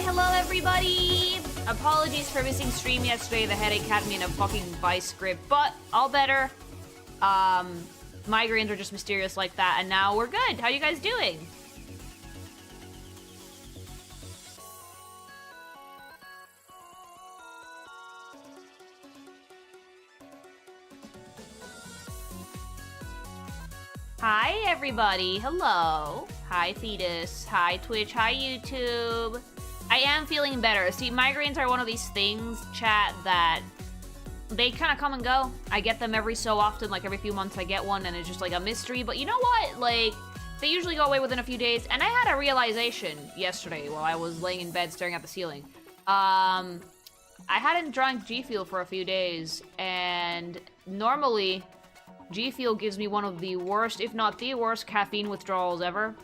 Hello everybody! Apologies for missing stream yesterday, the headache had me in a fucking vice grip, but all better. Migraines are just mysterious like that, and now we're good. How you guys doing? Hi everybody, hello. Hi Fetus, hi Twitch, hi YouTube. I am feeling better. See, migraines are one of these things, chat, that they kind of come and go. I get them every so often, like every few months I get one, and it's just like a mystery. But you know what? Like, they usually go away within a few days. And I had a realization yesterday while I was laying in bed staring at the ceiling. I hadn't drank G Fuel for a few days, and normally G Fuel gives me one of the worst, if not the worst, caffeine withdrawals ever.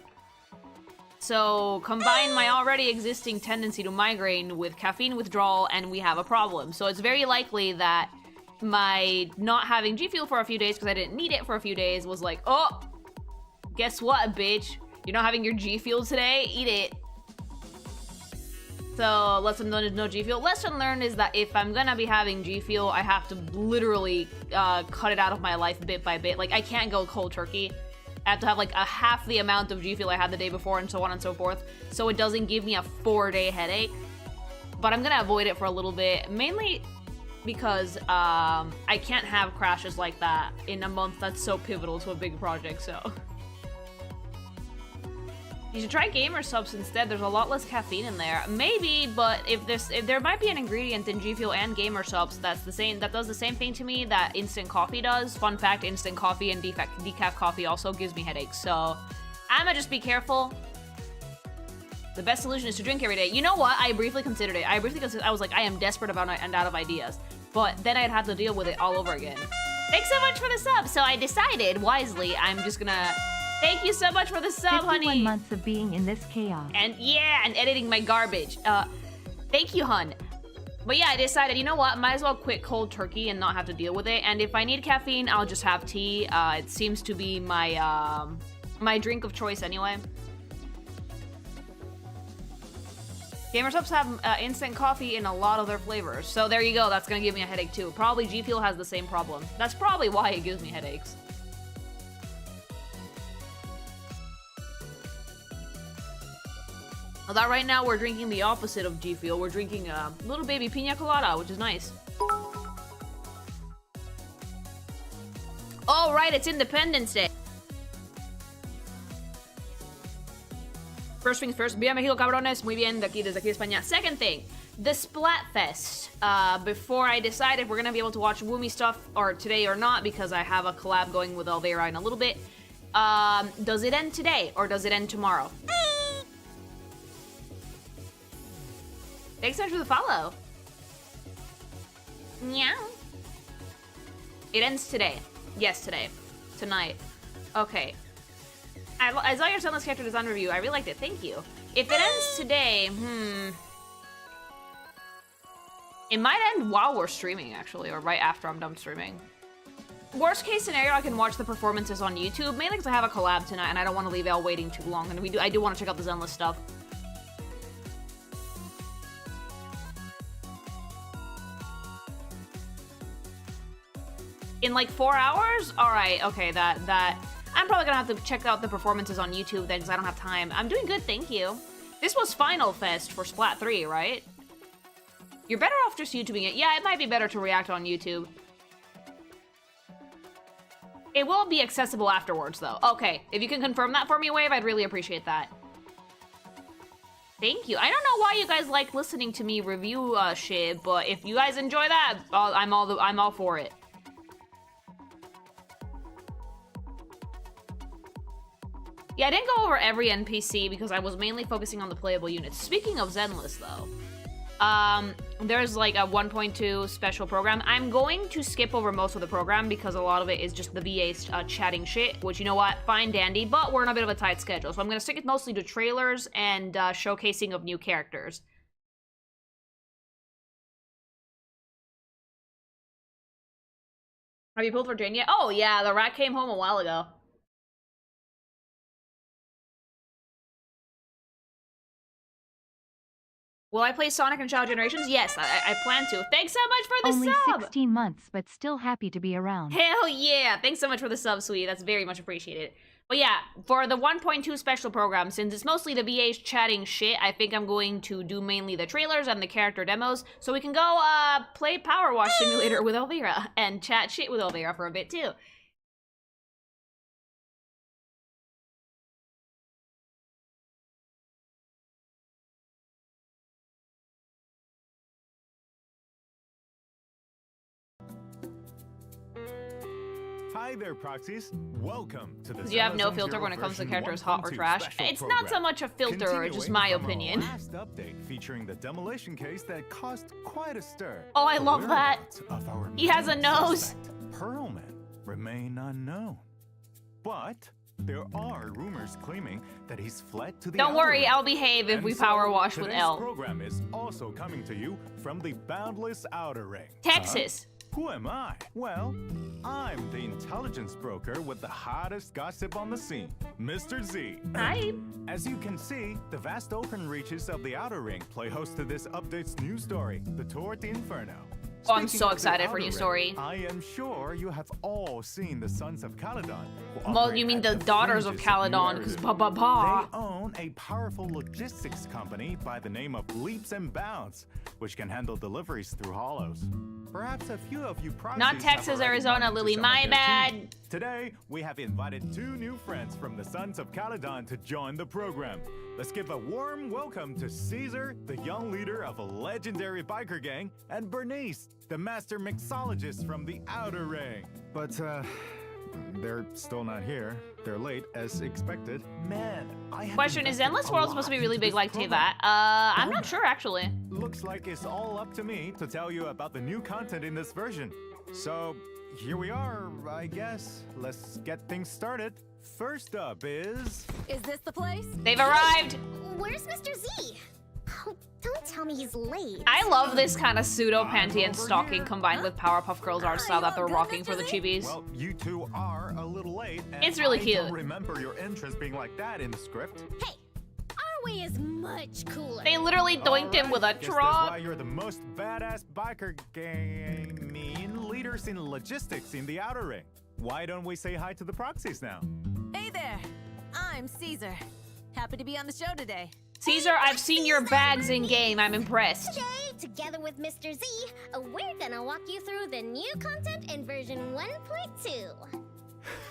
So, combine my already existing tendency to migraine with caffeine withdrawal, and we have a problem. So it's very likely that my not having G Fuel for a few days, because I didn't need it for a few days, was like, oh, guess what, bitch? You're not having your G Fuel today? Eat it. So, lesson learned is no G Fuel. Lesson learned is that if I'm gonna be having G Fuel, I have to literally cut it out of my life bit by bit. Like, I can't go cold turkey. I have to have like a half the amount of G Fuel I had the day before, and so on and so forth, so it doesn't give me a 4-day headache. But I'm gonna avoid it for a little bit, mainly because I can't have crashes like that in a month that's so pivotal to a big project, so. You should try gamer subs instead. There's a lot less caffeine in there. Maybe, but if there might be an ingredient in G Fuel and gamer subs that does the same thing to me that instant coffee does. Fun fact: instant coffee and decaf coffee also gives me headaches. So I'ma just be careful. The best solution is to drink every day. You know what? I briefly considered it. I was like, I am desperate about it and out of ideas. But then I'd have to deal with it all over again. Thanks so much for the sub. So I decided wisely, I'm just gonna. Thank you so much for the sub, 51 honey. months of being in this chaos. And yeah, and editing my garbage. Thank you, hun. But yeah, I decided, you know what? Might as well quit cold turkey and not have to deal with it. And if I need caffeine, I'll just have tea. It seems to be my my drink of choice anyway. Gamer subs have instant coffee in a lot of their flavors. So there you go. That's gonna give me a headache too. Probably G Fuel has the same problem. That's probably why it gives me headaches. Although right now we're drinking the opposite of G Fuel. We're drinking a little baby pina colada, which is nice. Oh, right, it's Independence Day. First things first, Viva México, cabrones. Muy bien, desde aquí de España. Second thing, the Splatfest. Before I decide if we're gonna be able to watch Woomy stuff or today or not, because I have a collab going with Elveira in a little bit. Does it end today or does it end tomorrow? Thanks so much for the follow. Meow. It ends today. Yes, today. Tonight. Okay. I saw your Sunless character design review. I really liked it. Thank you. If it ends today, it might end while we're streaming, actually, or right after I'm done streaming. Worst case scenario, I can watch the performances on YouTube, mainly because I have a collab tonight and I don't want to leave Elle waiting too long. And I do want to check out the Zenless stuff. In like 4 hours? All right, okay, that I'm probably gonna have to check out the performances on YouTube then because I don't have time. I'm doing good, thank you. This was Final Fest for Splat 3, right? You're better off just YouTubing it. Yeah, it might be better to react on YouTube. It will be accessible afterwards, though. Okay, if you can confirm that for me, Wave, I'd really appreciate that. Thank you. I don't know why you guys like listening to me review shit, but if you guys enjoy that, I'm all for it. Yeah, I didn't go over every NPC because I was mainly focusing on the playable units. Speaking of Zenless, though, there's like a 1.2 special program. I'm going to skip over most of the program because a lot of it is just the VAs chatting shit, which, you know what, fine dandy, but we're in a bit of a tight schedule. So I'm going to stick it mostly to trailers and showcasing of new characters. Have you pulled for Jane yet? Oh yeah, the rat came home a while ago. Will I play Sonic and Child Generations? Yes, I plan to. Thanks so much for the Only sub! Only 16 months, but still happy to be around. Hell yeah! Thanks so much for the sub, sweetie. That's very much appreciated. But yeah, for the 1.2 special program, since it's mostly the VAs chatting shit, I think I'm going to do mainly the trailers and the character demos, so we can go play Power Wash Simulator with Elveira and chat shit with Elveira for a bit too. Hi there, proxies. Welcome to the. You have no filter when it comes to characters hot or trash. It's not so much a filter, just my opinion. Last update featuring the demolition case that caused quite a stir. Oh, I love that. He has a nose. Pearlman remain unknown, but there are rumors claiming that he's fled to the. Don't worry, I'll behave if we power wash with Elle. Today's program is also coming to you from the boundless outer ring, Texas. Who am I? Well, I'm the intelligence broker with the hottest gossip on the scene, Mr. Z. Hi. As you can see, the vast open reaches of the Outer Ring play host to this update's new story, The Tour de Inferno. Oh, I'm Speaking so of the excited for Outer new Ring, story. I am sure you have all seen the Sons of Caledon. who Well, operate you mean at the daughters of fringes New Caledon, because Eris. ba ba ba. They own a powerful logistics company by the name of Leaps and Bounds, which can handle deliveries through hollows. Perhaps a few of you proxies Not have Texas, already Arizona, run into Lily, some my of their bad. team. Today, we have invited 2 new friends from the Sons of Caledon to join the program. Let's give a warm welcome to Caesar, the young leader of a legendary biker gang, and Bernice, the master mixologist from the Outer Ring. But, they're still not here. They're late, as expected. Man, I have Question, is invested Endless a World lot supposed to be into really big this like program. Teyvat? I'm not sure, actually. Looks like it's all up to me to tell you about the new content in this version. So, here we are, I guess. Let's get things started. First up is... Is this the place? They've arrived. Where's Mr. Z? Oh, don't tell me he's late. I love this kind of pseudo panty and over stocking here. combined with Powerpuff Girls art style that they're good, rocking Mr. for the Z? chibis. Well, you two are a little late. And It's really I cute. don't remember your interest being like that in the script. Hey, our way is much cooler. They literally doinked him with a Guess that's why truck. you're the most badass biker gang leaders in logistics in the Outer Ring. Why don't we say hi to the proxies now? Hey there. I'm Caesar. Happy to be on the show today. Caesar, I've seen your bags in game. I'm impressed. Today, together with Mr. Z, we're gonna walk you through the new content in version 1.2.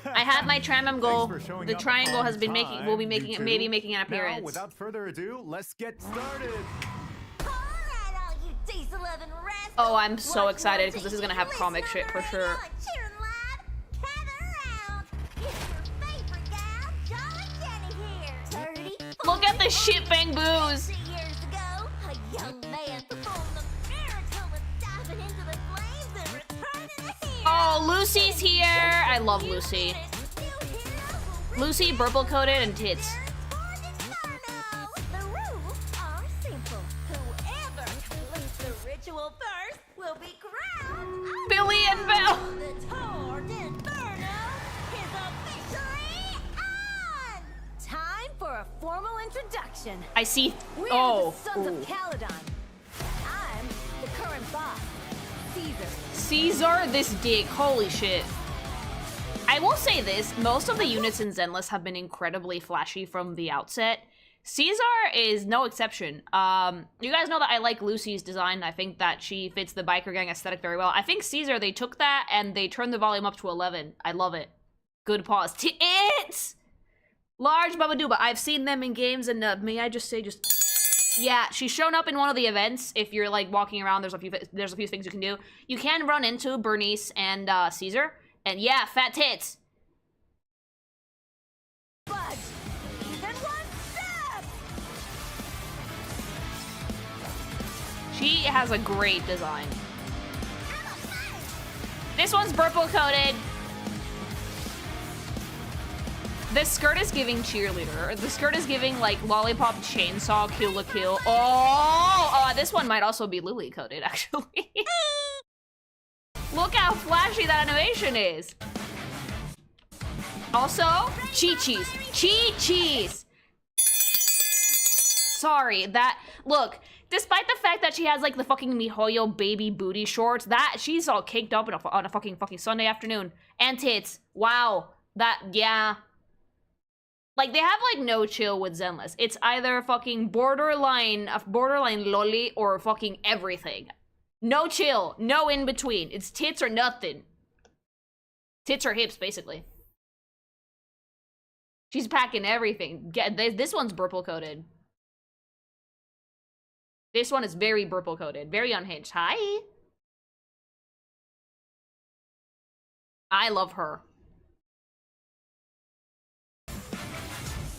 I have my Tramam goal. Thanks for showing The up triangle on has been making, will be time, making, you two. maybe making an Now, appearance. without further ado, let's get started. Alright, all you diesel-loving rascals. Oh, I'm so Watch excited more because this is TV, gonna have listen comic on shit the for radio, sure. and cheering live. Gather around. It's your favorite gal, Jolly Jenny here. 30. Look at the shitbang booze. 3 years ago, a young man performed a miracle of diving into the flames and returning a hero. Oh, Lucy's here. I love Lucy. Lucy, purple coated and tits. The rules are simple. Whoever completes the ritual first will be crowned. Billy and Belle. The Tord Inferno is officially on. Time for a formal introduction. I see. We're Oh. the Sons Ooh. of Caledon. I'm the current boss, Caesar. Caesar, this dick. Holy shit. I will say this, most of the units in Zenless have been incredibly flashy from the outset. Caesar is no exception. You guys know that I like Lucy's design. I think that she fits the biker gang aesthetic very well. I think Caesar, they took that and they turned the volume up to 11. I love it. Good pause. It's large Babaduba. I've seen them in games and may I just say yeah, she's shown up in one of the events. If you're like walking around, there's a few things you can do. You can run into Bernice and Caesar. And yeah, fat tits. But even one step. She has a great design. This one's purple coated. This skirt is giving cheerleader. The skirt is giving like lollipop chainsaw kill la kill. Oh, this one might also be lily coated actually. Look how flashy that animation is. Also, Chi-Chi's. Chi-Chi's. Sorry, that, look, despite the fact that she has like the fucking MiHoYo baby booty shorts, that, she's all caked up on a fucking Sunday afternoon. And tits. Wow. That, yeah. Like, they have like no chill with Zenless. It's either fucking borderline lolly or fucking everything. No chill, no in between. It's tits or nothing. Tits or hips, basically. She's packing everything. This one's purple coated. This one is very purple coated, very unhinged. Hi. I love her.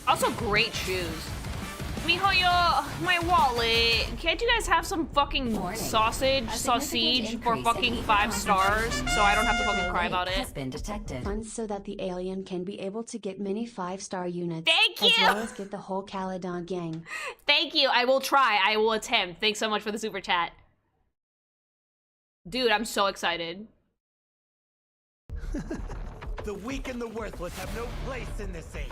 Also, great shoes. MiHoYo, my wallet. Can't you guys have some fucking sausage for fucking 5 stars so I don't have to fucking cry about Has it? been detected. So that the alien can be able to get many 5-star units. Thank As you! well as get the whole Caledon gang. Thank you. I will try. I will attempt. Thanks so much for the super chat. Dude, I'm so excited. The weak and the worthless have no place in this age.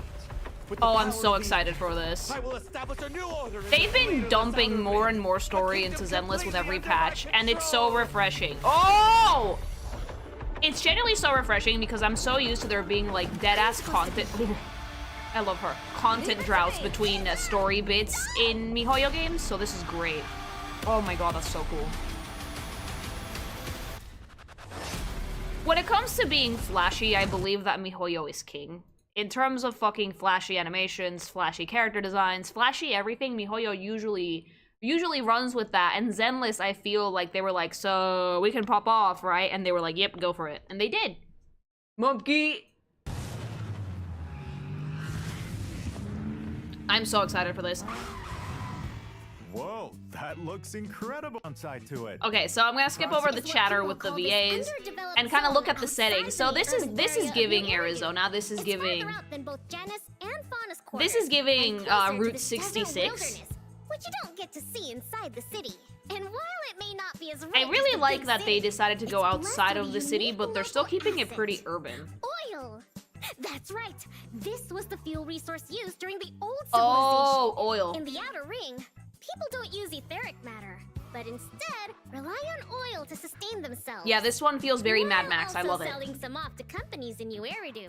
With the Oh, I'm power so of the excited for this. I will establish a new order. in They've this been land dumping of more and Outer more Ring. story A into kingdom Zenless with completely every under patch, my and it's so control. refreshing. Oh! It's genuinely so refreshing because I'm so used to there being like dead-ass content. I love her. Content droughts between story bits in MiHoYo games, so this is great. Oh my god, that's so cool. When it comes to being flashy, I believe that MiHoYo is king. In terms of fucking flashy animations, flashy character designs, flashy everything, MiHoYo usually runs with that. And Zenless, I feel like they were like, so we can pop off, right? And they were like, yep, go for it. And they did. Monkey! I'm so excited for this. Whoa, that looks incredible downside to it. Okay, so I'm gonna skip over the chatter with the VAs and kind of look at the settings. So this is giving Arizona. This is giving Route 66. Which you don't get to see inside the city. And while it may not be as I rich really as the like big that they city, decided to go it's outside blessed of with the city, unique but they're still local keeping it asset. pretty urban. Oil. That's right. This was the fuel resource used during the old civilization. Oh, oil. In the Outer Ring, people don't use etheric matter, but instead rely on oil to sustain themselves. Yeah, this one feels very While Mad Max. I also love it. selling some off to companies in New Eridu.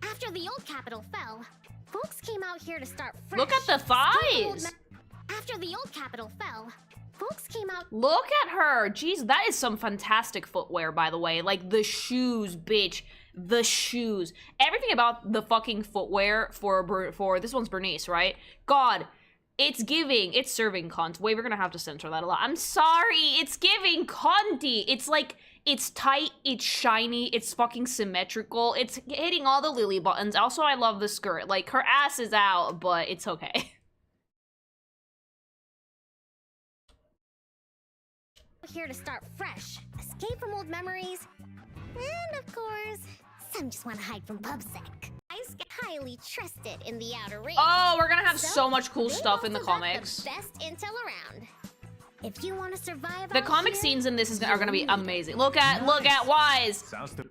After the old capital fell, folks came out here to start fresh. Look at the thighs. After the old capital fell, folks came out. Look at her. Jeez, that is some fantastic footwear, by the way. Like, the shoes, bitch. The shoes. Everything about the fucking footwear for this one's Bernice, right? God, it's serving cunt. Wait, we're gonna have to censor that a lot. I'm sorry, it's giving cunty. It's like, it's tight, it's shiny, it's fucking symmetrical. It's hitting all the lily buttons. Also, I love the skirt. Like, her ass is out, but it's okay. Here to start fresh, escape from old memories, and of course, some just want to hide from PubSec. I get highly trusted in the Outer Ring. Oh, we're gonna have so much cool they've stuff in the also got comics. The best intel around. If you want to survive, The out comic here, scenes in this are gonna be amazing. Look at Wise. Sounds to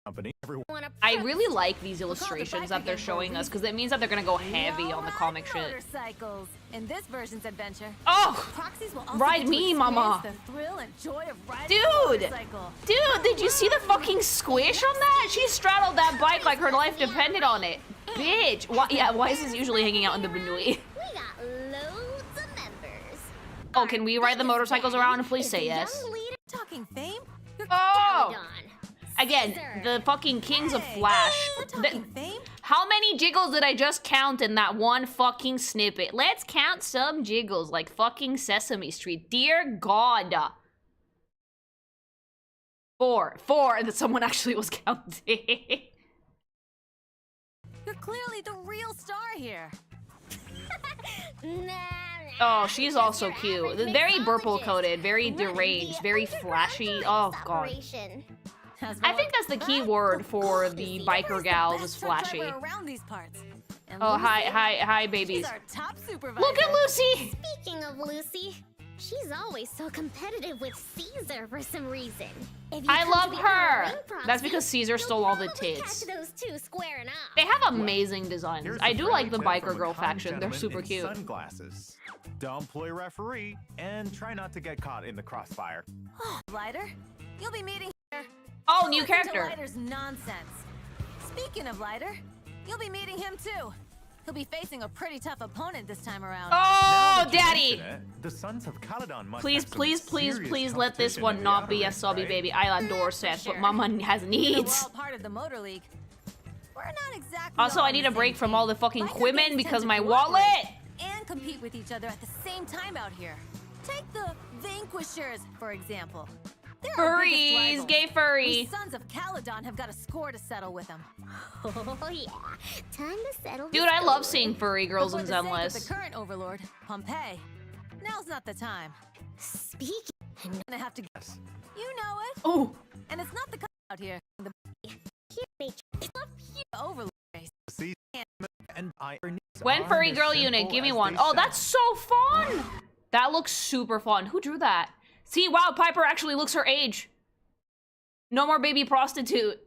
company. Everyone. wanna I prep really like these illustrations that they're showing us because it means that they're gonna go heavy on the comic shit. Motorcycles. In this version's adventure, Oh, proxies will also Ride get to me, experience mama. The thrill and joy of riding Dude. a motorcycle. dude, did you see the fucking squish on that? She straddled that bike like her life depended on it. Bitch. Why, yeah, Wise is usually hanging out in the BNUUY. We got loads of members. Oh, can we ride the motorcycles around? Please say yes. Young leader Talking fame? You're Oh! Caledon. Again, the fucking kings of Flash. We're talking fame? How many jiggles did I just count in that one fucking snippet? Let's count some jiggles like fucking Sesame Street. Dear God. 4. That someone actually was counting. You're clearly the real star here. Nah, Oh, she's just also your cute. average Very mixologist. burple-coated, very Running the deranged, very underground flashy. drinks Oh, God. operation. I think that's the key word for the biker gals is flashy. Around these parts. And Oh, Lucy, hi, She's babies. our top supervisor. Look at Lucy! Speaking of Lucy, she's always so competitive with Caesar for some reason. If you I come to love the her. Outer Ring proxy, That's because Caesar you'll stole all the probably tits. catch those two squaring off. They have amazing designs. Here's I a do like the friendly tip biker from a girl kind faction. They're gentleman super in cute. Sunglasses. Don't play referee and try not to get caught in the crossfire. Lighter, you'll be meeting here. Oh, new Listen to character. Lighter's nonsense. Speaking of Lighter, you'll be meeting him too. He'll be facing a pretty tough opponent this time around. Oh, Now that you daddy! mention it, the Sons of Caledon must Please, have some please, please, serious please let this competition one in the not Outer be a Ring, subby right? baby. I adore Seth, but sure. Mama has Even though we're needs. all part of the Motor League, we're not exactly Also, all I on need the a break same from team. all the fucking Biker women gangs because tend my to wallet. cooperate and compete with each other at the same time out here. Take the Vanquishers, for example. They're our biggest Furries, rivals. gay We furry. Sons of Caledon have got a score to settle with them. Oh yeah, time to settle. Dude, the I love score. seeing furry girls But in for the sake of Zenless. the current overlord, Pompeii, now's not the time. Speaking, I'm gonna have to guess. You know it. Oh, And it's not the out here. The here, nature. overlord race. See, and ironies when are furry as girl simple unit, give me as one. they Oh, sound. that's so fun. That looks super fun. Who drew that? See, wow, Piper actually looks her age. No more baby prostitute.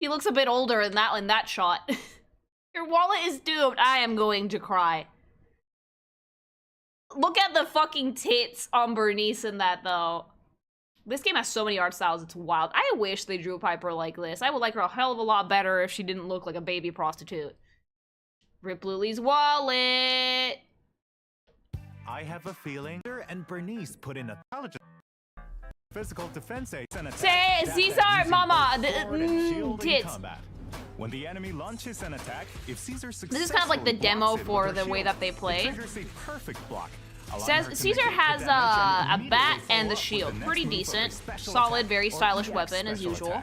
He looks a bit older in that shot. Your wallet is doomed. I am going to cry. Look at the fucking tits on Bernice in that, though. This game has so many art styles, it's wild. I wish they drew Piper like this. I would like her a hell of a lot better if she didn't look like a baby prostitute. Rip Lily's wallet. I have a feeling and Bernice put in a physical defense and attack. Say, Caesar, mama, tits. When the enemy launches an attack, if Caesar This is kind of like the demo for the way that they play. Perfect block. Says Caesar has a bat and the shield. Pretty decent. Solid, very stylish weapon as usual.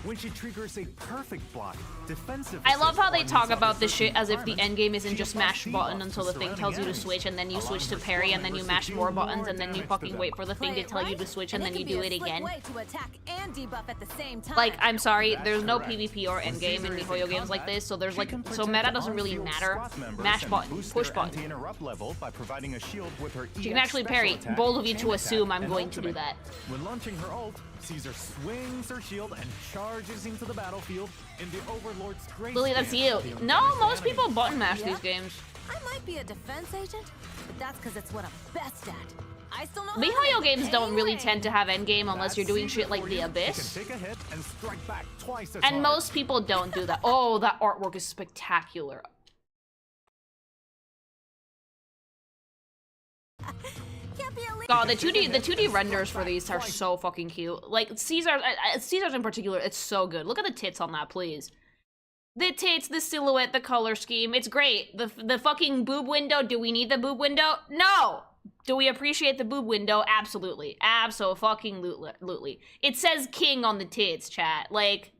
When she triggers a perfect block, defensive I love how they talk about this shit as if the end game isn't just mash button until the thing tells you to switch, and then you switch to parry, and then you mash more buttons, and then you fucking wait for the thing to tell you to switch, and then you do it again. Like, I'm sorry, there's no PvP or end game in MiHoYo games like this, so there's like, so meta doesn't really matter. Mash button, push button. She can actually parry. Bold of you to assume I'm going to do that. When launching her ult, Caesar swings her shield and charges into the battlefield in the Overlord's great. Lily, that's you. No, most people button mash these games. I might be a defense agent, but that's because it's what I'm best at. I still know MiHoYo games don't really tend to have endgame unless you're doing shit like the Abyss. Take a hit and strike back twice as And hard. most people don't do that. Oh, that artwork is spectacular. God, the 2D renders for these are so fucking cute. Like Caesar's in particular, it's so good. Look at the tits on that, please. The tits, the silhouette, the color scheme, it's great. The fucking boob window, do we need the boob window? No! Do we appreciate the boob window? Absolutely. Abso-fucking-lutely. It says king on the tits, chat. Like,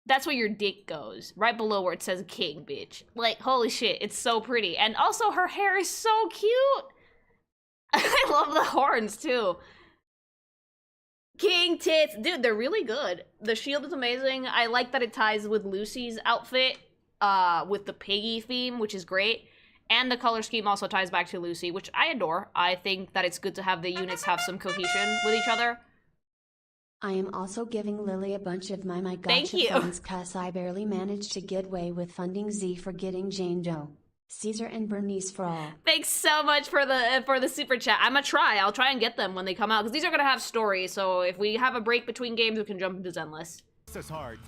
that's where your dick goes. Right below where it says king, bitch. Like, holy shit, it's so pretty. And also, her hair is so cute! I love the horns, too. King tits. Dude, they're really good. The shield is amazing. I like that it ties with Lucy's outfit, with the piggy theme, which is great. And the color scheme also ties back to Lucy, which I adore. I think that it's good to have the units have some cohesion with each other. I am also giving Lily a bunch of my Thank gotcha you. funds cause I barely managed to get away with funding Z for getting Jane Doe, Caesar and Bernice for all. Thanks so much for the super chat. I'll try and get them when they come out, because these are gonna have stories, so if we have a break between games, we can jump into Zenless. This is hard.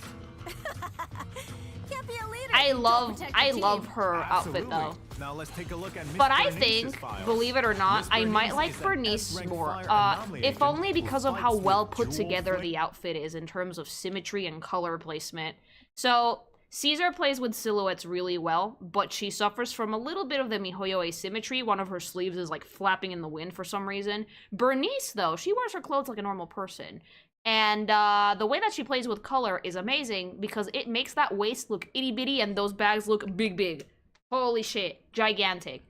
Can't be a leader. I Don't love her outfit though. Now let's take a look at Miss But I Bernice's think, files. believe it or not, Miss I might Bernice like is an Bernice S-rank more. fire anomaly If agent only who because of fights how with well put dual together flame- the outfit is in terms of symmetry and color placement. So, Caesar plays with silhouettes really well, but she suffers from a little bit of the MiHoYo asymmetry. One of her sleeves is like flapping in the wind for some reason. Bernice, though, she wears her clothes like a normal person. And the way that she plays with color is amazing because it makes that waist look itty-bitty and those bags look big. Holy shit, gigantic.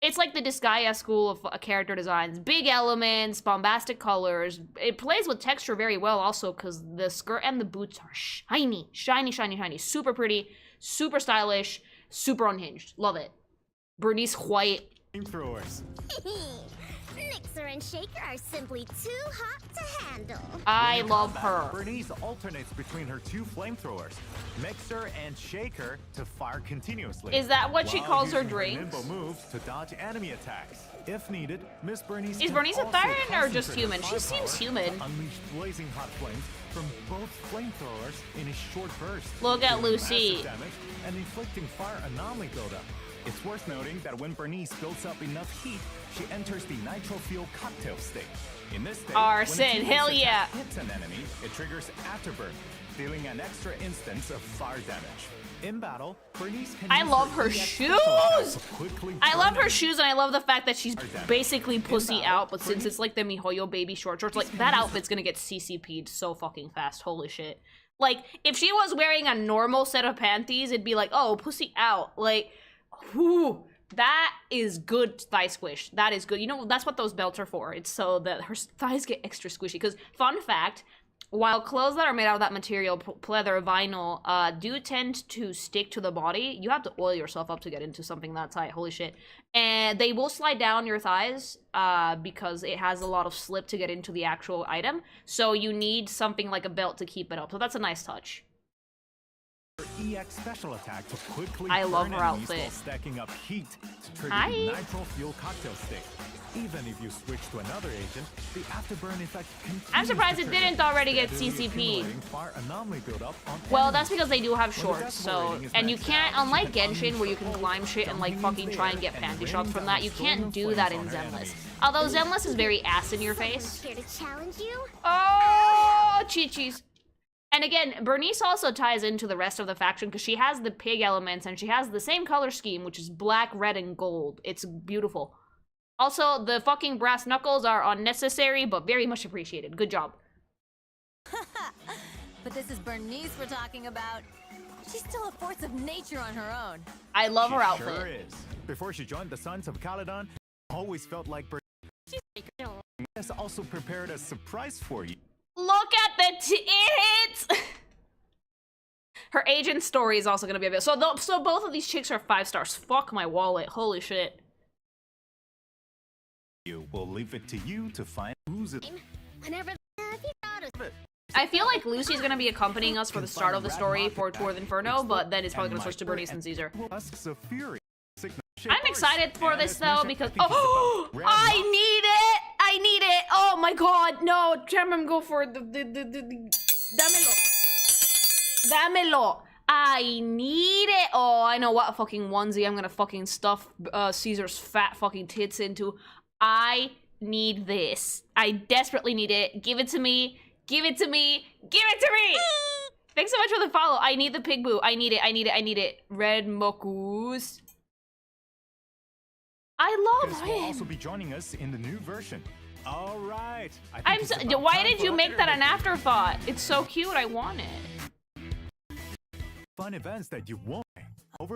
It's like the Disgaea school of character designs. Big elements, bombastic colors. It plays with texture very well also because the skirt and the boots are shiny. Shiny. Super pretty, super stylish, super unhinged. Love it. Bernice White. Flamethrowers. Mixer and Shaker are simply too hot to handle. I love her. Bernice alternates between her two flamethrowers, Mixer and Shaker, to fire continuously. Is that what she while calls her using drinks? nimble moves to dodge enemy attacks. If needed, Miss Bernice Is can Bernice a also Thyran or just concentrate human? her She firepower seems human. to unleash blazing hot flames from both flamethrowers in a short burst. Look at doing Lucy. massive damage and inflicting fire anomaly buildup. It's worth noting that when Bernice builds up enough heat, she enters the nitro fuel cocktail state. In this state, Arson, when a teammate's hell attack yeah. hits an enemy, it triggers Afterburn, dealing an extra instance of fire damage. In battle, Bernice can I use love her her EX shoes! to quickly I love burn her shoes, and I love the fact that she's damage. basically pussy In out, battle, but since it's like the MiHoYo baby short shorts, like, that outfit's gonna get CCP'd so fucking fast. Holy shit. Like, if she was wearing a normal set of panties, it'd be like, oh, pussy out. Like, whew. That is good thigh squish. That is good. You know, that's what those belts are for. It's so that her thighs get extra squishy. Because, fun fact, while clothes that are made out of that material, pleather, vinyl, do tend to stick to the body, you have to oil yourself up to get into something that tight. Holy shit. And they will slide down your thighs because it has a lot of slip to get into the actual item. So you need something like a belt to keep it up. So that's a nice touch. EX special attack to quickly I love burn her enemies outfit. while stacking up heat to trigger Hi. the nitro fuel cocktail stick. Even if you switch to another agent, the afterburn effect continues. I'm surprised to it trigger, didn't already get steadily CCP. accumulating fire anomaly buildup on Well, enemies. that's because they do have When the shorts, decibel so rating is and you maxed can't, out, unlike can Genshin where you can unleash climb shit and like the fucking try and there get and panty rain shots from down that. You storm can't of do that flames in on her Zenless. enemies. Although Zenless is very ass in your face. Here to challenge you? Oh, Chi-Chi's. And again, Bernice also ties into the rest of the faction because she has the pig elements and she has the same color scheme, which is black, red, and gold. It's beautiful. Also, the fucking brass knuckles are unnecessary, but very much appreciated. Good job. But this is Bernice we're talking about. She's still a force of nature on her own. I love her She outfit. Sure is. Before she joined the Sons of Caledon, always felt like Bernice has also prepared a surprise for you. Look at the tits! Her agent story is also gonna be a bit. So both of these chicks are 5 stars. Fuck my wallet. Holy shit. We'll leave it to you to find who's it. Whenever you thought of I feel like Lucy's gonna be accompanying us for the start of the story for Tour of Inferno, but then it's probably gonna switch to Bernice and Caesar. Husks of Fury. I'm excited for And this this though mission, because I think it's oh, about I Red need it! I need it! Oh my god, no! Chairman, go for the Dámelo! I need it! Oh, I know what fucking onesie I'm gonna fucking stuff Caesar's fat fucking tits into. I need this. I desperately need it. Give it to me. Give it to me. Give it to me! Thanks so much for the follow. I need the pig boo. I need it. I need it. I need it. Red Mokus. I love Chris will him. also be joining us in the new version. All right. I think I'm it's so, about why time did for you make that an other afterthought? It's so cute. I want it. fun events that you won't.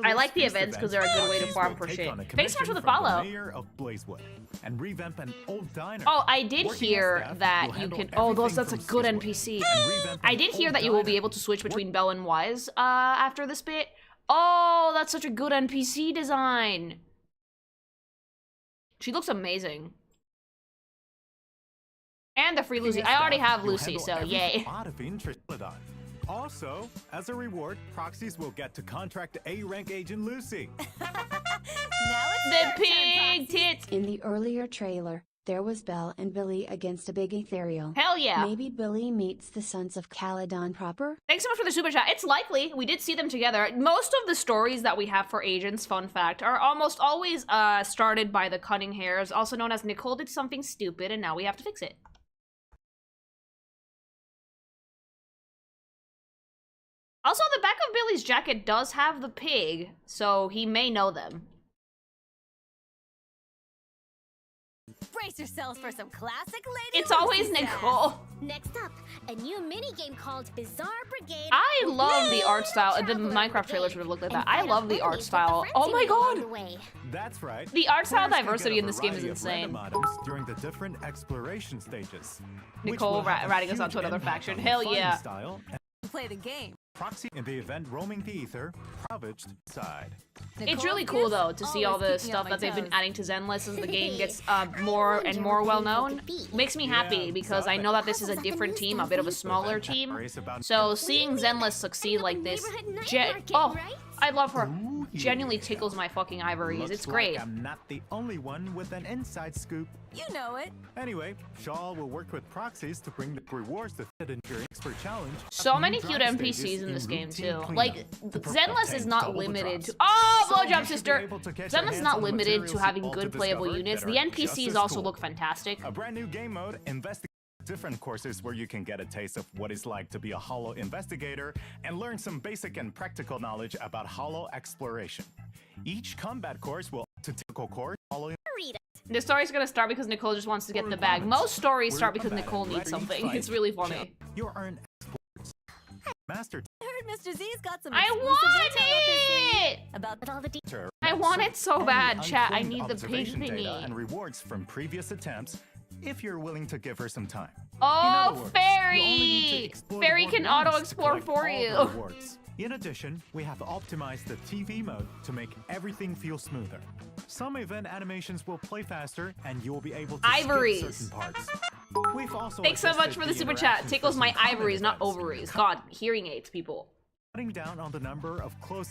I like the events because they're a good way to farm for shit. Thanks so much for the follow. Mayor of Blazewood and revamp an old diner. Oh, I did Working hear staff that will you handle can. Oh, everything that's a from good Seawood NPC. and revamp I an did hear old that you will be diner. able to switch between Belle and Wise after this bit. Oh, that's such a good NPC design. She looks amazing. And the free Lucy. I already have You'll Lucy, handle so every yay. spot of interest. Also, as a reward, proxies will get to contract A-rank agent Lucy. Now The it's your turn, pig Proxy. tits. In the earlier trailer, there was Belle and Billy against a big ethereal. Hell yeah. Maybe Billy meets the Sons of Caledon proper? Thanks so much for the super chat. It's likely. We did see them together. Most of the stories that we have for agents, fun fact, are almost always started by the cunning hairs, also known as Nicole did something stupid and now we have to fix it. Also, the back of Billy's jacket does have the pig, so he may know them. Brace yourselves for some classic lady. It's always Lucy sass. Nicole. Next up, a new minigame called Bizarre Brigade. I will love lead the art style. The traveler Minecraft trailers brigade would have looked like and that. I fight love off the art enemies with style. the Oh my friends you god! along the way. That's right. The art style Players can diversity get a in this game is variety of insane. random items during the different exploration stages. which Nicole will have a ratting us huge onto another impact faction. on the Hell fighting yeah. Style and Play the game. proxy in the event roaming the ether, ravaged side. It's really cool though to see all the stuff that they've been adding to Zenless as the game gets more and more well known. Makes me happy Yeah, because I know that this is a different team, a bit of a smaller team. So seeing Zenless succeed like this, oh, I love her. Ooh, Genuinely yeah. tickles my fucking ivories. Looks It's great. Like I'm not the only one with an inside scoop. You know it. Anyway, Shaw will work with proxies to bring the rewards to fit into your expert challenge. So New many drop cute stages NPCs in this game routine too. cleanup Like to Zenless is obtain not double the limited drops. to oh So you blowjob should be sister. able to get your Zenless is hands not on the limited to materials having you've good also playable discovered units. that The are just NPCs as also cool. look fantastic. A brand new game mode, investigate different courses where you can get a taste of what it's like to be a holo investigator and learn some basic and practical knowledge about holo exploration. Each combat course will to typical course holo. The story's gonna start because Nicole just wants to get the bag. Most stories start because Nicole needs something. It's really funny. You earn exports. Master I heard Mr. Z's got some I exclusive want intel up his sleeve it! about All the details. teacher. I want it so and bad, chat. I unclaimed need the pig observation data and thingy. rewards from previous attempts if you're willing to give her some time. In Oh, other words, you only need to Fairy! explore Fairy the can board once to auto-explore collect for all the you. rewards. In addition, we have optimized the TV mode to make everything feel smoother. Some event animations will play faster, and you will be able to Ivories. skip certain parts. We've also Thanks so much adjusted for the super chat. interactions Tickles for my some common ivories, not events. ovaries. God, hearing aids, people. cutting down on the number of close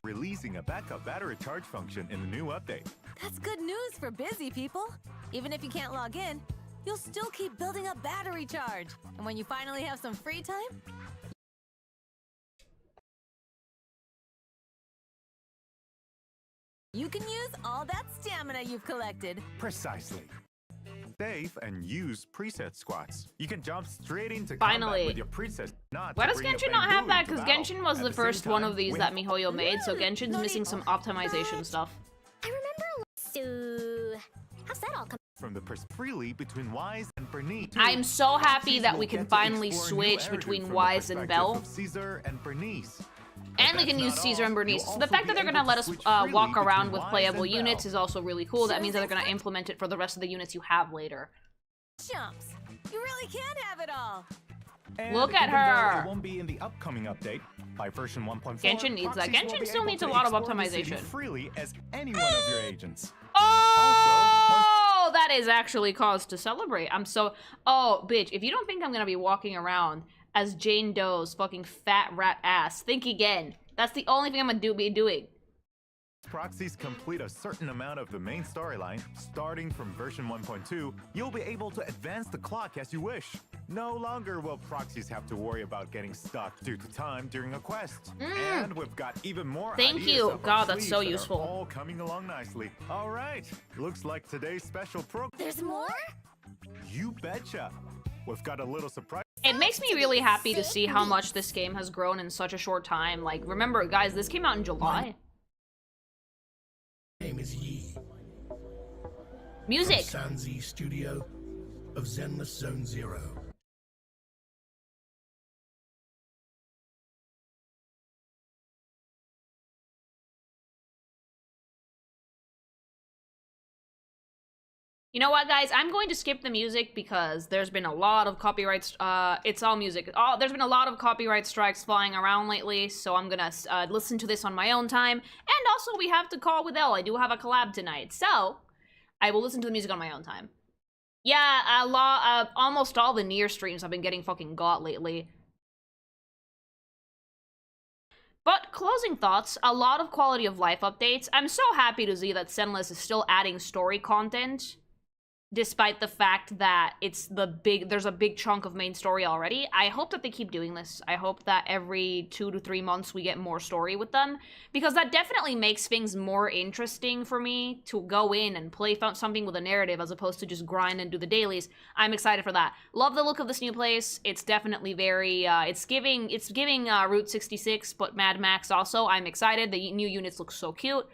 releasing a backup battery charge function in the new update. That's good news for busy people. Even if you can't log in, you'll still keep building up battery charge. And when you finally have some free time, you can use all that stamina you've collected. Precisely. Save and use preset squats. You can jump straight into Finally. combat with your preset. Why does Genshin not have that? Because Genshin was the first one of these that MiHoYo made, so Genshin's missing some optimization stuff. I remember. So, how's that all come? From the freely between Wise and Bernice. I'm so happy that Will we can get to finally explore new switch areas between from the Wise and perspective Belle. of Caesar and Bernice. And we But can that's use not Caesar all. and Bernice. You'll So the fact that also they're be gonna able let to us switch walk freely around between with Wise playable and units Belle. is also really cool. That means that they're gonna implement it for the rest of the units you have later. Jumps. You really can have it all. And Look at even though her. It won't be in the upcoming update. By version 1.4, Genshin needs that. proxies will Genshin be still able needs to a lot of explore the city optimization. freely as any one of your agents. Oh, that is actually cause to celebrate. I'm so... Oh, bitch, if you don't think I'm gonna be walking around as Jane Doe's fucking fat rat ass, think again. That's the only thing I'm gonna be doing. Proxies complete a certain amount of the main storyline, starting from version 1.2, you'll be able to advance the clock as you wish. No longer will proxies have to worry about getting stuck due to time during a quest. And we've got even more Thank ideas you. up our God, that's sleeves so that are useful. all coming along nicely. All right, looks like today's special program. There's more? You betcha. We've got a little surprise. It makes me really happy to see how much this game has grown in such a short time. Like, remember, guys, this came out in July. Name is Yi. Music. Sanzi Studio of Zenless Zone Zero. You know what, guys? I'm going to skip the music because there's been a lot of copyrights. It's all music. There's been a lot of copyright strikes flying around lately, so I'm gonna listen to this on my own time. And also, we have to call with Elle. I do have a collab tonight, so I will listen to the music on my own time. Yeah, almost all the Nier streams have been getting fucking got lately. But closing thoughts, a lot of quality of life updates. I'm so happy to see that Zenless is still adding story content, despite the fact that there's a big chunk of main story already. I hope that they keep doing this. I hope that every 2 to 3 months we get more story with them, because that definitely makes things more interesting for me to go in and play something with a narrative as opposed to just grind and do the dailies. I'm excited for that. Love the look of this new place. It's definitely very, it's giving Route 66, but Mad Max also. I'm excited. The new units look so cute.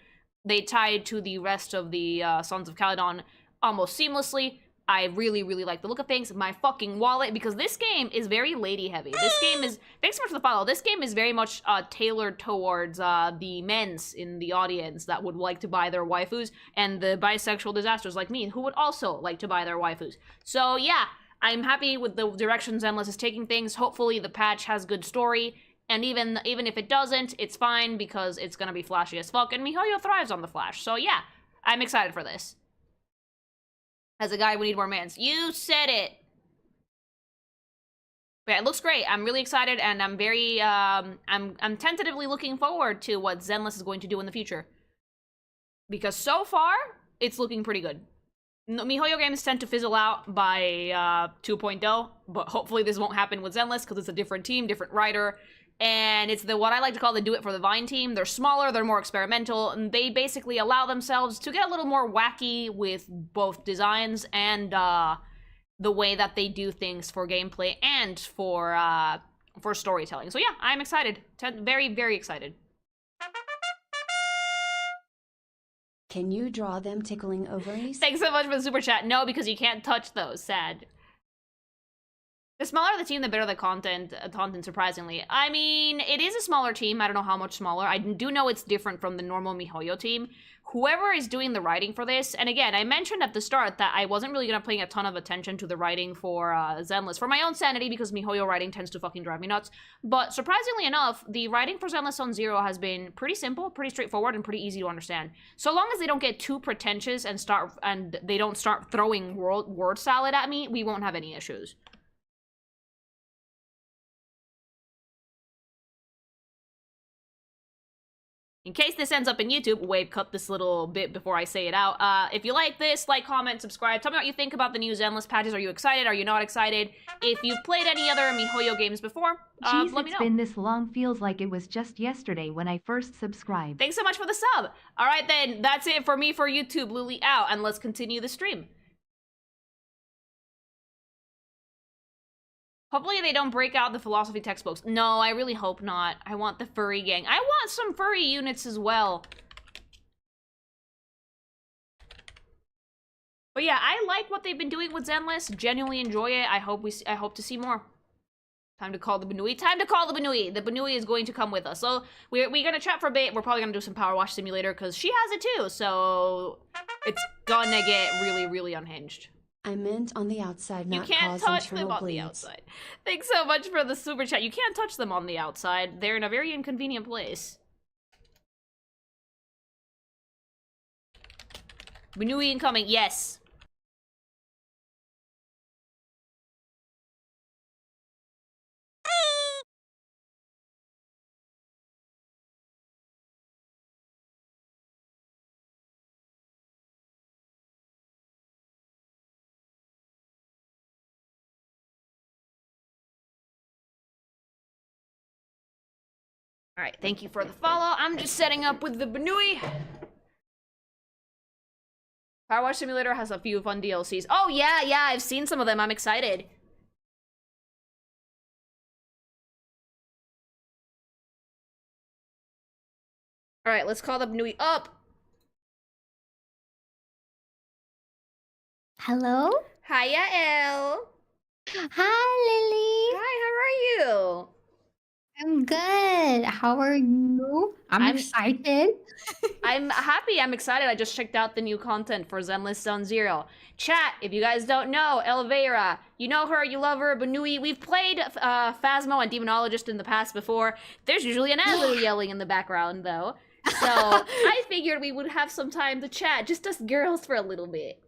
They tied to the rest of the Sons of Caledon almost seamlessly. I really, really like the look of things. My fucking wallet, because this game is very lady heavy. This game is, thanks so much for the follow, this game is very much tailored towards the men's in the audience that would like to buy their waifus, and the bisexual disasters like me, who would also like to buy their waifus. So yeah, I'm happy with the direction Zenless is taking things. Hopefully the patch has good story, and even if it doesn't, it's fine, because it's gonna be flashy as fuck, and MiHoYo thrives on the flash. So yeah, I'm excited for this. As a guy, we need more mans. You said it! But yeah, it looks great. I'm really excited, and I'm very, I'm tentatively looking forward to what Zenless is going to do in the future. Because so far, it's looking pretty good. MiHoYo games tend to fizzle out by 2.0, but hopefully this won't happen with Zenless, because it's a different team, different writer, and it's what I like to call the do it for the Vine team. They're smaller, they're more experimental, and they basically allow themselves to get a little more wacky with both designs and the way that they do things for gameplay and for storytelling. So yeah, I'm excited. Very, very excited. Can you draw them tickling ovaries? Thanks so much for the super chat. No, because you can't touch those. Sad. The smaller the team, the better the content, surprisingly. I mean, it is a smaller team. I don't know how much smaller. I do know it's different from the normal MiHoYo team. Whoever is doing the writing for this, and again, I mentioned at the start that I wasn't really gonna pay a ton of attention to the writing for Zenless, for my own sanity, because MiHoYo writing tends to fucking drive me nuts. But surprisingly enough, the writing for Zenless Zone Zero has been pretty simple, pretty straightforward, and pretty easy to understand. So long as they don't get too pretentious and they don't start throwing word salad at me, we won't have any issues. In case this ends up in YouTube, wave cut this little bit before I say it out. If you like this, like, comment, subscribe. Tell me what you think about the new Zenless patches. Are you excited? Are you not excited? If you've played any other MiHoYo games before, Jeez, let me it's know. been this long, feels like it was just yesterday when I first subscribed. Thanks so much for the sub. All right, then, that's it for me for YouTube. Lily out, and let's continue the stream. Hopefully they don't break out the philosophy textbooks. No, I really hope not. I want the furry gang. I want some furry units as well. But yeah, I like what they've been doing with Zenless. Genuinely enjoy it. I hope to see more. Time to call the BNUUY. Time to call the BNUUY. The BNUUY is going to come with us. So we're gonna chat for a bit. We're probably gonna do some Power Wash Simulator because she has it too. So it's gonna get really, really unhinged. I meant on the outside, You not can't cause touch them internal on the bleeds. outside. Thanks so much for the super chat. You can't touch them on the outside. They're in a very inconvenient place. BNUUY incoming, yes. Alright, thank you for the follow. I'm just setting up with the BNUUY. Power Wash Simulator has a few fun DLCs. Oh yeah, I've seen some of them. I'm excited. Alright, let's call the BNUUY up. Hello? Hiya, Elle. Hi, Lily. Hi, how are you? I'm good. How are you? I'm excited. I'm happy. I'm excited. I just checked out the new content for Zenless Zone Zero. Chat, if you guys don't know, Elveira, you know her, you love her, BNUUY. We've played Phasmo and Demonologist in the past before. There's usually an Azu yelling in the background, though. So I figured we would have some time to chat, just us girls for a little bit.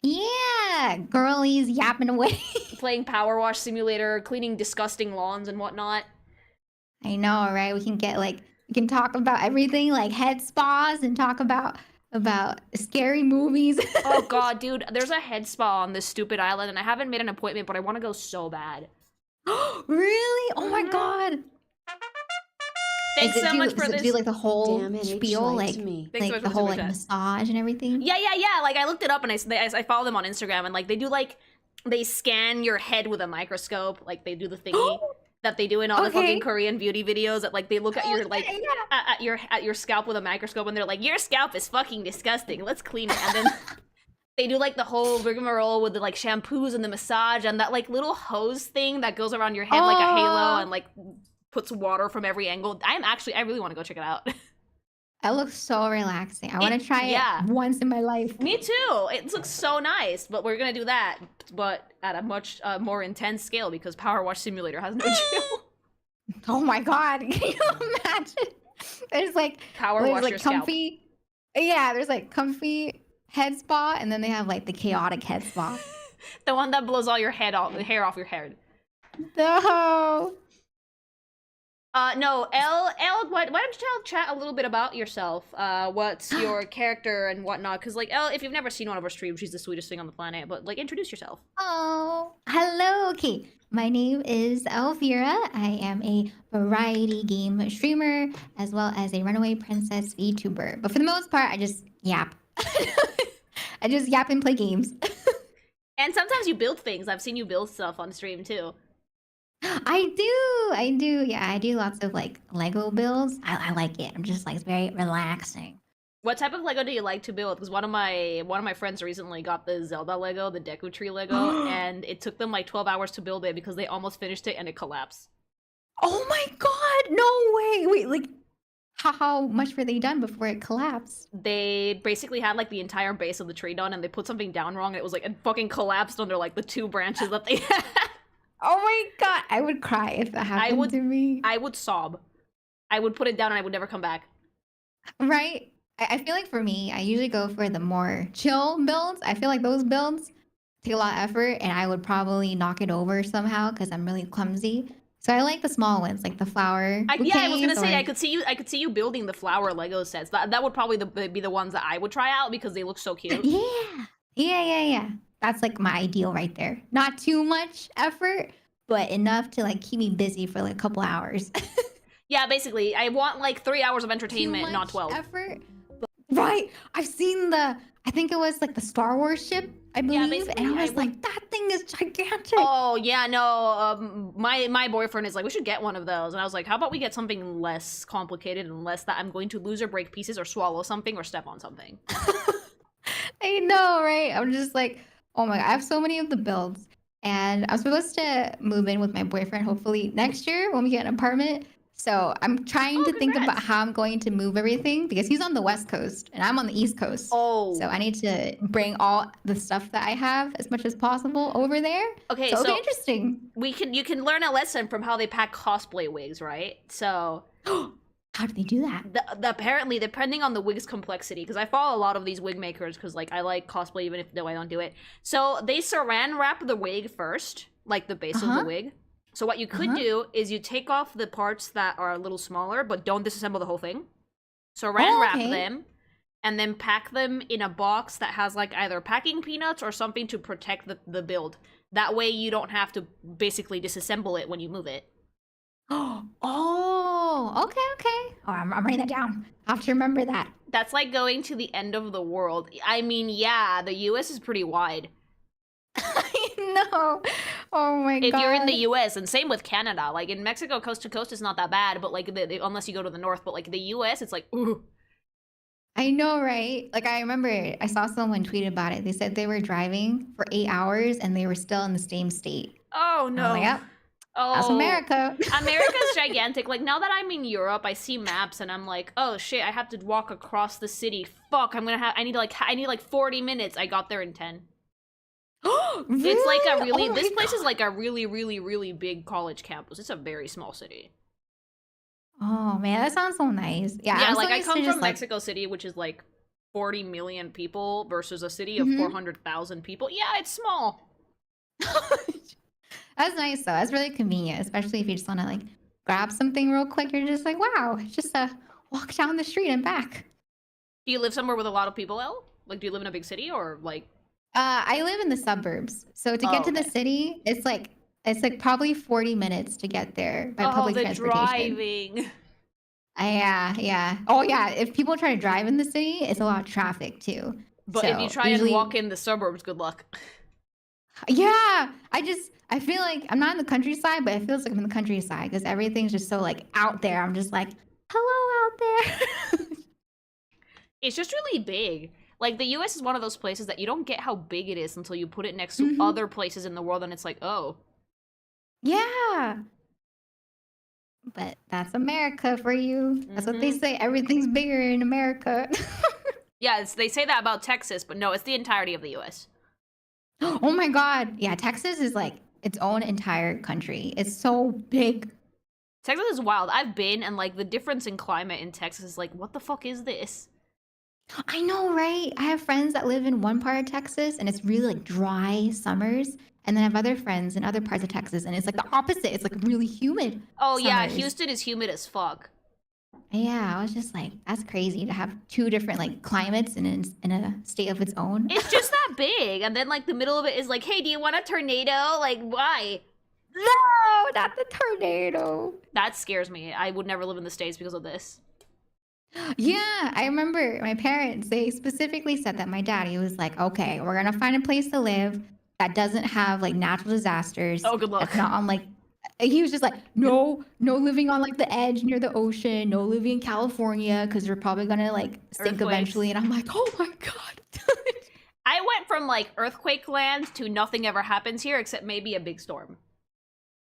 Yeah, girlies yapping away. Playing Power Wash Simulator, cleaning disgusting lawns and whatnot. I know, right? We can talk about everything, like head spas, and talk about scary movies. Oh god, dude, there's a head spa on this stupid island, and I haven't made an appointment, but I want to go so bad. Really? Oh my god. Thanks so much for does this. it do like the whole Damn it, spiel, lied like to me. Thanks so like much the for whole super like chat. massage and everything? Yeah. Like I looked it up and I follow them on Instagram, and like they do like they scan your head with a microscope, like they do the thingy that they do in all the fucking Korean beauty videos. That like they look at your like at your scalp with a microscope, and they're like, your scalp is fucking disgusting. Let's clean it, and then. They do like the whole rigmarole with the like shampoos and the massage and that like little hose thing that goes around your head like a halo and like puts water from every angle. I really want to go check it out. That looks so relaxing. I want to try it once in my life. Me too. It looks so nice, but we're gonna do that, but at a much more intense scale because Power Wash Simulator has no chill. Oh my god! Can you imagine? There's like Your comfy. Yeah, there's like comfy head spa, and then they have like the chaotic head spa. The one that blows all your hair off your head. No. No, Elle, why don't you tell chat a little bit about yourself? What's your character and whatnot? Because, like, Elle, if you've never seen one of our streams, she's the sweetest thing on the planet. But, like, introduce yourself. Oh, hello. Okay, my name is Elveira. I am a variety game streamer as well as a runaway princess VTuber. But for the most part, I just yap. I just yap and play games. And sometimes you build things. I've seen you build stuff on stream, too. I do. Yeah, I do lots of like Lego builds. I like it. I'm just like, it's very relaxing. What type of Lego do you like to build? Because one of my friends recently got the Zelda Lego, the Deku Tree Lego, and it took them like 12 hours to build it because they almost finished it and it collapsed. Oh my god, no way. Wait, like how much were they done before it collapsed? They basically had like the entire base of the tree done and they put something down wrong and it was like it fucking collapsed under like the 2 branches that they had. Oh my god, I would cry if that happened to me. I would sob. I would put it down and I would never come back. Right? I feel like for me, I usually go for the more chill builds. I feel like those builds take a lot of effort and I would probably knock it over somehow because I'm really clumsy. So I like the small ones, like the flower. Yeah, I was gonna bouquets, say or- I could see you building the flower Lego sets. That would probably be the ones that I would try out because they look so cute. Yeah. That's like my ideal right there. Not too much effort, but enough to like keep me busy for like a couple hours. Yeah, basically, I want like 3 hours of Too entertainment, much not 12. effort. Right. I've seen I think it was like the Star Wars ship, I believe. basically, And I I was would- like, that thing is gigantic. Oh yeah, no. My boyfriend is like, we should get one of those, and I was like, how about we get something less complicated and less that I'm going to lose or break pieces or swallow something or step on something. I know, right? I'm just like, oh my God, I have so many of the builds. And I'm supposed to move in with my boyfriend hopefully next year when we get an apartment. So I'm trying to think about congrats. how I'm going to move everything because he's on the West Coast and I'm on the East Coast. Oh. So I need to bring all the stuff that I have as much as possible over there. Okay, so it'll so be interesting. you can learn a lesson from how they pack cosplay wigs, right? So How do they do that? apparently, depending on the wig's complexity, because I follow a lot of these wig makers because like I like cosplay even if though I don't do it. So they saran wrap the wig first, like the base of the wig. So what you could do is you take off the parts that are a little smaller, but don't disassemble the whole thing. Saran wrap them, and then pack them in a box that has like either packing peanuts or something to protect the build. That way you don't have to basically disassemble it when you move it. Oh, okay. Oh, I'm writing that down. I have to remember that. That's like going to the end of the world. I mean, yeah, the US is pretty wide. I know. Oh my God. If you're in the US, and same with Canada. Like in Mexico, coast to coast is not that bad, but like unless you go to the north, but like the US, it's like, ooh. I know, right? Like I remember I saw someone tweet about it. They said they were driving for 8 hours and they were still in the same state. Oh no. I'm like, yep, Oh, that's America. America's gigantic. Like now that I'm in Europe, I see maps and I'm like, oh shit, I have to walk across the city. Fuck, I need like 40 minutes. I got there in 10. Really? It's like a really Oh my this place God. is like a really big college campus. It's a very small city. Oh man, that sounds so nice. Yeah, Yeah, I'm like so I used to come just, from like- Mexico City, which is like 40 million people versus a city of 400,000 people. Yeah, it's small. That's nice though. That's really convenient, especially if you just want to like grab something real quick. You're just like, wow, it's just a walk down the street and back. Do you live somewhere with a lot of people, El? Like, do you live in a big city or like? I live in the suburbs, so to get to the okay. city, it's like probably 40 minutes to get there by public the transportation. driving. Yeah. Oh yeah, if people try to drive in the city, it's a lot of traffic too. But if you So, try usually- and walk in the suburbs, good luck. Yeah, I feel like I'm not in the countryside, but it feels like I'm in the countryside because everything's just so like out there. I'm just like, hello out there. It's just really big. Like, the US is one of those places that you don't get how big it is until you put it next to Mhm. other places in the world, and it's like, oh. Yeah. But that's America for you. That's what they say. Everything's bigger in America. Yeah, they say that about Texas, but no, it's the entirety of the US. Oh my God. Yeah, Texas is like its own entire country. It's so big. Texas is wild. I've been, and like the difference in climate in Texas is like, what the fuck is this? I know, right? I have friends that live in one part of Texas and it's really like dry summers. And then I have other friends in other parts of Texas and it's like the opposite. It's like really humid. Oh yeah, summers. Houston is humid as fuck. Yeah, I was just like, that's crazy to have two different like climates in a state of its own. It's just that big, and then like the middle of it is like, hey, do you want a tornado? Like, why? No, not the tornado. That scares me. I would never live in the States because of this. Yeah, I remember my parents, they specifically said that my daddy was like, okay, we're going to find a place to live that doesn't have like natural disasters. Oh, good luck. That's not on like, he was just like, no living on like the edge near the ocean, no living in California because we're probably going to like sink Earthquakes. eventually. And I'm like, oh my God. I went from like earthquake land to nothing ever happens here except maybe a big storm.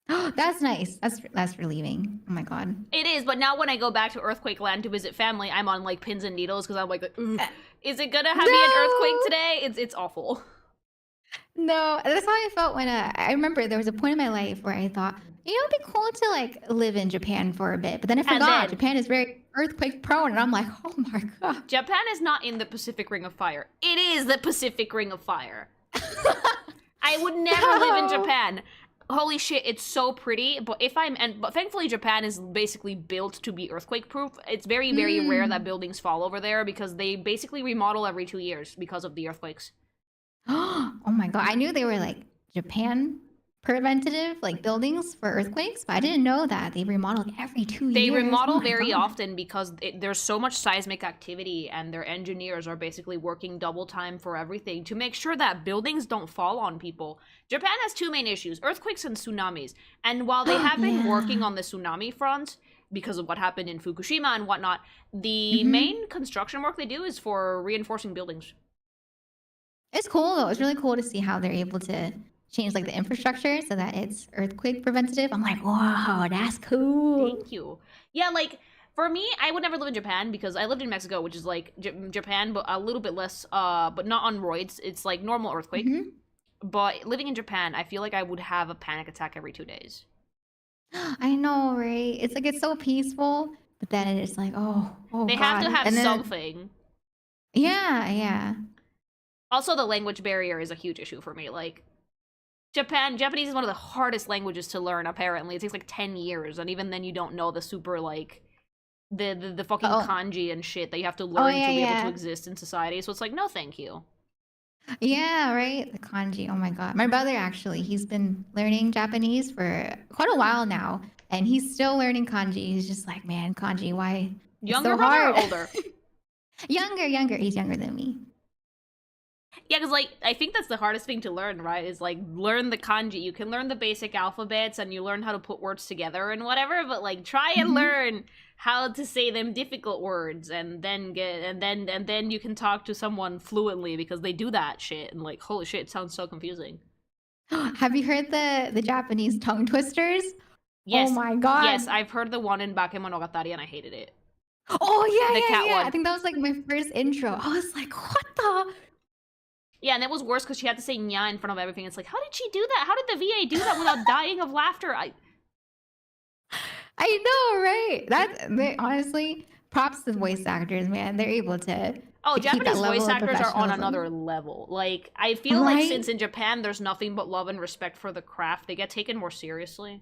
That's nice. That's relieving. Oh my God. It is, but now when I go back to earthquake land to visit family, I'm on like pins and needles because I'm like, ooh, is it gonna have me an earthquake today? It's awful. No, that's how I felt when I remember there was a point in my life where I thought, you know, it'd be cool to like live in Japan for a bit. But then I forgot then- Japan is very earthquake prone, and I'm like, oh my God. Japan is not in the Pacific Ring of Fire. It is the Pacific Ring of Fire. I would never live in Japan. holy shit, it's so pretty. But but thankfully Japan is basically built to be earthquake proof. It's very, very rare that buildings fall over there because they basically remodel every 2 years because of the earthquakes. Oh my god, I knew they were like Japan preventative, like buildings for earthquakes, but I didn't know that they remodel every 2 years. They remodel Oh my very God. often because there's so much seismic activity, and their engineers are basically working double time for everything to make sure that buildings don't fall on people. Japan has two main issues: earthquakes and tsunamis. And while they have been working on the tsunami front because of what happened in Fukushima and whatnot, the main construction work they do is for reinforcing buildings. It's cool though. It's really cool to see how they're able to change like the infrastructure so that it's earthquake preventative. I'm like, wow, that's cool. Thank you. Yeah, like for me, I would never live in Japan because I lived in Mexico, which is like Japan, but a little bit less, but not on roids. It's like normal earthquake. But living in Japan, I feel like I would have a panic attack every 2 days. I know, right? It's like it's so peaceful, but then it's like, oh, They God. have to have And then- something. Yeah. Also, the language barrier is a huge issue for me. Like, Japanese is one of the hardest languages to learn, apparently. It takes like 10 years, and even then you don't know the super, like, the fucking kanji and shit that you have to learn to be able to exist in society. So it's like, no thank you. Yeah, right? The kanji. Oh my God. My brother actually, he's been learning Japanese for quite a while now, and he's still learning kanji. He's just like, man, kanji, why? It's Younger so brother hard. or older? Younger. He's younger than me. Yeah, because, like, I think that's the hardest thing to learn, right? Is, like, learn the kanji. You can learn the basic alphabets, and you learn how to put words together and whatever, but, like, try and learn how to say them difficult words, and then then you can talk to someone fluently, because they do that shit, and, like, holy shit, it sounds so confusing. Have you heard the Japanese tongue twisters? Yes. Oh my God. Yes, I've heard the one in Bakemonogatari, and I hated it. Oh, The yeah. cat one. I think that was like my first intro. I was like, what the? Yeah, and it was worse because she had to say nya in front of everything. It's like, how did she do that? How did the VA do that without dying of laughter? I know, right? Honestly, props to voice actors, man. They're able to. Oh, to keep that Japanese level voice of actors are on professionalism. another level. Like, I feel like Right? since in Japan there's nothing but love and respect for the craft, they get taken more seriously.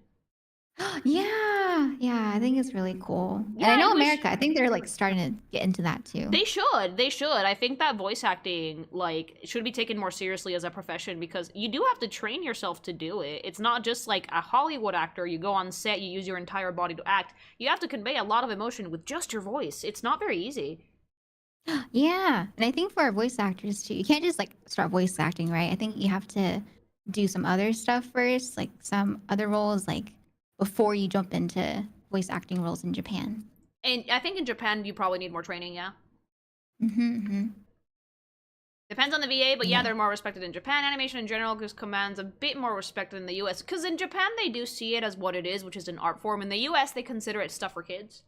Yeah. I think it's really cool. Yeah, and I know I wish- America. I think they're like starting to get into that too. They should. I think that voice acting, like, should be taken more seriously as a profession because you do have to train yourself to do it. It's not just like a Hollywood actor. You go on set, you use your entire body to act. You have to convey a lot of emotion with just your voice. It's not very easy. Yeah, and I think for voice actors too, you can't just like start voice acting, right? I think you have to do some other stuff first, like some other roles, like before you jump into voice acting roles in Japan. And I think in Japan you probably need more training, yeah? Mm-hmm. Depends on the VA, but yeah, Yeah. they're more respected in Japan. Animation in general commands a bit more respect than the US. Because in Japan, they do see it as what it is, which is an art form. In the US, they consider it stuff for kids.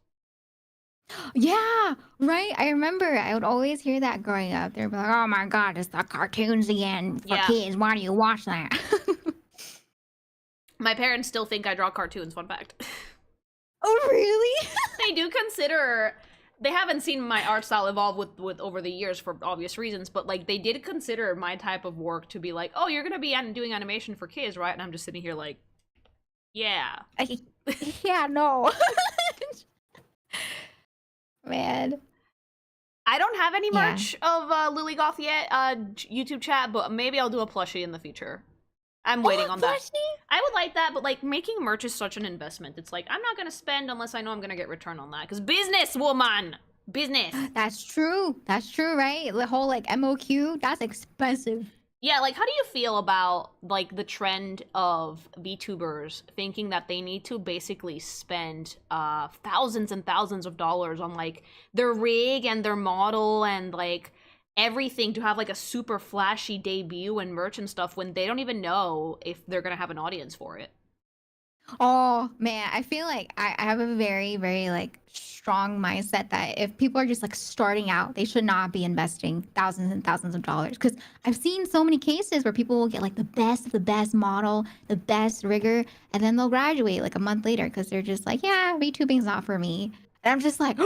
Yeah, right. I remember I would always hear that growing up. They'd be like, "Oh my God, it's the cartoons again for Yeah. kids. Why do you watch that?" My parents still think I draw cartoons, fun fact. Oh, really? They do consider... They haven't seen my art style evolve with over the years for obvious reasons, but, like, they did consider my type of work to be like, oh, you're gonna be doing animation for kids, right? And I'm just sitting here like, yeah. Yeah, no. Man. I don't have any Yeah. merch of Lily Goth yet, YouTube chat, but maybe I'll do a plushie in the future. I'm waiting on that. Plushie? I would like that, but, like, making merch is such an investment. It's like, I'm not gonna spend unless I know I'm gonna get return on that. Because business, woman! Business! That's true. That's true, right? The whole like MOQ, that's expensive. Yeah, like, how do you feel about, like, the trend of VTubers thinking that they need to basically spend thousands and thousands of dollars on, like, their rig and their model and, like, everything to have, like, a super flashy debut and merch and stuff when they don't even know if they're gonna have an audience for it? Oh man, I feel like I have a very, very like strong mindset that if people are just like starting out, they should not be investing thousands and thousands of dollars. Because I've seen so many cases where people will get like the best of the best model, the best rigger, and then they'll graduate like a month later because they're just like, yeah, VTubing's not for me. And I'm just like,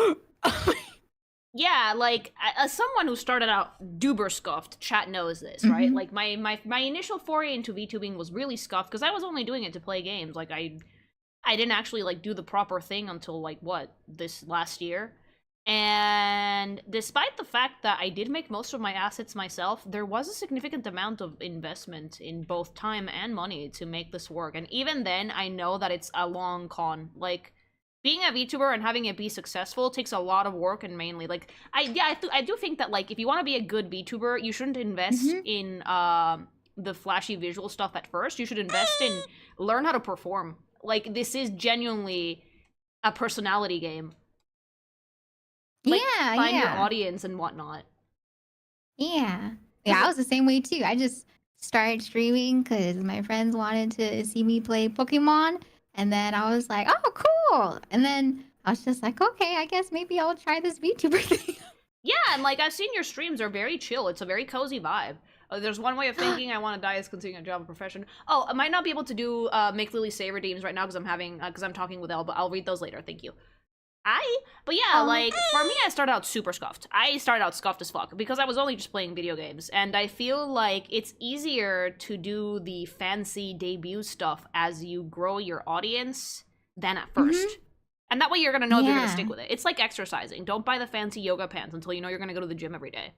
Yeah, like as someone who started out duber scuffed, chat knows this, right? Like my initial foray into VTubing was really scuffed because I was only doing it to play games. Like I didn't actually like do the proper thing until like what, this last year. And despite the fact that I did make most of my assets myself, there was a significant amount of investment in both time and money to make this work. And even then, I know that it's a long con. Like, being a VTuber and having it be successful takes a lot of work, and mainly, like, I do think that, like, if you want to be a good VTuber, you shouldn't invest in the flashy visual stuff at first. You should invest in learn how to perform. Like, this is genuinely a personality game. Like, find your audience and whatnot. Yeah, I was the same way too. I just started streaming because my friends wanted to see me play Pokemon, and then I was like, oh, cool. And then I was just like, okay, I guess maybe I'll try this VTuber thing. Yeah, and like I've seen your streams are very chill. It's a very cozy vibe. There's one way of thinking. I want to die as continuing a job profession. Oh, I might not be able to do make Lily say redeems right now because I'm talking with Elle, but I'll read those later. Thank you. But yeah, like, for me, I started out super scuffed. I started out scuffed as fuck, because I was only just playing video games, and I feel like it's easier to do the fancy debut stuff as you grow your audience than at first. And that way you're gonna know if you're gonna stick with it. It's like exercising. Don't buy the fancy yoga pants until you know you're gonna go to the gym every day.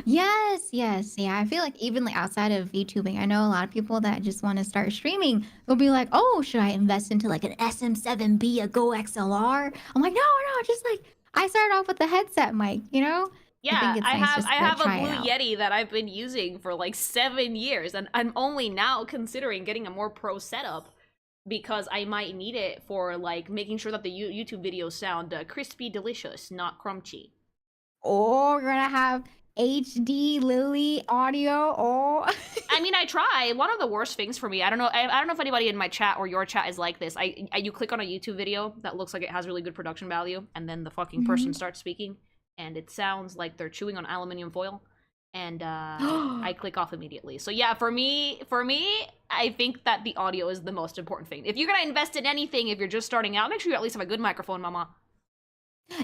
Yes. Yeah, I feel like even like outside of VTubing, I know a lot of people that just want to start streaming. They'll be like, oh, should I invest into like an SM7B, a Go XLR? I'm like, no, just like, I started off with the headset mic, you know? Yeah, I have a try it Blue out. Yeti that I've been using for like 7 years, and I'm only now considering getting a more pro setup because I might need it for like making sure that the YouTube videos sound crispy delicious, not crunchy. Oh, we're gonna have HD Lily audio. Oh, I mean, I try. One of the worst things for me, I don't know if anybody in my chat or your chat is like this. You click on a YouTube video that looks like it has really good production value, and then the fucking person starts speaking, and it sounds like they're chewing on aluminum foil, and I click off immediately. So yeah, for me, I think that the audio is the most important thing. If you're gonna invest in anything, if you're just starting out, make sure you at least have a good microphone, mama.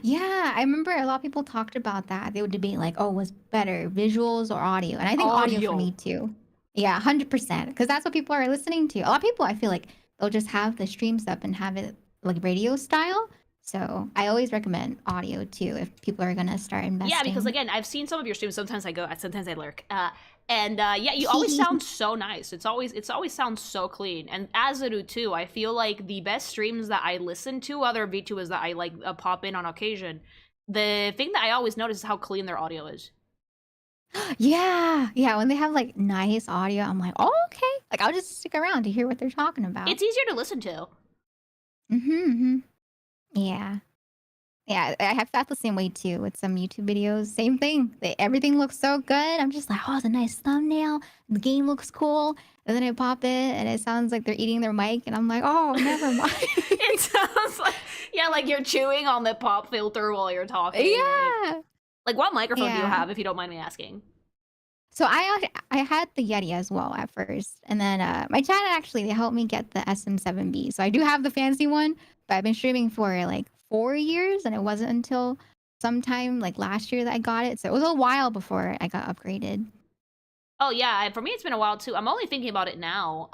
yeah. I remember a lot of people talked about that. They would debate like, oh, what's better, visuals or audio? And I think audio for me too. Yeah, 100%. Because that's what people are listening to. A lot of people, I feel like they'll just have the streams up and have it like radio style. So I always recommend audio too if people are gonna start investing. Yeah, because again, I've seen some of your streams. Sometimes I lurk. Yeah, you always sound so nice. It always sounds so clean. And as I do too, I feel like the best streams that I listen to, other VTubers that I like pop in on occasion, the thing that I always notice is how clean their audio is. Yeah, when they have like nice audio, I'm like, oh, okay. Like I'll just stick around to hear what they're talking about. It's easier to listen to. Yeah. Yeah, I have felt the same way too with some YouTube videos. Same thing. Everything looks so good. I'm just like, oh, it's a nice thumbnail. The game looks cool. And then I pop it and it sounds like they're eating their mic. And I'm like, oh, never mind. It sounds like, like you're chewing on the pop filter while you're talking. Yeah. Like what microphone do you have, if you don't mind me asking? So I had the Yeti as well at first. And then my chat actually, they helped me get the SM7B. So I do have the fancy one, but I've been streaming for like 4 years, and it wasn't until sometime like last year that I got it. So it was a while before I got upgraded. Oh yeah, for me it's been a while too. I'm only thinking about it now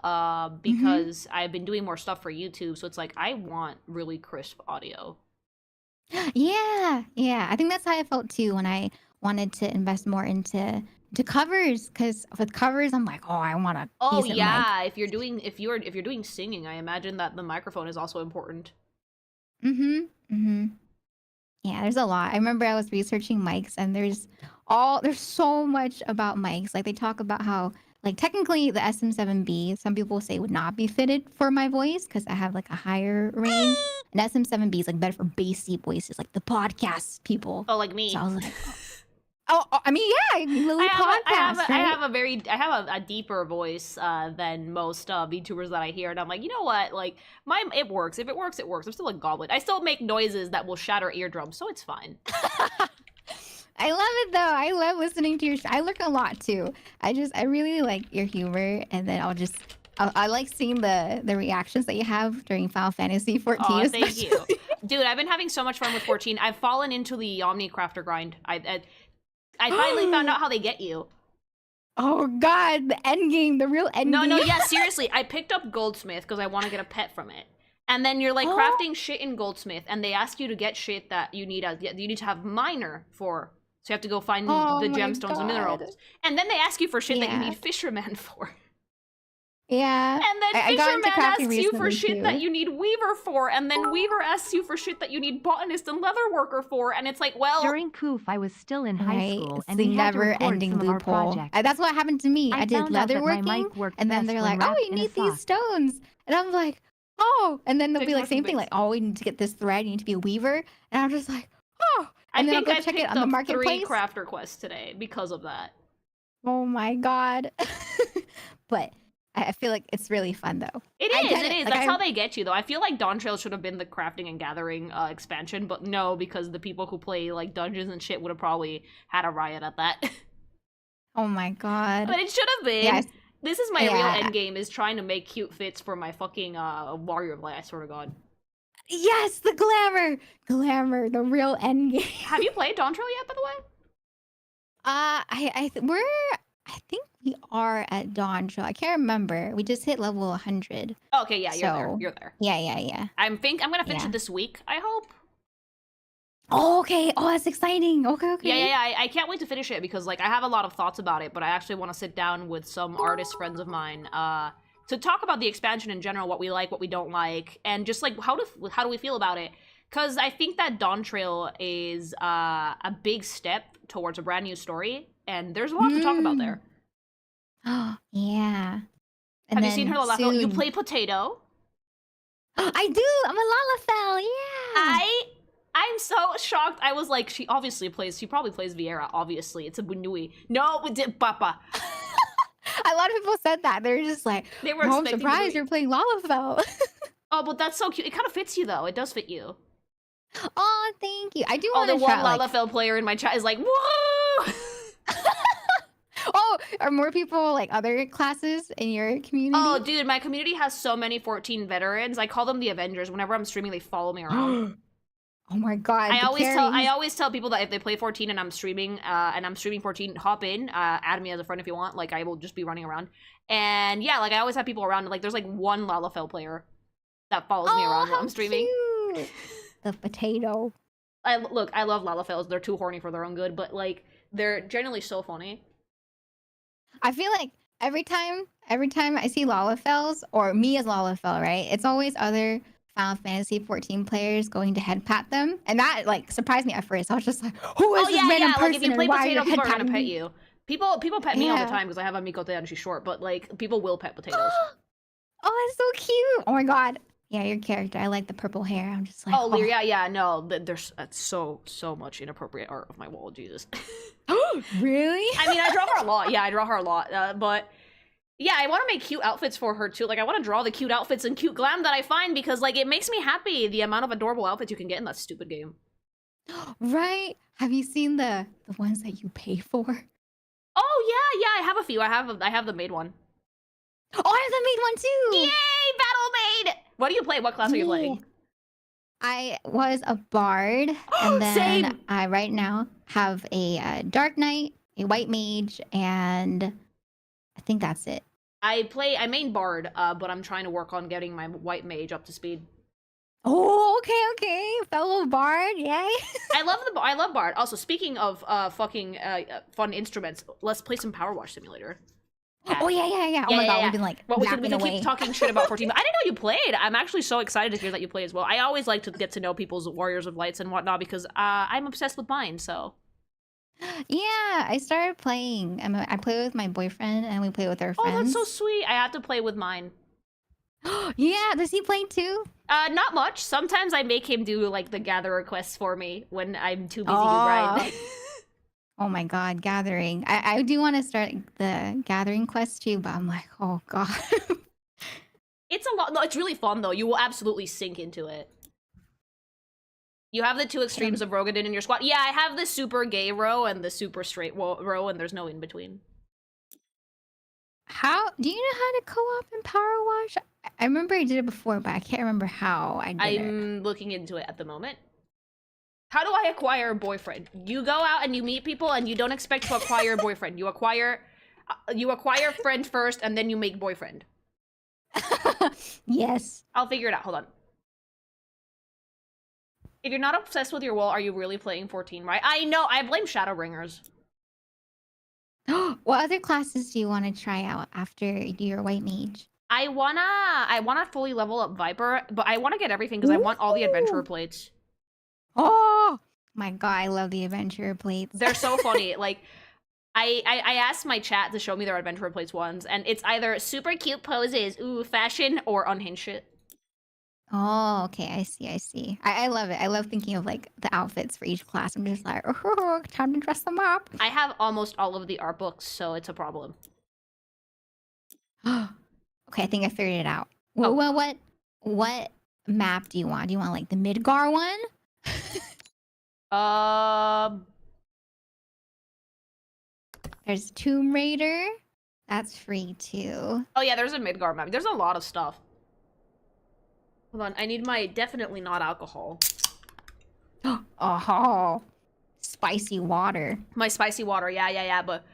because I've been doing more stuff for YouTube, so it's like I want really crisp audio. Yeah. I think that's how I felt too when I wanted to invest more into covers, because with covers I'm like, oh, I want a decent mic. if you're doing singing, I imagine that the microphone is also important. Yeah, there's a lot. I remember I was researching mics, and there's so much about mics. Like they talk about how like technically the SM7B, some people say would not be fitted for my voice because I have like a higher range. And SM7B is like better for bassy voices, like the podcast people. Oh, like me. So I was like, I mean, yeah, Lily podcast. I have a deeper voice than most VTubers that I hear, and I'm like, you know what? Like, it works. If it works, it works. I'm still a goblin. I still make noises that will shatter eardrums, so it's fine. I love it though. I love listening to your. I lurk a lot too. I really like your humor, and then I'll just I like seeing the reactions that you have during Final Fantasy 14. Oh, thank especially. you. Dude, I've been having so much fun with 14. I've fallen into the Omni Crafter grind. I finally found out how they get you. Oh god, the end game, the real end game. No, yeah, seriously. I picked up Goldsmith because I want to get a pet from it. And then you're like crafting shit in Goldsmith, and they ask you to get shit that you need to have miner for. So you have to go find the gemstones and minerals. And then they ask you for shit that you need fisherman for. Yeah. And then I got into fisherman crafting asks you for recently, shit too. that you need weaver for, and then weaver asks you for shit that you need botanist and leather worker for, and it's like, well... During CUF, I was still in high school, It's and the we had to record never-ending some of our loophole. projects. That's what happened to me. I did found out leather that my working, mic worked and then best they're when like, oh, wrapped you in a need these sock. stones. And I'm like, oh. And then they'll Big be like, fucking same thing, big like, oh, we need to get this thread, you need to be a weaver. And I'm just like, oh. And then I'll go check it on the marketplace. 3 crafter quests today because of that. Oh my god. But I feel like it's really fun, though. It I is. get it. Like, That's how they get you, though. I feel like Dawn Trail should have been the crafting and gathering expansion, but no, because the people who play like dungeons and shit would have probably had a riot at that. Oh my god. But it should have been. Yes. This is my real Yeah. end game, is trying to make cute fits for my fucking warrior of light, I swear to god. Yes, the glamour. Glamour, the real end game. Have you played Dawn Trail yet, by the way? I think we are at Dawn Trail. I can't remember. We just hit level 100. Okay, yeah, you're there. So- You're there. Yeah. I'm gonna finish Yeah. it this week, I hope. Oh, okay. Oh, that's exciting. Okay. Yeah. I can't wait to finish it because like I have a lot of thoughts about it, but I actually want to sit down with some artist friends of mine to talk about the expansion in general, what we like, what we don't like, and just like how do we feel about it? Because I think that Dawn Trail is a big step towards a brand new story, and there's a lot to talk about there. Oh, yeah. And Have you then seen her Lalafell? You soon- play Potato. I do. I'm a Lalafell. Yeah. I'm so shocked. I was like, she probably plays Vieira, obviously. It's a BNUUY. No, we did Papa. A lot of people said that. They're just like, They were oh, I'm expecting surprised BNUUY. you're playing Lalafell. Oh, but that's so cute. It kind of fits you, though. It does fit you. Oh, thank you. I do Oh, want the to one try. Like, Lalafell player in my chat is like, whoa! oh, are more people like other classes in your community? Oh, dude, my community has so many 14 veterans. I call them the Avengers. Whenever I'm streaming, they follow me around. Oh my god. I the always tell people that if they play 14 and I'm streaming 14, hop in, add me as a friend if you want. Like I will just be running around. And yeah, like I always have people around. Like there's like one Lalafell player that follows me around while I'm streaming. Cute. The potato. I love Lalafells. They're too horny for their own good, but like they're generally so funny. I feel like every time I see Lalafells or me as Lalafell, right? It's always other Final Fantasy 14 players going to head pat them, and that like surprised me at first. I was just like, "Who is this random person? Like if you play and why Potato, are you people are gonna head-patting pet me?" you. People pet me all the Yeah. time because I have a Mikote and she's short, but like people will pet potatoes. Oh, that's so cute. Oh my god. Yeah, your character. I like the purple hair. I'm just like, Oh, Lear, yeah, no, there's so much inappropriate art of my wall, Jesus. Really? I mean, I draw her a lot. Yeah, I draw her a lot. But yeah, I want to make cute outfits for her too. Like, I want to draw the cute outfits and cute glam that I find because, like, it makes me happy the amount of adorable outfits you can get in that stupid game. Right? Have you seen the ones that you pay for? Oh yeah, I have a few. I have the maid one. Oh, I have the maid one too. Yay, battle maid! What do you play? What class are you playing? I was a bard, and then Same. I right now have a dark knight, a white mage, and I think that's it. I main bard, but I'm trying to work on getting my white mage up to speed. Oh, okay, fellow bard, yay! I love bard. Also, speaking of fucking fun instruments, let's play some Power Wash Simulator. Oh yeah. Oh my god, we've been like well, we napping can away. keep talking shit about 14, but I didn't know you played. I'm actually so excited to hear that you play as well. I always like to get to know people's Warriors of Lights and whatnot because I'm obsessed with mine, so. Yeah, I started playing. I play with my boyfriend, and we play with our Oh, friends. that's so sweet. I have to play with mine. Yeah, does he play too? Not much. Sometimes I make him do, like, the gatherer quests for me when I'm too busy to Oh. grind. Oh my god, gathering. I do want to start the gathering quest too, but I'm like, oh god. It's a lot. No, it's really fun, though. You will absolutely sink into it. You have the two extremes of Rogadin in your squad. Yeah, I have the super gay row and the super straight row, and there's no in between. How do you know how to co-op in Power Wash? I remember I did it before, but I can't remember how I did it. I'm looking into it at the moment. How do I acquire a boyfriend? You go out and you meet people and you don't expect to acquire a boyfriend. You acquire friend first and then you make boyfriend. Yes. I'll figure it out. Hold on. If you're not obsessed with your wall, are you really playing 14, right? I know. I blame Shadowbringers. What other classes do you want to try out after you do your white mage? I wanna fully level up Viper, but I wanna get everything because I want all the adventurer plates. Oh my god, I love the adventurer plates. They're so funny. Like, I asked my chat to show me their adventurer plates ones, and it's either super cute poses, ooh, fashion, or unhinged shit. Oh, okay, I see. I love it. I love thinking of like the outfits for each class. I'm just like, oh, time to dress them up. I have almost all of the art books, so it's a problem. Okay, I think I figured it out. Well, what map do you want? Do you want like the Midgar one? There's Tomb Raider. That's free too. Oh yeah, there's a Midgar map. There's a lot of stuff. Hold on, I need my definitely not alcohol. Oh, spicy water. My spicy water, yeah, but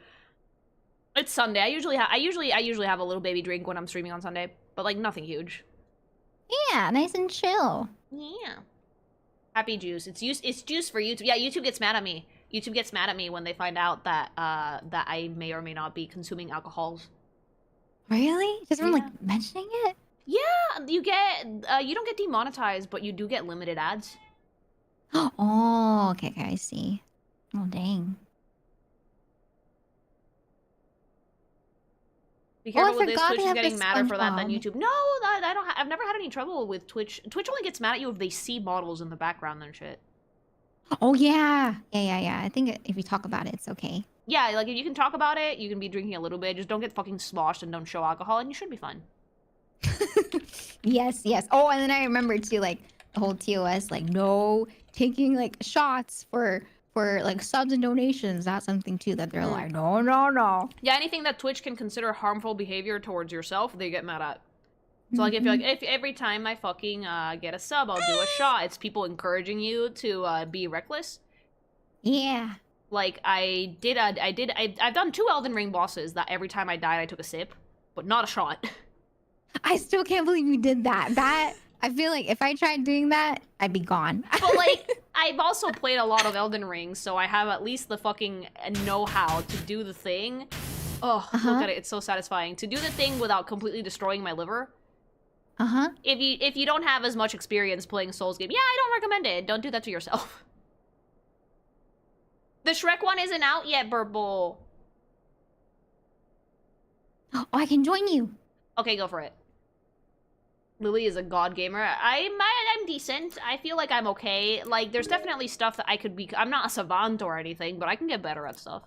it's Sunday. I usually have a little baby drink when I'm streaming on Sunday, but like nothing huge. Yeah, nice and chill. Yeah. Happy juice. It's juice for YouTube. Yeah, YouTube gets mad at me. YouTube gets mad at me when they find out that that I may or may not be consuming alcohols. Really? Just from like mentioning it? Yeah, you don't get demonetized, but you do get limited ads. Oh, okay, I see. Oh, dang. Be careful with this. forgot Twitch they is have getting the madder for that than SpongeBob. YouTube. No, I don't. I've never had any trouble with Twitch. Twitch only gets mad at you if they see models in the background and shit. Oh, yeah. Yeah. I think if you talk about it, it's okay. Yeah, like if you can talk about it, you can be drinking a little bit. Just don't get fucking sloshed and don't show alcohol, and you should be fine. Yes. Oh, and then I remember too, like the whole TOS, like no taking like shots for like subs and donations. That's something too that they're like, no. Yeah, anything that Twitch can consider harmful behavior towards yourself, they get mad at. So like if you're like, if every time I fucking get a sub, I'll do a shot. It's people encouraging you to be reckless. Yeah. Like I've done 2 Elden Ring bosses that every time I died I took a sip, but not a shot. I still can't believe you did that. That I feel like if I tried doing that, I'd be gone. But like I've also played a lot of Elden Ring, so I have at least the fucking know-how to do the thing. Oh, look at it. It's so satisfying. To do the thing without completely destroying my liver. If you don't have as much experience playing Souls game, yeah, I don't recommend it. Don't do that to yourself. The Shrek one isn't out yet, Burble. Oh, I can join you. Okay, go for it. Lily is a god gamer. I'm decent. I feel like I'm okay. Like, there's definitely stuff that I could be... I'm not a savant or anything, but I can get better at stuff.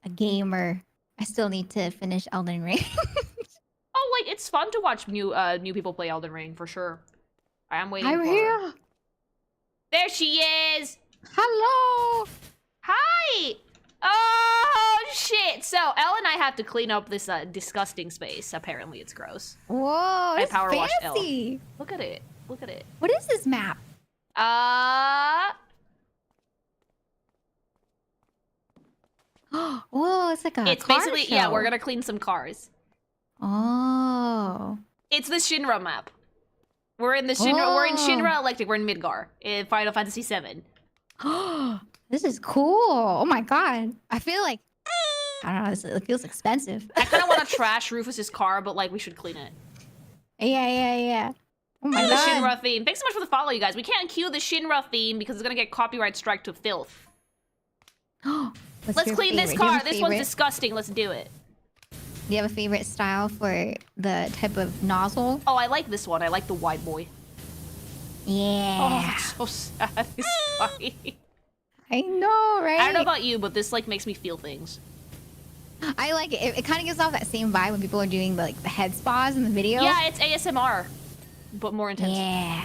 A gamer. I still need to finish Elden Ring. Oh, like, it's fun to watch new people play Elden Ring, for sure. I am waiting I'm for here. her. There she is! Hello. Hi! Oh, shit! So, Elle and I have to clean up this disgusting space. Apparently, it's gross. Whoa, it's power washed Elle. fancy. Look at it. Look at it. What is this map? Whoa, it's like a It's car basically, show. yeah, we're gonna clean some cars. Oh. It's the Shinra map. We're in the Shinra, we're in Shinra Electric, we're in Midgar, in Final Fantasy VII. This is cool. Oh my god. I feel like, I don't know, it feels expensive. I kind of want to trash Rufus's car, but like we should clean it. Yeah. Oh my The god. Shinra theme. Thanks so much for the follow, you guys. We can't cue the Shinra theme because it's gonna get copyright strike to filth. Let's clean this car. This one's disgusting. Let's do it. Do you have a favorite style for the type of nozzle? Oh, I like this one. I like the wide boy. Yeah. Oh, it's so satisfying. I know, right? I don't know about you, but this like makes me feel things. I like it. It kind of gives off that same vibe when people are doing the head spas in the video. Yeah, it's ASMR, but more intense. Yeah.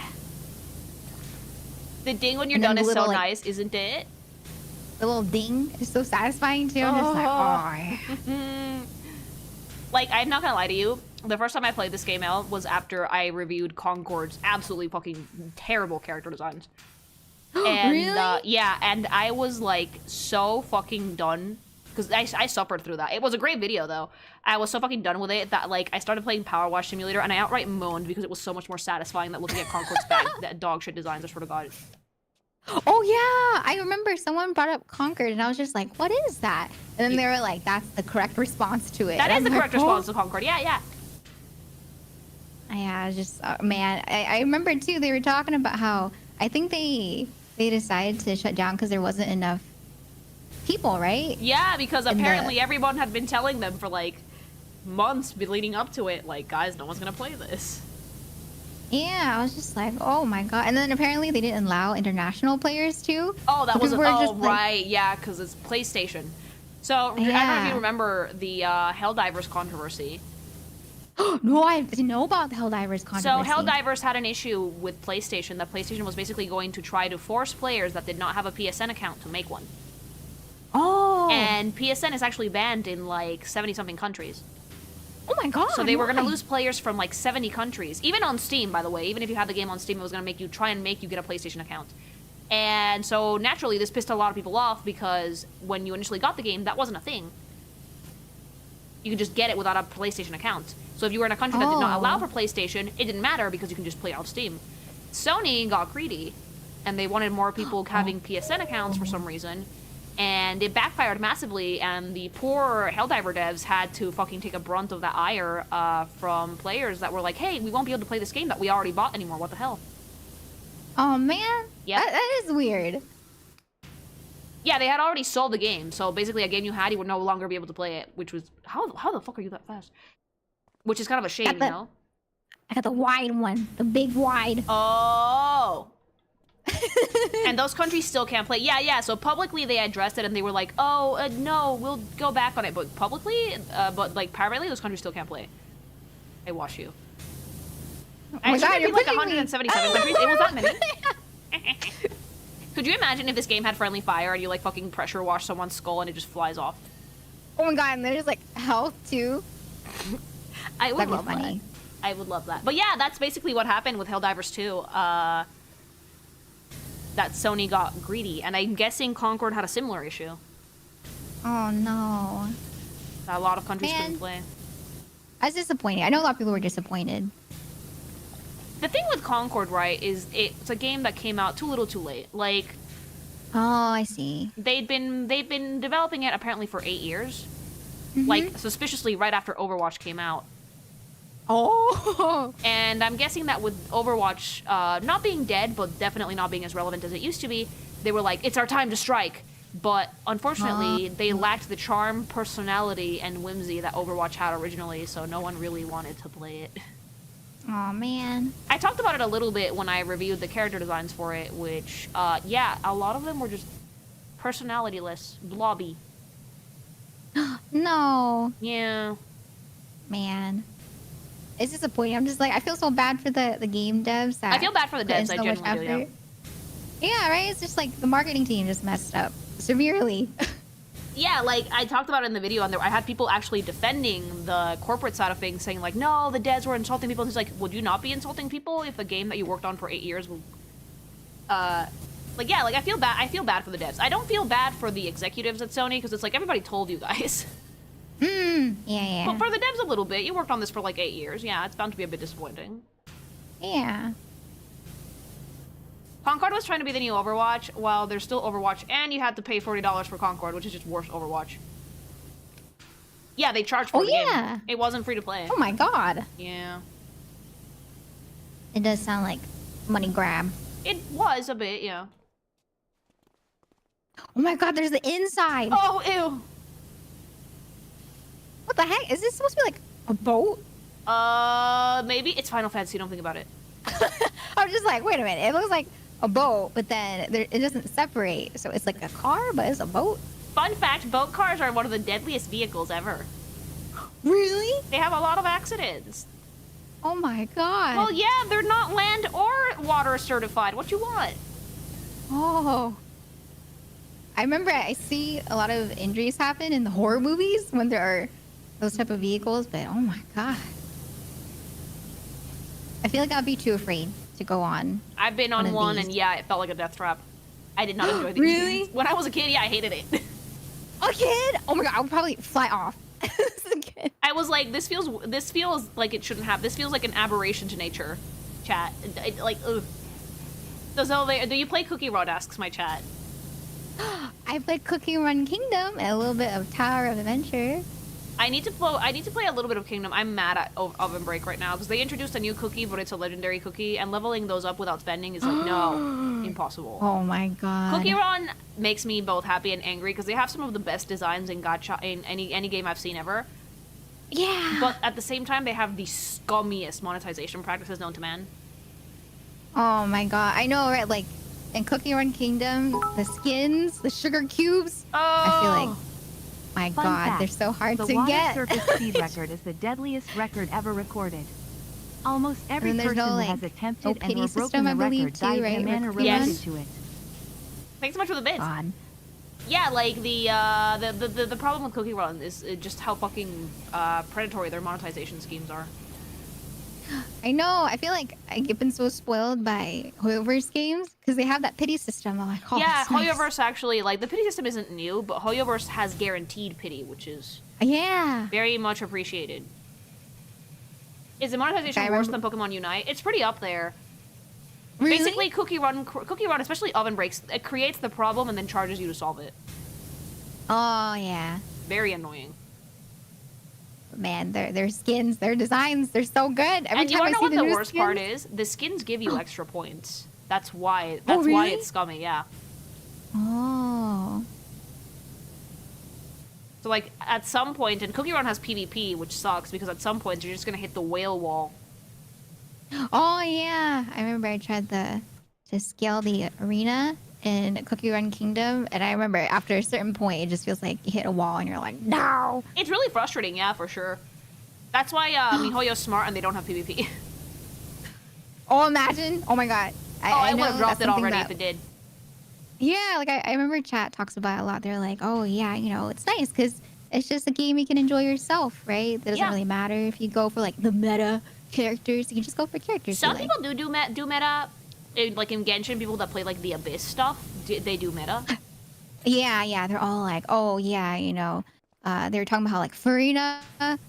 The ding when you're And then done is little, so like- nice, isn't it? The little ding is so satisfying too. I'm just like, oh. Like, I'm not gonna lie to you. The first time I played this game out was after I reviewed Concord's absolutely fucking terrible character designs. And, Really? yeah, and I was, like, so fucking done. Because I suffered through that. It was a great video, though. I was so fucking done with it that, like, I started playing Power Wash Simulator, and I outright moaned because it was so much more satisfying than looking at Concord's that dog shit designs, I swear to God. Oh yeah, I remember someone brought up Concord, and I was just like, "What is that?" And then they were like, "That's the correct response to it." That And is the I'm like, correct response to Concord. Yeah, yeah. Yeah, just man, I remember too. They were talking about how I think they decided to shut down because there wasn't enough people, right? Yeah, because In the- apparently everyone had been telling them for, like, months leading up to it, like, guys, no one's gonna play this. Yeah, I was just like, oh my god. And then apparently they didn't allow international players too. Oh, that So was people were oh just like- right, yeah, because it's PlayStation. So I don't know if Yeah. you remember the Helldivers controversy. No, I didn't know about the Helldivers controversy. So Helldivers had an issue with PlayStation. That PlayStation was basically going to try to force players that did not have a PSN account to make one. Oh. And PSN is actually banned in like 70-something countries. Oh my god. So they were going to why? lose players from like 70 countries. Even on Steam, by the way. Even if you had the game on Steam, it was going to try and make you get a PlayStation account. And so naturally, this pissed a lot of people off because when you initially got the game, that wasn't a thing. You could just get it without a PlayStation account. So if you were in a country that did not allow for PlayStation, it didn't matter because you can just play it on Steam. Sony got greedy, and they wanted more people having PSN accounts for some reason. And it backfired massively, and the poor Helldiver devs had to fucking take a brunt of that ire from players that were like, hey, we won't be able to play this game that we already bought anymore, what the hell? Oh man. Yeah. That is weird. Yeah, they had already sold the game, so basically a game you had, you would no longer be able to play it, which was... How the fuck are you that fast? Which is kind of a shame, you know? I got the wide one. The big wide. Oh! And those countries still can't play. Yeah, so publicly they addressed it and they were like, oh, no, we'll go back on it. But publicly, but like privately, those countries still can't play. I wash you. Oh my Actually, god, it'd be you're like pushing 177 countries. It was that many. Could you imagine if this game had friendly fire and you like fucking pressure wash someone's skull and it just flies off? Oh my god, and there's like health too. I would That'd be love funny. that. I would love that. But yeah, that's basically what happened with Helldivers 2. That Sony got greedy, and I'm guessing Concord had a similar issue. Oh no. That a lot of countries Man. couldn't play. I was disappointed. I know a lot of people were disappointed. The thing with Concord, right, is it's a game that came out too little too late. Like, Oh, I see. they've been developing it apparently for 8 years. Mhm. Like, suspiciously right after Overwatch came out. Oh. And I'm guessing that with Overwatch not being dead, but definitely not being as relevant as it used to be, they were like, it's our time to strike. But unfortunately, they lacked the charm, personality, and whimsy that Overwatch had originally, so no one really wanted to play it. Oh man. I talked about it a little bit when I reviewed the character designs for it, which, yeah, a lot of them were just personality-less, blobby. No. Yeah. Man. It's disappointing. I'm just like, I feel so bad for the game devs. That I feel bad for the put in devs, I so much genuinely do, effort. Yeah, right? It's just like the marketing team just messed up severely. Yeah, like, I talked about it in the video, and I had people actually defending the corporate side of things, saying, like, no, the devs were insulting people. And he's like, would you not be insulting people if the game that you worked on for 8 years will... Like, yeah, like, I feel bad for the devs. I don't feel bad for the executives at Sony, because it's like, everybody told you guys. Yeah. But for the devs a little bit, you worked on this for, like, 8 years. Yeah, it's bound to be a bit disappointing. Yeah. Concord was trying to be the new Overwatch, while there's still Overwatch, and you had to pay $40 for Concord, which is just worse Overwatch. Yeah, they charged for the game. It wasn't free to play. Oh my god. Yeah. It does sound like money grab. It was a bit, yeah. Oh my god, there's the inside. Oh, ew. What the heck? Is this supposed to be like a boat? Maybe. It's Final Fantasy, don't think about it. I'm just like, wait a minute. It looks like a boat, but then it doesn't separate. So it's like a car, but it's a boat. Fun fact, boat cars are one of the deadliest vehicles ever. Really? They have a lot of accidents. Oh my god. Well, yeah, they're not land or water certified. What you want? Oh. I remember I see a lot of injuries happen in the horror movies when there are those type of vehicles, but oh my god. I feel like I'd be too afraid to go on. I've been on one, and yeah, it felt like a death trap. I did not enjoy these. Really? When I was a kid, yeah, I hated it. A kid? Oh my god, I would probably fly off. As a kid. I was like, this feels like it shouldn't have. This feels like an aberration to nature. Chat, like, ugh. Do you play Cookie Run? Asks my chat. I played Cookie Run Kingdom and a little bit of Tower of Adventure. I need to play a little bit of Kingdom. I'm mad at Oven Break right now because they introduced a new cookie, but it's a legendary cookie, and leveling those up without spending is like no, impossible. Oh my god. Cookie Run makes me both happy and angry because they have some of the best designs in gacha in any game I've seen ever. Yeah. But at the same time, they have the scummiest monetization practices known to man. Oh my god. I know, right? Like in Cookie Run Kingdom, the skins, the sugar cubes. Oh. I feel like, my Fun god, fact, they're so hard the to water get. surface speed record is the deadliest record ever recorded. Almost every And then there's person no, who like, has attempted no and pity or system, broken I the believe, record too, died in right? a manner With related Yes. to it. Thanks so much for the bits. God. Yeah, like the problem with Cookie Run is just how fucking predatory their monetization schemes are. I know. I feel like I've been so spoiled by Hoyoverse games because they have that pity system. I'm like, oh, Yeah, that's nice. Hoyoverse actually, like, the pity system isn't new, but Hoyoverse has guaranteed pity, which is Yeah. very much appreciated. Is the monetization I worse remember- than Pokemon Unite? It's pretty up there. Really? Basically, Cookie Run, especially Oven Breaks, it creates the problem and then charges you to solve it. Oh yeah. Very annoying. Man, their skins, their designs, they're so good. Every And you time I wanna know see what the the new worst skins, part is? The skins give you extra points. That's why. Oh, That's why really? it's scummy. Yeah. Oh. So like at some point, and Cookie Run has PvP, which sucks because at some point you're just gonna hit the whale wall. Oh yeah. I remember I tried to scale the arena in Cookie Run Kingdom, and I remember after a certain point, it just feels like you hit a wall, and you're like, no. It's really frustrating, yeah, for sure. That's why MiHoYo's smart and they don't have PvP. Oh, imagine. Oh my god. I would know have dropped that's it something already that- if it did. Yeah, like I remember chat talks about it a lot. They're like, oh yeah, you know, it's nice because it's just a game you can enjoy yourself, right? It doesn't Yeah. really matter if you go for like the meta characters. You can just go for characters. you Some like. people do meta. Like in Genshin, people that play like the Abyss stuff, they do meta. Yeah, they're all like, oh yeah, you know. They were talking about how like Farina,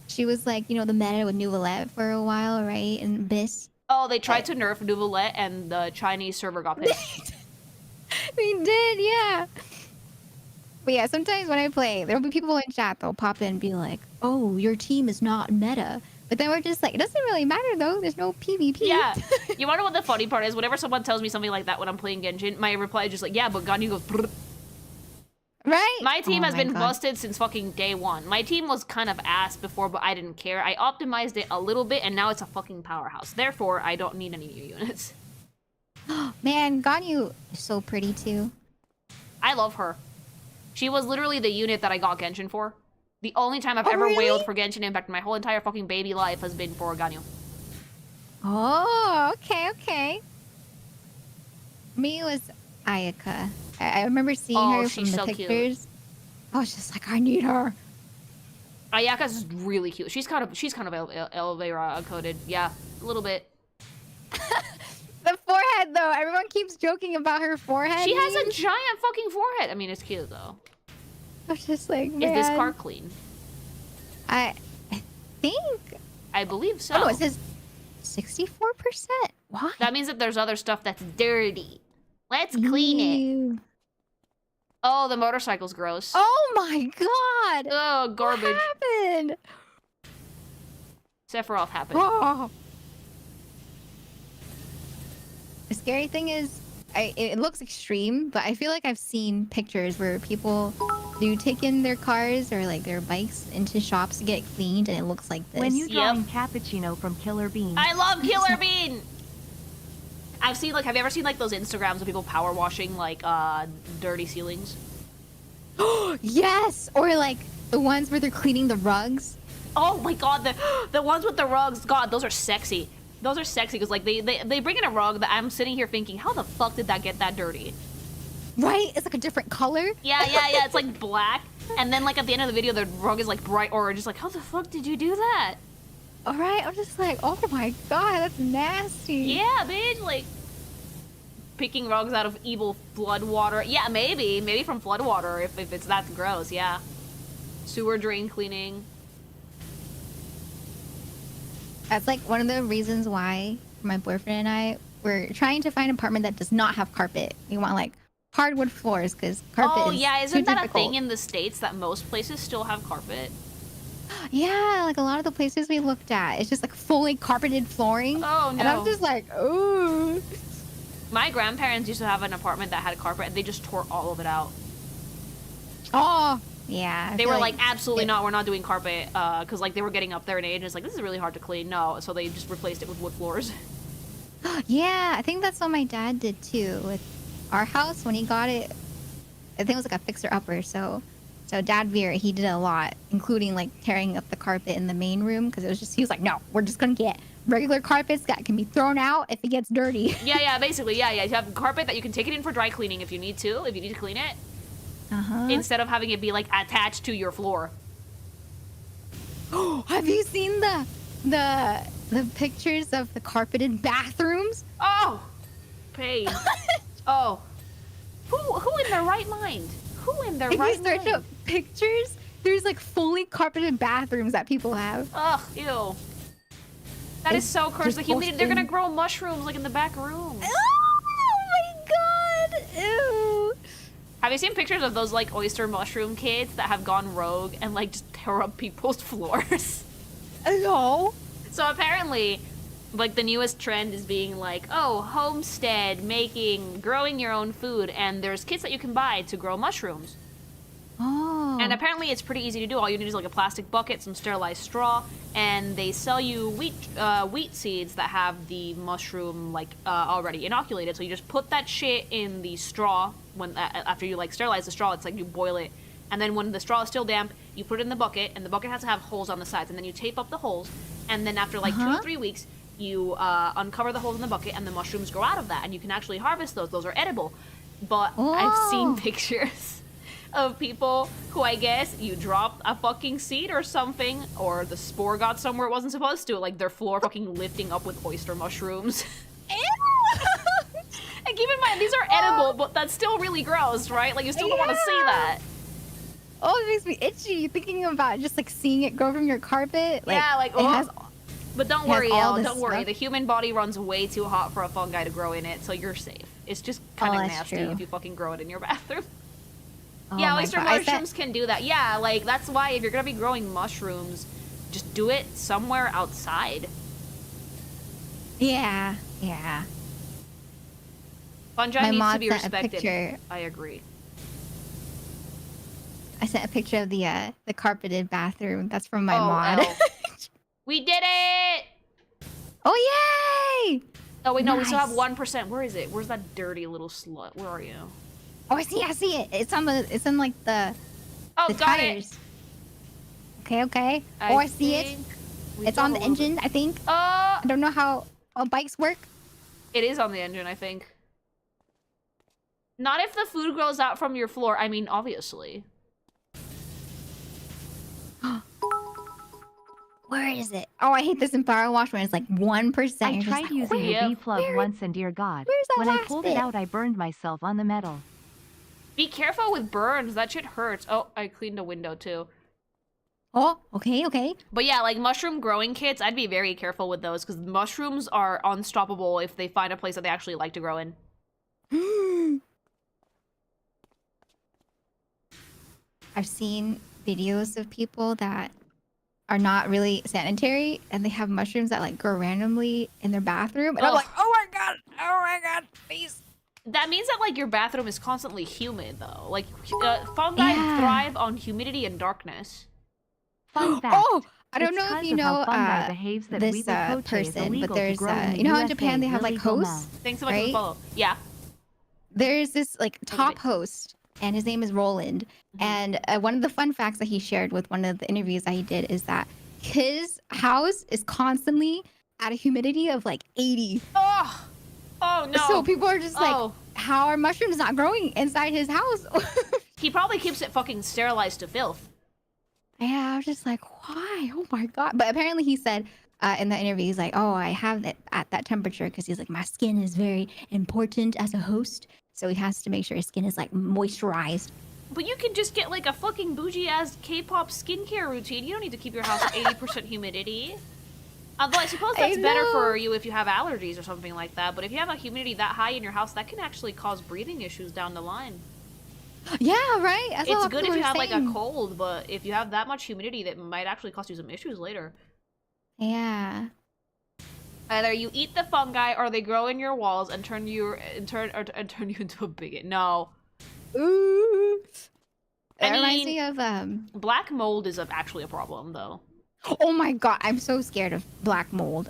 she was like, you know, the meta with Nuvolette for a while, right? And Abyss. Oh, they tried to nerf Nuvolette and the Chinese server got pissed. We did, yeah. But yeah, sometimes when I play, there'll be people in chat that'll pop in and be like, oh, your team is not meta. But then we're just like, it doesn't really matter though. There's no PvP. Yeah. You wanna know what the funny part is? Whenever someone tells me something like that when I'm playing Genshin, my reply is just like, yeah, but Ganyu goes brrr. Right? My team Oh has my been God. busted since fucking day one. My team was kind of ass before, but I didn't care. I optimized it a little bit, and now it's a fucking powerhouse. Therefore, I don't need any new units. Man, Ganyu is so pretty too. I love her. She was literally the unit that I got Genshin for. The only time I've Oh, ever really? wailed for Genshin Impact in my whole entire fucking baby life has been for Ganyu. Oh, okay. Me, it was Ayaka. I remember seeing Oh, her from she's the so cute. pictures. I was just like, I need her. Ayaka's really cute. She's kind of Elveira coded. Yeah, a little bit. The forehead, though. Everyone keeps joking about her forehead. She has a memes. giant fucking forehead. I mean, it's cute though. I was just like, Is this man. car clean? I think. I believe so. Oh, no, it says 64%. Why? That means that there's other stuff that's dirty. Let's clean it. Ew. Oh, the motorcycle's gross. Oh my god. Oh, garbage. What happened? Sephiroth happened. Oh. The scary thing is, it looks extreme, but I feel like I've seen pictures where people do take in their cars or like their bikes into shops to get cleaned, and it looks like this. When you drawing Yep. cappuccino from Killer Bean. I love Killer Bean! I've seen, like, have you ever seen, like, those Instagrams of people power washing, like, dirty ceilings? Yes, or like the ones where they're cleaning the rugs. Oh my god, the ones with the rugs, god, those are sexy. Those are sexy, because, like, they bring in a rug that I'm sitting here thinking, how the fuck did that get that dirty? Right? It's like a different color. Yeah, it's like black. And then like at the end of the video, the rug is like bright orange. Just like, how the fuck did you do that? All right, I'm just like, oh my god, that's nasty. Yeah, bitch, like picking rugs out of evil flood water. Yeah, maybe from flood water if it's that gross. Yeah, sewer drain cleaning. That's like one of the reasons why my boyfriend and I were trying to find an apartment that does not have carpet. We want like hardwood floors because carpet Oh is yeah, isn't too that difficult. a thing in the States that most places still have carpet? Yeah, like a lot of the places we looked at, it's just like fully carpeted flooring. Oh no. And I'm just like, ooh. My grandparents used to have an apartment that had carpet and they just tore all of it out. Oh, yeah. I They feel were like, absolutely not, we're not doing carpet, because like they were getting up there in age and it's like, this is really hard to clean. No, so they just replaced it with wood floors. Yeah, I think that's what my dad did too with our house when he got it. I think it was like a fixer-upper, so Dad Veer, he did a lot, including like tearing up the carpet in the main room because it was just, he was like, no, we're just gonna get regular carpets that can be thrown out if it gets dirty. Yeah, basically, yeah. You have carpet that you can take it in for dry cleaning if you need to clean it, instead of having it be like attached to your floor. Have you seen the pictures of the carpeted bathrooms? Oh, pain. Oh, who in their right mind? Who in their If right you search mind? up pictures, there's like fully carpeted bathrooms that people have. Ugh, ew. That is It's so cursed. just The humidity, they're gonna posting- grow mushrooms like in the back room. Oh my god! Ew. Have you seen pictures of those like oyster mushroom kids that have gone rogue and like just tear up people's floors? No. So apparently, like the newest trend is being like, oh, homestead, growing your own food, and there's kits that you can buy to grow mushrooms. Oh. And apparently it's pretty easy to do. All you need is like a plastic bucket, some sterilized straw, and they sell you wheat seeds that have the mushroom like already inoculated. So you just put that shit in the straw when after you like sterilize the straw. It's like you boil it, and then when the straw is still damp, you put it in the bucket, and the bucket has to have holes on the sides, and then you tape up the holes, and then after like 2 to 3 weeks, you uncover the holes in the bucket, and the mushrooms grow out of that, and you can actually harvest those. Those are edible. But I've seen pictures of people who, I guess, you dropped a fucking seed or something, or the spore got somewhere it wasn't supposed to, like their floor fucking lifting up with oyster mushrooms. Ew. And keep in mind, these are edible, but that's still really gross, right? Like, you still don't want to see that. Oh, it makes me itchy thinking about just like seeing it grow from your carpet. Yeah, like, it oh. has. But don't It has worry, all y'all, this don't worry. stuff. The human body runs way too hot for a fungi to grow in it, so you're safe. It's just kind of that's nasty true. if you fucking grow it in your bathroom. Oh Yeah, my oyster God. I mushrooms can do that. Yeah, like, that's why if you're gonna be growing mushrooms, just do it somewhere outside. Yeah. Fungi My needs to mom be sent a respected. picture. I agree. I sent a picture of the carpeted bathroom. That's from my Oh, mod. L. We did it! Oh yay! Oh wait, no, we still have Nice. 1%. Where is it? Where's that dirty little slut? Where are you? Oh, I see it. It's in like the Oh, the got tires. it. Okay. Oh, I see it. think we It's still on have the a little engine, I think. bit. I don't know how bikes work. It is on the engine, I think. Not if the food grows out from your floor. I mean, obviously. Where is it? Oh, I hate this in Power Wash when it's like 1%. I You're just tried like, using where- a V-plug where- once and dear God, where's that when I last pulled bit? it out I burned myself on the metal. Be careful with burns. That shit hurts. Oh, I cleaned a window too. Oh, okay. But yeah, like mushroom growing kits, I'd be very careful with those because mushrooms are unstoppable if they find a place that they actually like to grow in. I've seen videos of people that are not really sanitary and they have mushrooms that like grow randomly in their bathroom. And I'm Ugh. like, oh my god, please. That means that like your bathroom is constantly humid though. Like fungi Yeah. thrive on humidity and darkness. Fun fact. Oh, I don't it's know if 'cause you of how know fungi behaves that this Weevil poche is person, illegal but to there's grow in the you know how in USA, Japan they have like Lily Gomez. hosts, Thanks so much for the right? follow. Yeah. There's this like top bit. host and his name is Roland. And one of the fun facts that he shared with one of the interviews that he did is that his house is constantly at a humidity of like 80. Oh no. So people are just like, Oh. how are mushrooms not growing inside his house? He probably keeps it fucking sterilized to filth. Yeah, I was just like, why? Oh my god! But apparently, he said in the interview, he's like, oh, I have it at that temperature because he's like, my skin is very important as a host, so he has to make sure his skin is like moisturized. But you can just get like a fucking bougie ass K-pop skincare routine. You don't need to keep your house at 80% humidity. Although I suppose that's better for you if you have allergies or something like that. But if you have a humidity that high in your house, that can actually cause breathing issues down the line. Yeah, right. That's It's good if you have like a cold, but if you have that much humidity, that might actually cause you some issues later. Yeah. Either you eat the fungi or they grow in your walls and turn you into a bigot. No. Ooh. I It reminds mean, me of black mold is actually a problem though. Oh my god, I'm so scared of black mold.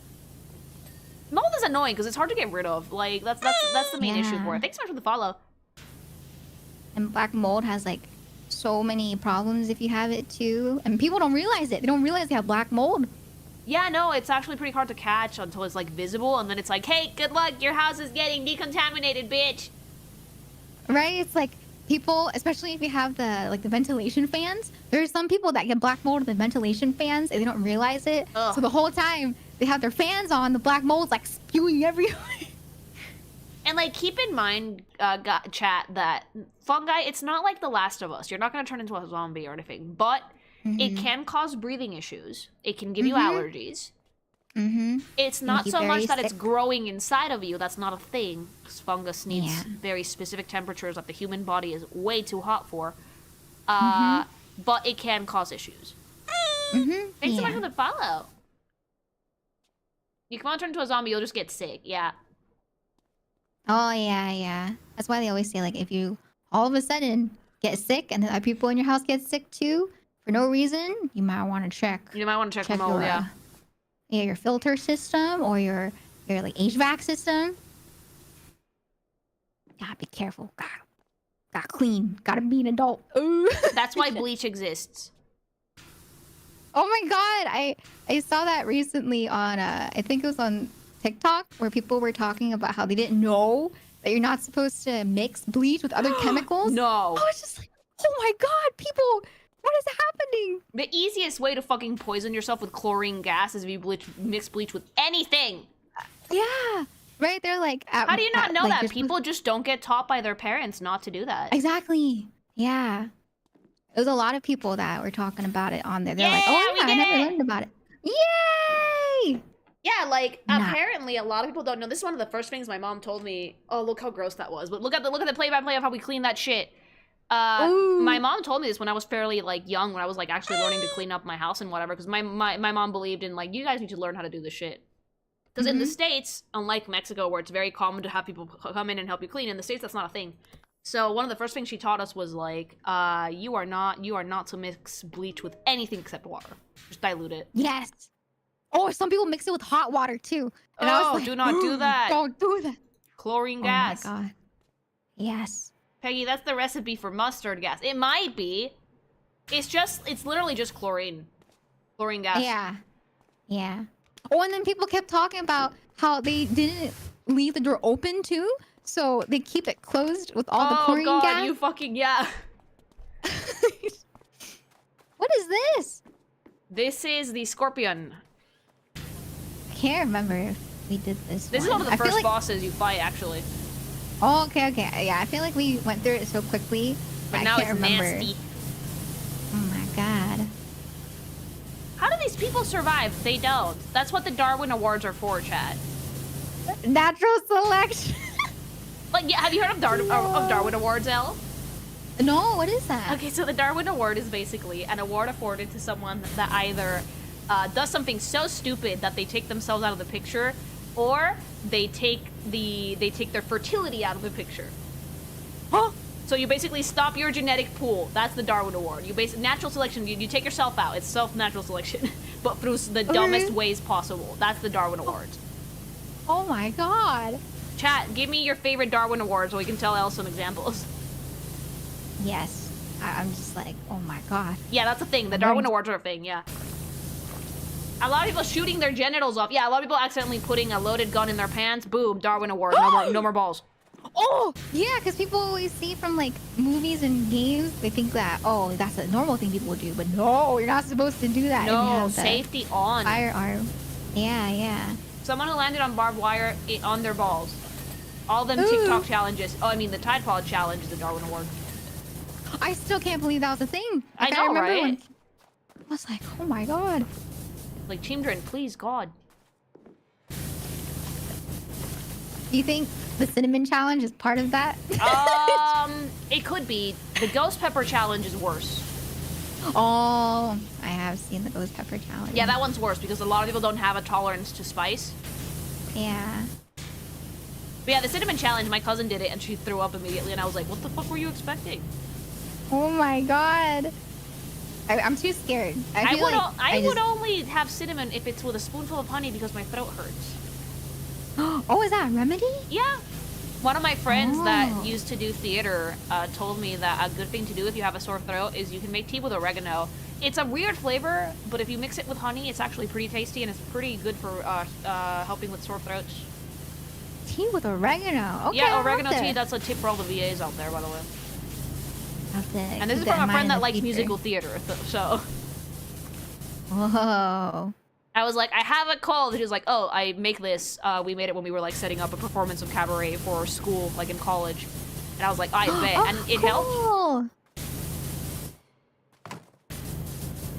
Mold is annoying because it's hard to get rid of. Like that's the main issue for it. Thanks so much for the follow. And black mold has like so many problems if you have it too. And people don't realize it. They don't realize they have black mold. Yeah, no, it's actually pretty hard to catch until it's like visible, and then it's like, hey, good luck, your house is getting decontaminated, bitch. Right? It's like people, especially if you have the ventilation fans, there's some people that get black mold in the ventilation fans and they don't realize it. Ugh. So the whole time they have their fans on, the black mold's like spewing everywhere. And like, keep in mind, chat, that fungi, it's not like The Last of Us. You're not gonna turn into a zombie or anything, but it can cause breathing issues. It can give you allergies. It's not so much that it's growing inside of you. That's not a thing. 'Cause fungus needs very specific temperatures that the human body is way too hot for. But it can cause issues. Thanks so much for the follow. You come on, turn into a zombie, you'll just get sick. Yeah. Oh yeah. That's why they always say like if you all of a sudden get sick and then other people in your house get sick too for no reason, you might want to check. You might want to check the mold, yeah. Yeah, your filter system or your like HVAC system. Gotta be careful. Gotta clean. Gotta be an adult. Ooh. That's why bleach exists. Oh my god, I saw that recently on I think it was on TikTok where people were talking about how they didn't know that you're not supposed to mix bleach with other chemicals. No. I was just like, oh my god, people, what is happening? The easiest way to fucking poison yourself with chlorine gas is if you mix bleach with anything. Yeah. Right? They're like... How do you not know that? People just don't get taught by their parents not to do that. Exactly. Yeah. There's a lot of people that were talking about it on there. They're like, Yeah, oh we yeah, I did never it." learned about it. Yay! Yeah, like apparently a lot of people don't know. This is one of the first things my mom told me. Oh, look how gross that was. But look at the play-by-play of how we clean that shit. My mom told me this when I was fairly like young, when I was like actually learning to clean up my house and whatever. Because my mom believed in like, you guys need to learn how to do this shit. Because in the States, unlike Mexico, where it's very common to have people come in and help you clean, in the States that's not a thing. So one of the first things she taught us was like, you are not to mix bleach with anything except water. Just dilute it. Yes. Oh, some people mix it with hot water too. And I was like, do not do that. Don't do that. Chlorine gas. Oh my god. Yes. Peggy, that's the recipe for mustard gas. It might be. It's literally just chlorine. Chlorine gas. Yeah. Yeah. Oh, and then people kept talking about how they didn't leave the door open too. So they keep it closed with all the chlorine God, gas. you fucking, yeah. What is this? This is the scorpion. I can't remember if we did this. This is one of the first bosses you fight, actually. Oh, okay. Yeah, I feel like we went through it so quickly. But I now can't it's remember. nasty. Oh my god. How do these people survive? They don't. That's what the Darwin Awards are for, chat. Natural selection. Like, yeah, have you heard of Darwin Awards, Elle? No, what is that? Okay, so the Darwin Award is basically an award afforded to someone that either does something so stupid that they take themselves out of the picture, or they take their fertility out of the picture. Huh? So you basically stop your genetic pool. That's the Darwin Award. Natural selection. You take yourself out. It's natural selection, but through the dumbest ways possible. That's the Darwin Awards. Oh my god. Chat, give me your favorite Darwin Awards so we can tell Elle some examples. Yes. I'm just like, oh my god. Yeah, that's a thing. The Darwin Awards are a thing, yeah. A lot of people shooting their genitals off. Yeah, a lot of people accidentally putting a loaded gun in their pants. Boom, Darwin Award. No more balls. Oh, yeah, because people always see from like movies and games, they think that, oh, that's a normal thing people do. But no, you're not supposed to do that. if you No, have the safety on. firearm. Yeah, yeah. Someone who landed on barbed wire on their balls. All them Ooh. TikTok challenges. Oh, I mean, the Tide Pod challenge is the Darwin Award. I still can't believe that was a thing. I know, remember right? when I was like, oh my god. Like, children, please, God. Do you think the cinnamon challenge is part of that? It could be. The ghost pepper challenge is worse. Oh, I have seen the ghost pepper challenge. Yeah, that one's worse because a lot of people don't have a tolerance to spice. Yeah. But yeah, the cinnamon challenge, my cousin did it and she threw up immediately and I was like, what the fuck were you expecting? Oh my god. I'm too scared. I would only have cinnamon if it's with a spoonful of honey because my throat hurts. Oh, is that a remedy? Yeah. One of my friends Oh. that used to do theater told me that a good thing to do if you have a sore throat is you can make tea with oregano. It's a weird flavor, but if you mix it with honey, it's actually pretty tasty and it's pretty good for helping with sore throats. Tea with oregano. Okay, Yeah, I'll oregano have tea, to- that's a tip for all the VAs out there, by the way. I'll have to And this keep is that from in a mind friend in that the likes future. musical theater, so... Whoa. I was like, I have a cold. And he was like, oh, I make this. We made it when we were like setting up a performance of cabaret for school, like in college. And I was like, I bet. Oh, And it helped. cool.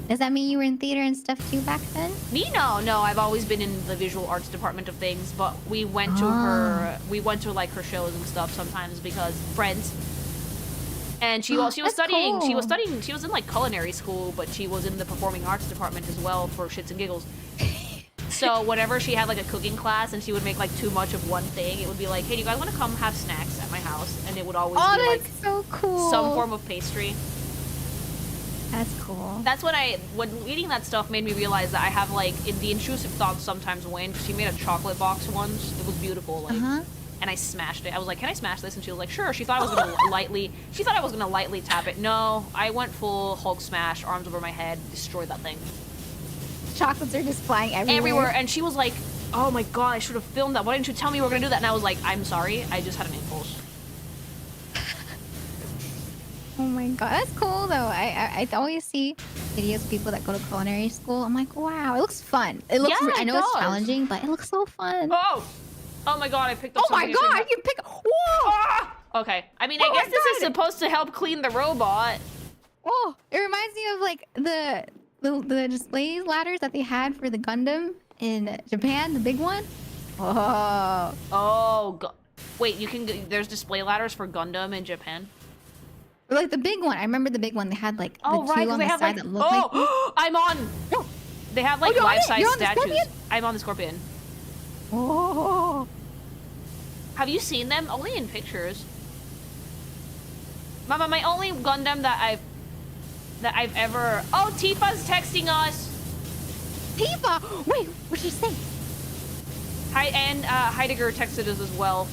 Does that mean you were in theater and stuff too back then? Me, no. I've always been in the visual arts department of things, but we went to like her shows and stuff sometimes because friends. And she was That's studying. She was cool. studying. She was in like culinary school, but she was in the performing arts department as well for shits and giggles. So whenever she had like a cooking class and she would make like too much of one thing, it would be like, hey, do you guys want to come have snacks at my house? And it would always Oh, be that's like so cool. some form of pastry. That's cool. That's when eating that stuff made me realize that I have like the intrusive thoughts sometimes win. She made a chocolate box once. It was beautiful, like, and I smashed it. I was like, "Can I smash this?" And she was like, "Sure." She thought I was gonna lightly tap it. No, I went full Hulk smash, arms over my head, destroyed that thing Chocolates are just flying everywhere. And she was like, "Oh my god, I should have filmed that. Why didn't you tell me we were gonna do that?" And I was like, "I'm sorry. I just had an impulse." Oh my god, that's cool though. I always see videos of people that go to culinary school. I'm like, wow, it looks fun. It looks. Yeah, I know it it's does. challenging, but it looks so fun. Oh my god, I picked up Oh my something I shouldn't god, have- you pick. Whoa! Okay, I mean, Oh I my guess this is God. supposed to help clean the robot. Oh, it reminds me of like the display ladders that they had for the Gundam in Japan, the big one. Oh. Wait, there's display ladders for Gundam in Japan? Like the big one. I remember the big one. They had like the Oh, right, two 'cause on they the have, side like- that looked like. I'm on! They have like you're on it? life-size You're on the statues. Scorpion? I'm on the Scorpion. Oh. Have you seen them? Only in pictures. Mama, my only Gundam that I've ever... Oh, Tifa's texting us! Tifa! Wait, what'd she say? Heidegger texted us as well.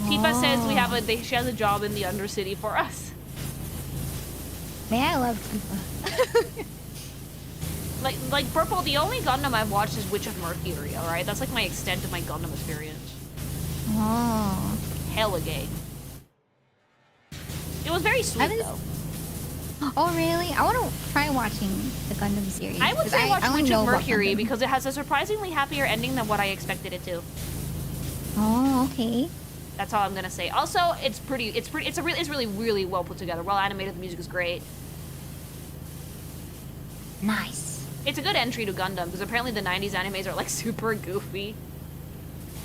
Tifa says she has a job in the Undercity for us. Man, I love Tifa. Like Purple, the only Gundam I've watched is Witch of Mercury, alright? That's like my extent of my Gundam experience. Oh. Hella gay. It was very sweet, though. Oh, really? I want to try watching the Gundam series. I would 'cause say watch only Witch know of about Mercury Gundam. because it has a surprisingly happier ending than what I expected it to. Oh, okay. That's all I'm gonna say. Also, it's really, really well put together. Well animated, the music is great. Nice. It's a good entry to Gundam because apparently the 90s animes are like super goofy.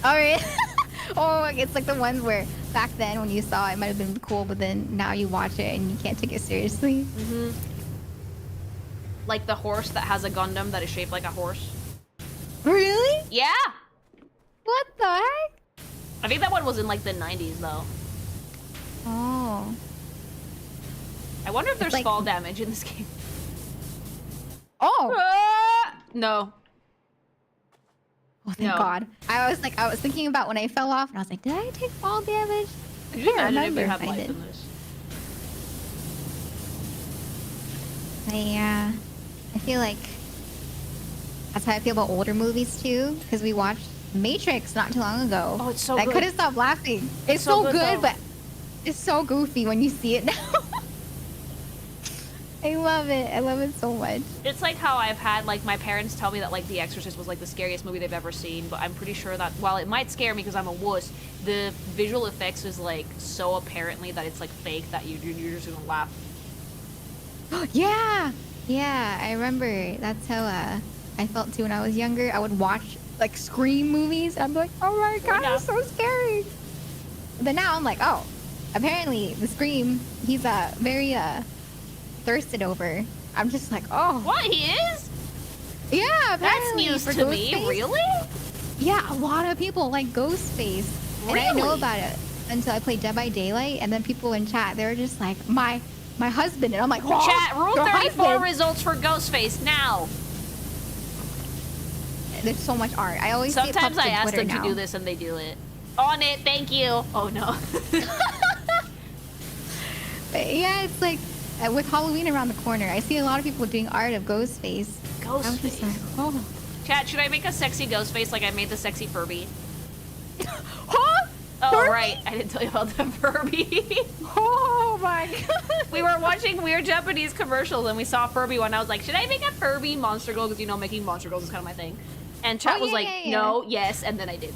Oh, really? Oh, it's like the ones where back then when you saw it, it might have been cool, but then now you watch it and you can't take it seriously. Like the horse that has a Gundam that is shaped like a horse. Really? Yeah! What the heck? I think that one was in like the 90s though. Oh. I wonder if there's like- fall damage in this game. Oh. No. Oh, thank No. God. I was thinking about when I fell off and I was like, did I take fall damage? Could you I can't imagine if you remember had if I life did. in this? I feel like that's how I feel about older movies too, because we watched Matrix not too long ago. Oh, it's so I good. couldn't stop laughing. It's so so good, good, though. but it's so goofy when you see it now. I love it. I love it so much. It's like how I've had, like, my parents tell me that, like, The Exorcist was, like, the scariest movie they've ever seen, but I'm pretty sure that, while it might scare me because I'm a wuss, the visual effects is, like, so apparently that it's, like, fake that you're just gonna laugh. Yeah. Yeah, I remember. That's how I felt too when I was younger. I would watch, like, Scream movies, and I'd be like, oh my god, Yeah. it's so scary. But now I'm like, oh, apparently the Scream, he's very thirsted over. I'm just like, oh. What, he is? Yeah, That's apparently news for to me, Ghostface. really? Yeah, a lot of people like Ghostface. And I didn't know Really? about it until I played Dead by Daylight, and then people in chat, they were just like, my husband. And I'm like, oh, Chat, Rule your 34 husband. results for Ghostface, now! There's so much art. I always see it Sometimes pops I to ask Twitter them now. to do this and they do it. On it, thank you! Oh no. But yeah, it's like with Halloween around the corner, I see a lot of people doing art of Ghostface. I'm just like, Ghostface. oh. Chat, should I make a sexy Ghostface like I made the sexy Furby? Huh? Oh, Furby? right. I didn't tell you about the Furby. Oh my god. We were watching weird Japanese commercials and we saw a Furby one. I was like, should I make a Furby monster girl? Because, you know, making monster girls is kind of my thing. And chat Oh, was yeah, like, yeah, yeah. no, yes, and then I did.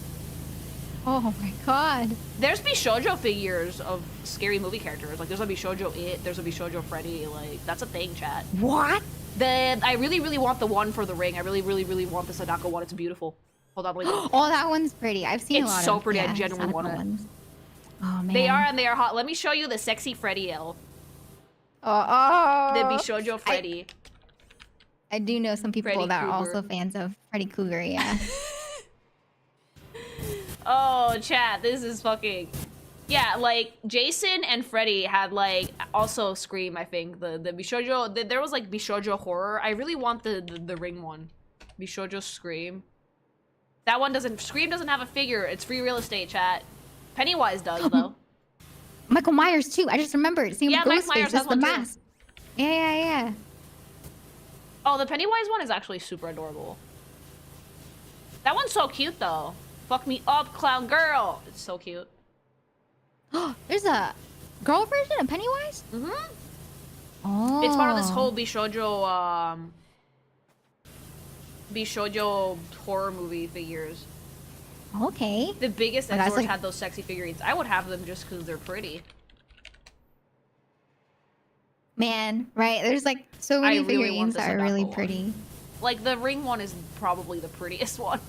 Oh my god. There's Bishoujo figures of scary movie characters. Like, there's a Bishoujo It, there's a Bishoujo Freddy. Like, that's a thing, chat. What? I really, really want the one for the ring. I really, really, really want the Sadako one. It's beautiful. Hold on, wait. Oh, that one's pretty. I've seen It's a lot so of pretty. I yeah, genuinely want Sadako it. ones. Oh man. They are and they are hot. Let me show you the sexy Freddy elf. Oh. The Bishoujo Freddy. I do know some people Freddy that are Krueger. also fans of Freddy Krueger, yeah. Oh, chat, this is fucking... Yeah, like, Jason and Freddy had, like, also Scream, I think. The Bishoujo... There was, like, Bishoujo Horror. I really want the ring one. Bishoujo Scream. That one doesn't... Scream doesn't have a figure. It's free real estate, chat. Pennywise does, though. Michael Myers too. I just remembered. See, Yeah, Mike Ghostface Myers is has the one, too. mask. Yeah. Oh, the Pennywise one is actually super adorable. That one's so cute, though. Fuck me up, clown girl. It's so cute. There's a girl version of Pennywise? Mm-hmm. Oh. It's part of this whole Bishoujo horror movie figures. Okay. The biggest Oh, that's Exorcist like- had those sexy figurines. I would have them just because they're pretty. Man, right? There's like so many I really want figurines the that are Sadako really one. pretty. Like, the ring one is probably the prettiest one.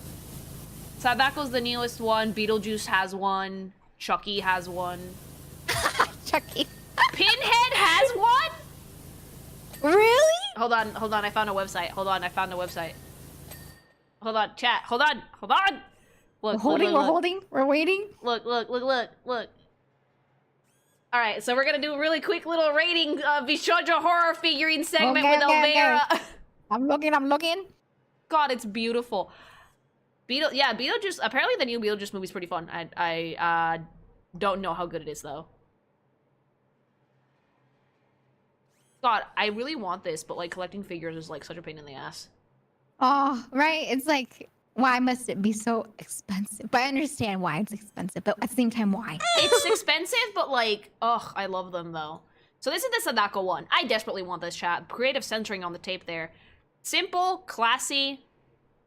Sadako's the newest one. Beetlejuice has one. Chucky has one. Chucky. Pinhead has one? Really? Hold on. I found a website. Hold on, chat. Hold on. Look, We're holding. We're waiting. Look. All right, so we're gonna do a really quick little rating of Bishoujo horror figurine segment Okay, with okay. Elveira. I'm looking. God, it's beautiful. Beetlejuice. Apparently, the new Beetlejuice movie's pretty fun. I don't know how good it is though. God, I really want this, but like collecting figures is like such a pain in the ass. Oh, right. It's like, why must it be so expensive? But I understand why it's expensive, but at the same time, why? It's expensive, but like, ugh, I love them though. So this is the Sadako one. I desperately want this, chat. Creative censoring on the tape there. Simple, classy.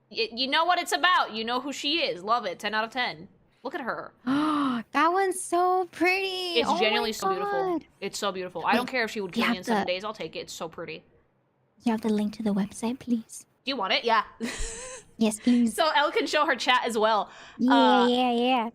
You know what it's about. You know who she is. Love it. 10 out of 10. Look at her. That one's so pretty. It's Oh my genuinely so beautiful. God. It's so beautiful. I don't care if she would kill You me in have 7 to- days. I'll take it. It's so pretty. You have the link to the website, please. Do you want it? Yeah. Yes, please. So Elle can show her chat as well. Yeah.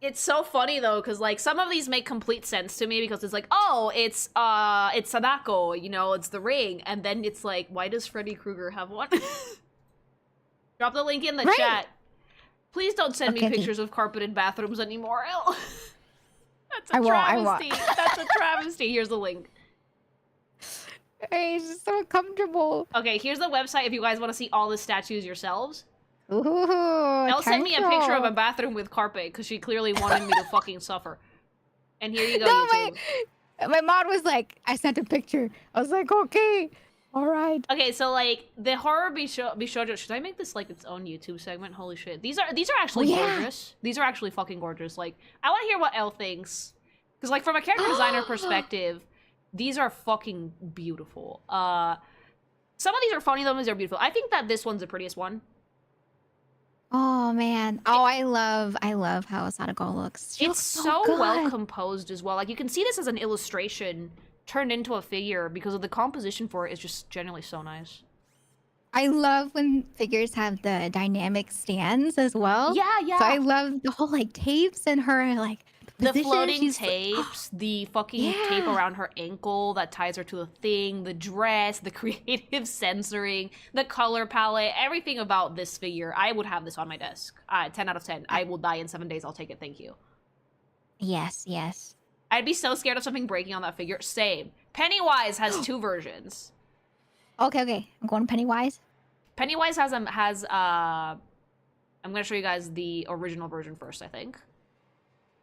It's so funny though, because like some of these make complete sense to me because it's like, oh, it's Sadako, you know, it's the ring, and then it's like, why does Freddy Krueger have one? Drop the link in the Right. chat. Please don't send me Okay. pictures of carpeted bathrooms anymore, Elle. That's a I won't. travesty. That's a travesty. Here's the link. It's just so comfortable. Okay, here's the website if you guys want to see all the statues yourselves. Ooh, Elle sent me a picture of a thankful. bathroom with carpet because she clearly wanted me to fucking suffer. And here you go, No, YouTube. My mom was like, I sent a picture. I was like, okay, all right. Okay, so like the horror Bishoujo. Should I make this like its own YouTube segment? Holy shit, these are actually gorgeous. These are actually fucking gorgeous. Like, I want to hear what Elle thinks, because like from a character designer perspective, these are fucking beautiful. Some of these are funny, some of these are beautiful. I think that this one's the prettiest one. Oh man. Oh, I love how Sadako looks. She It's looks so good. well composed as well. Like, you can see this as an illustration turned into a figure because of the composition for it is just generally so nice. I love when figures have the dynamic stands as well. Yeah. So I love the whole like tapes and her like The position. floating She's tapes, the fucking tape around her ankle that ties her to the thing, the dress, the creative censoring, the color palette, everything about this figure. I would have this on my desk. 10 out of 10. I will die in 7 days. I'll take it. Thank you. Yes. I'd be so scared of something breaking on that figure. Same. Pennywise has 2 versions. Okay. I'm going Pennywise. Pennywise has I'm gonna show you guys the original version first, I think.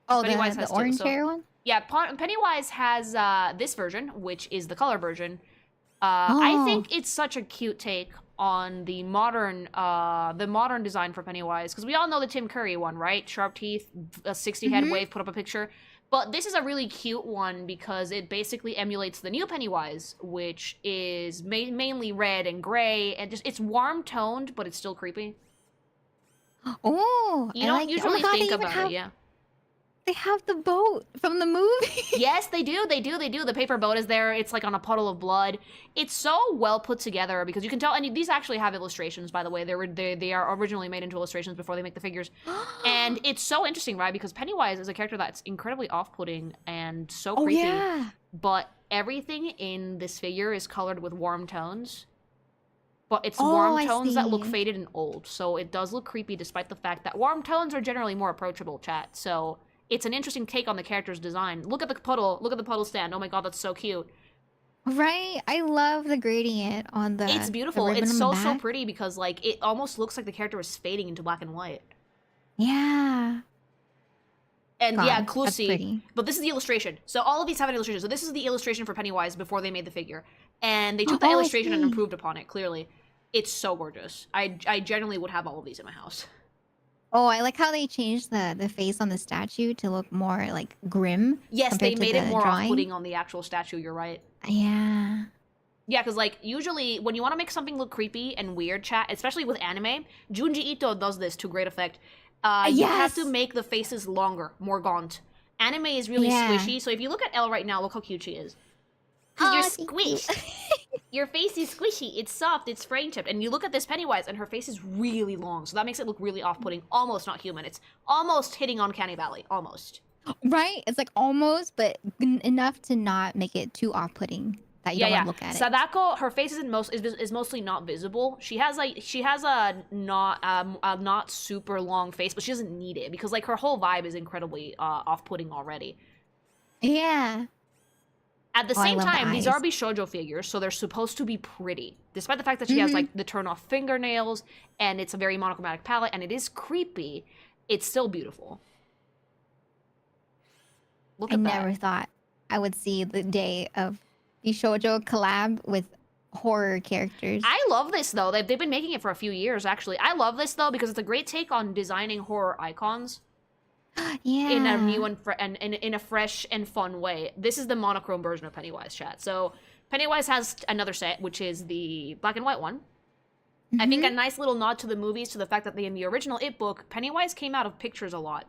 Oh, Pennywise the has orange 2, hair one? Yeah, Pennywise has this version, which is the color version. I think it's such a cute take on the modern design for Pennywise, because we all know the Tim Curry one, right? Sharp teeth, a 60 head wave, put up a picture. But this is a really cute one because it basically emulates the new Pennywise, which is mainly red and gray, and just it's warm toned, but it's still creepy. Oh, You don't usually think about it, yeah. They have the boat from the movie. Yes, they do. The paper boat is there. It's like on a puddle of blood. It's so well put together because you can tell. And these actually have illustrations, by the way. They are originally made into illustrations before they make the figures. And it's so interesting, right? Because Pennywise is a character that's incredibly off-putting and so creepy. Yeah. But everything in this figure is colored with warm tones. But it's warm tones that look faded and old. So it does look creepy despite the fact that warm tones are generally more approachable, chat. So it's an interesting take on the character's design. Look at the puddle. Look at the puddle stand. Oh my god, that's so cute. Right? I love the gradient on the It's beautiful. the ribbon It's on the so back. pretty because like it almost looks like the character is fading into black and white. Yeah. And God, yeah, that's Clussy. pretty. But this is the illustration. So all of these have an illustration. So this is the illustration for Pennywise before they made the figure. And they took the I illustration and see. improved upon it, clearly. It's so gorgeous. I generally would have all of these in my house. Oh, I like how they changed the face on the statue to look more like grim. Yes, they compared to made it the more drawing. off-putting on the actual statue, you're right. Yeah. Yeah, because, like, usually when you want to make something look creepy and weird, chat, especially with anime, Junji Ito does this to great effect. You have to make the faces longer, more gaunt. Anime is really squishy, so if you look at Elle right now, look how cute she is. Because you're squished. Your face is squishy, it's soft, it's frame tipped. And you look at this Pennywise, and her face is really long, so that makes it look really off-putting, almost not human. It's almost hitting Uncanny Valley, almost. Right? It's like almost, but enough to not make it too off-putting that you don't want to look at it. Sadako, her face is mostly not visible. She has a not super long face, but she doesn't need it because like her whole vibe is incredibly off-putting already. Yeah. At the I same love the time, these eyes. are shoujo figures, so they're supposed to be pretty. Despite the fact that she has like the turn-off fingernails and it's a very monochromatic palette and it is creepy, it's still beautiful. Look I at never that. thought I would see the day of the shoujo collab with horror characters. I love this though. They've been making it for a few years actually. I love this though because it's a great take on designing horror icons. Yeah. In a new and in a fresh and fun way. This is the monochrome version of Pennywise, chat. So Pennywise has another set, which is the black and white one. I think a nice little nod to the movies, to the fact that in the original It book, Pennywise came out of pictures a lot.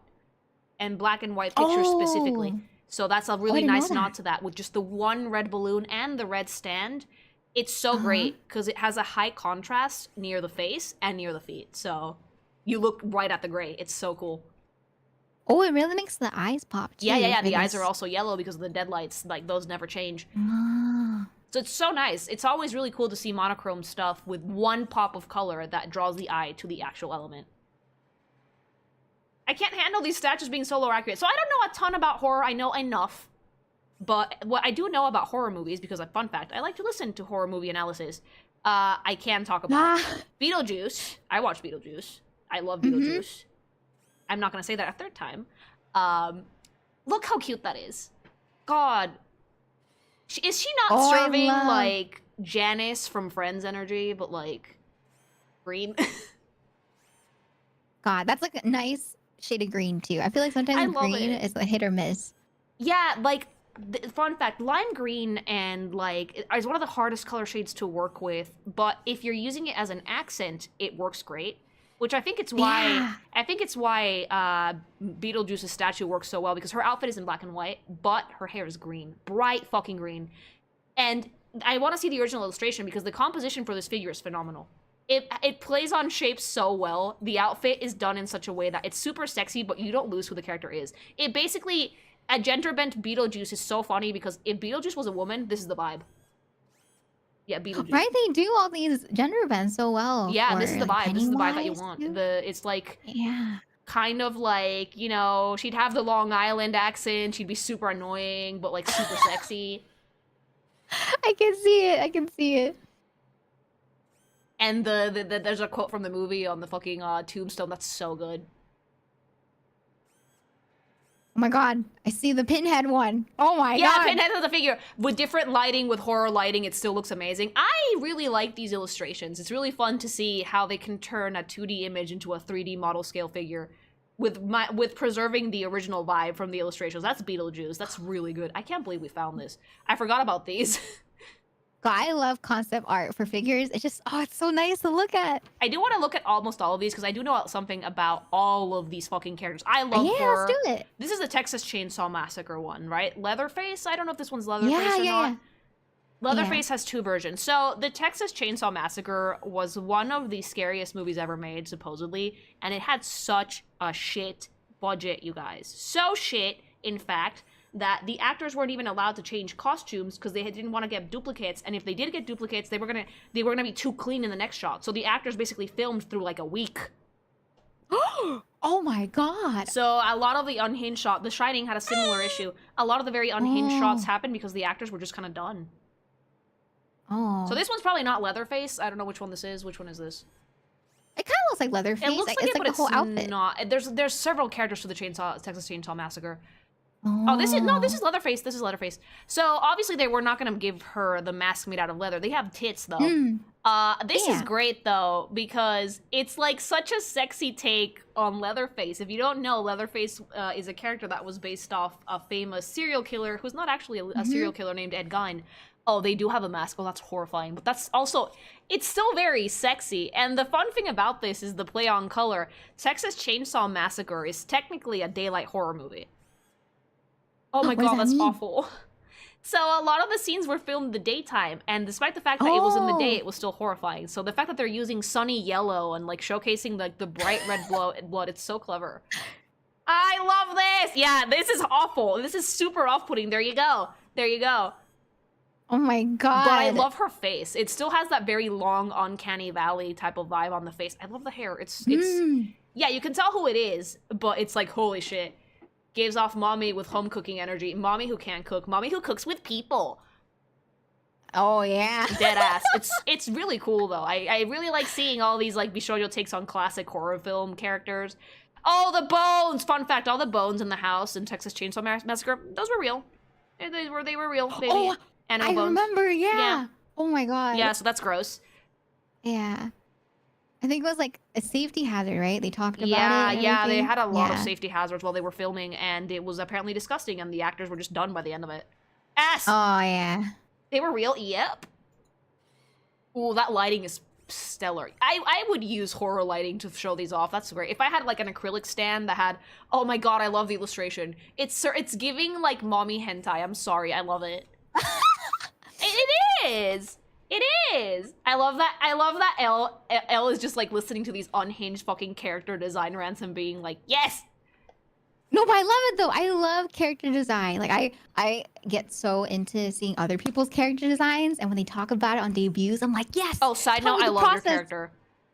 And black and white pictures specifically. So that's a really didn't know nice nod that. to that, with just the one red balloon and the red stand. It's so great, because it has a high contrast near the face and near the feet. So you look right at the gray. It's so cool. Oh, it really makes the eyes pop too. Yeah. for The eyes this. are also yellow because of the deadlights. Like, those never change. Ah. So it's so nice. It's always really cool to see monochrome stuff with one pop of color that draws the eye to the actual element. I can't handle these statues being so low accurate. So I don't know a ton about horror. I know enough. But what I do know about horror movies, because, fun fact, I like to listen to horror movie analysis. I can talk about Beetlejuice. I watched Beetlejuice. I love Beetlejuice. I'm not going to say that a third time. Look how cute that is. God, Is she not Oh, I serving love- like Janice from Friends energy, but like green? God, that's like a nice shade of green too. I feel like I sometimes love green it. is a hit or miss. Yeah, like fun fact, lime green and like is one of the hardest color shades to work with, but if you're using it as an accent, it works great. Which I think it's why Beetlejuice's statue works so well, because her outfit is in black and white, but her hair is green, bright fucking green. And I want to see the original illustration because the composition for this figure is phenomenal. It plays on shapes so well. The outfit is done in such a way that it's super sexy, but you don't lose who the character is. It basically, a gender bent Beetlejuice is so funny because if Beetlejuice was a woman, this is the vibe. Yeah, Beetlejuice. Right? They do all these gender bends so well. Yeah, for, this is the like, vibe. This is the vibe that you Pennywise, want. too. It's like Yeah. kind of like, you know, she'd have the Long Island accent. She'd be super annoying, but like super sexy. I can see it. I can see it. And there's a quote from the movie on the fucking tombstone that's so good. Oh my god. I see the pinhead one. Oh my Yeah, god. Pinhead of the figure. With different lighting, with horror lighting, it still looks amazing. I really like these illustrations. It's really fun to see how they can turn a 2D image into a 3D model scale figure with preserving the original vibe from the illustrations. That's Beetlejuice. That's really good. I can't believe we found this. I forgot about these. God, I love concept art for figures. It's just, oh, it's so nice to look at. I do want to look at almost all of these because I do know something about all of these fucking characters. I love Yeah, horror. let's do it. This is the Texas Chainsaw Massacre one, right? Leatherface? I don't know if this one's Leatherface Yeah, or yeah, not. yeah. Leatherface has two versions. So the Texas Chainsaw Massacre was one of the scariest movies ever made, supposedly, and it had such a shit budget, you guys. So shit, in fact, that the actors weren't even allowed to change costumes because they didn't want to get duplicates, and if they did get duplicates, they were gonna be too clean in the next shot. So the actors basically filmed through like a week. Oh my god. So a lot of the unhinged shot, The Shining had a similar issue. A lot of the very unhinged shots happened because the actors were just kind of done. Oh. So this one's probably not Leatherface. I don't know which one this is. Which one is this? It kind of looks like Leatherface. It looks like it's it, but like the whole it's outfit. not. There's several characters for the Texas Chainsaw Massacre. Oh, this is Leatherface. This is Leatherface. So obviously they were not gonna give her the mask made out of leather. They have tits though. This is great though because it's like such a sexy take on Leatherface. If you don't know, Leatherface is a character that was based off a famous serial killer who's not actually a serial killer named Ed Gein. Oh, they do have a mask. Oh, that's horrifying. But that's also, it's still very sexy. And the fun thing about this is the play on color. Texas Chainsaw Massacre is technically a daylight horror movie. Oh my What does god, that that's mean? awful. So a lot of the scenes were filmed in the daytime, and despite the fact that it was in the day, it was still horrifying. So the fact that they're using sunny yellow and like showcasing the bright red blood, it's so clever. I love this! Yeah, this is awful. This is super off-putting. There you go. There you go. Oh my god. But I love her face. It still has that very long, uncanny valley type of vibe on the face. I love the hair. It's yeah, you can tell who it is, but it's like, holy shit. Gives off mommy with home cooking energy. Mommy who can't cook. Mommy who cooks with people. Oh yeah. Dead ass. It's really cool though. I really like seeing all these like Bishoyo takes on classic horror film characters. Oh, the bones! Fun fact, all the bones in the house in Texas Chainsaw Massacre, those were real. They were real. Oh, animal I bones. remember, yeah. Yeah. Oh my god. Yeah, so that's gross. Yeah. I think it was like a safety hazard, right? They talked about Yeah, it. and yeah, they everything. had a lot of Yeah. safety hazards while they were filming, and it was apparently disgusting, and the actors were just done by the end of it. Ass! Oh yeah. They were real? Yep. Ooh, that lighting is stellar. I would use horror lighting to show these off. That's great. If I had like an acrylic stand that had, oh my god, I love the illustration. It's giving like mommy hentai. I'm sorry, I love it. It is. It is. I love that. I love that Elle is just like listening to these unhinged fucking character design rants and being like, yes. No, but I love it though. I love character design. Like I get so into seeing other people's character designs, and when they talk about it on debuts, I'm like, yes. Oh, side tell note, me I the love your process. character.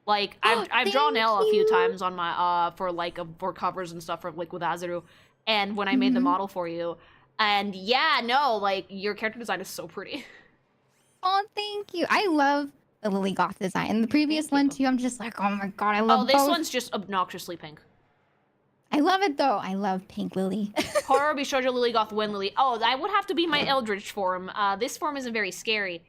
Like I've Thank drawn Elle a few you. times on my for covers and stuff for like with Azaru, and when I made the model for you, and yeah, no, like your character design is so pretty. Oh, thank you. I love the Lily Goth design. And the previous Thank one you. too, I'm just like, oh my god, I love Oh, this both. one's just obnoxiously pink. I love it though. I love Pink Lily. Horror Bishojo Lily Goth Wen Lily. Oh, that would have to be my Eldritch form. This form isn't very scary.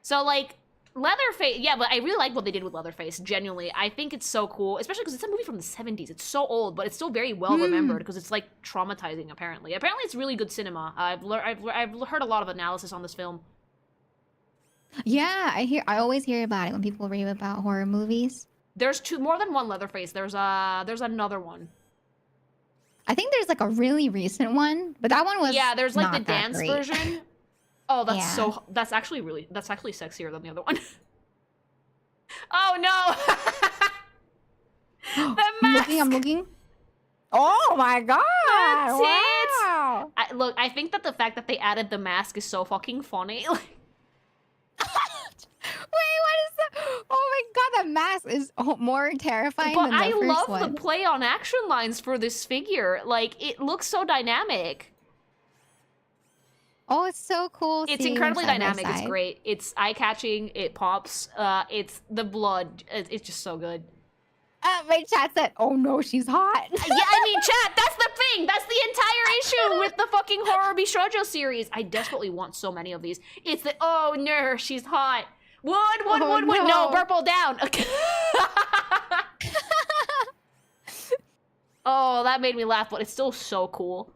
So, like, Leatherface, yeah, but I really like what they did with Leatherface, genuinely. I think it's so cool, especially because it's a movie from the 70s. It's so old, but it's still very well remembered because it's, like, traumatizing, apparently. Apparently, it's really good cinema. I've heard a lot of analysis on this film. Yeah, I always hear about it when people rave about horror movies. There's more than one Leatherface. There's another one. I think there's like a really recent one, but that one was there's like not the that dance great. version. Oh, that's Yeah. that's actually sexier than the other one. Oh no. The mask. I'm looking. Oh my god! The tits. Wow. Look, I think that the fact that they added the mask is so fucking funny. Wait, what is that? Oh my god, that mask is more terrifying But than the I first love one. the play on action lines for this figure. Like, it looks so dynamic. Oh, it's so cool. It's seeing them incredibly side by dynamic. It's side. great. It's eye-catching. It pops. It's the blood. It's just so good. My chat said, "Oh no, she's hot." Yeah, I mean, chat, that's the thing. That's the entire issue with the fucking Horror Bishojo series. I desperately want so many of these. It's the, oh no, she's hot. Wood. Oh, No, no. purple down. Okay. Oh, that made me laugh, but it's still so cool.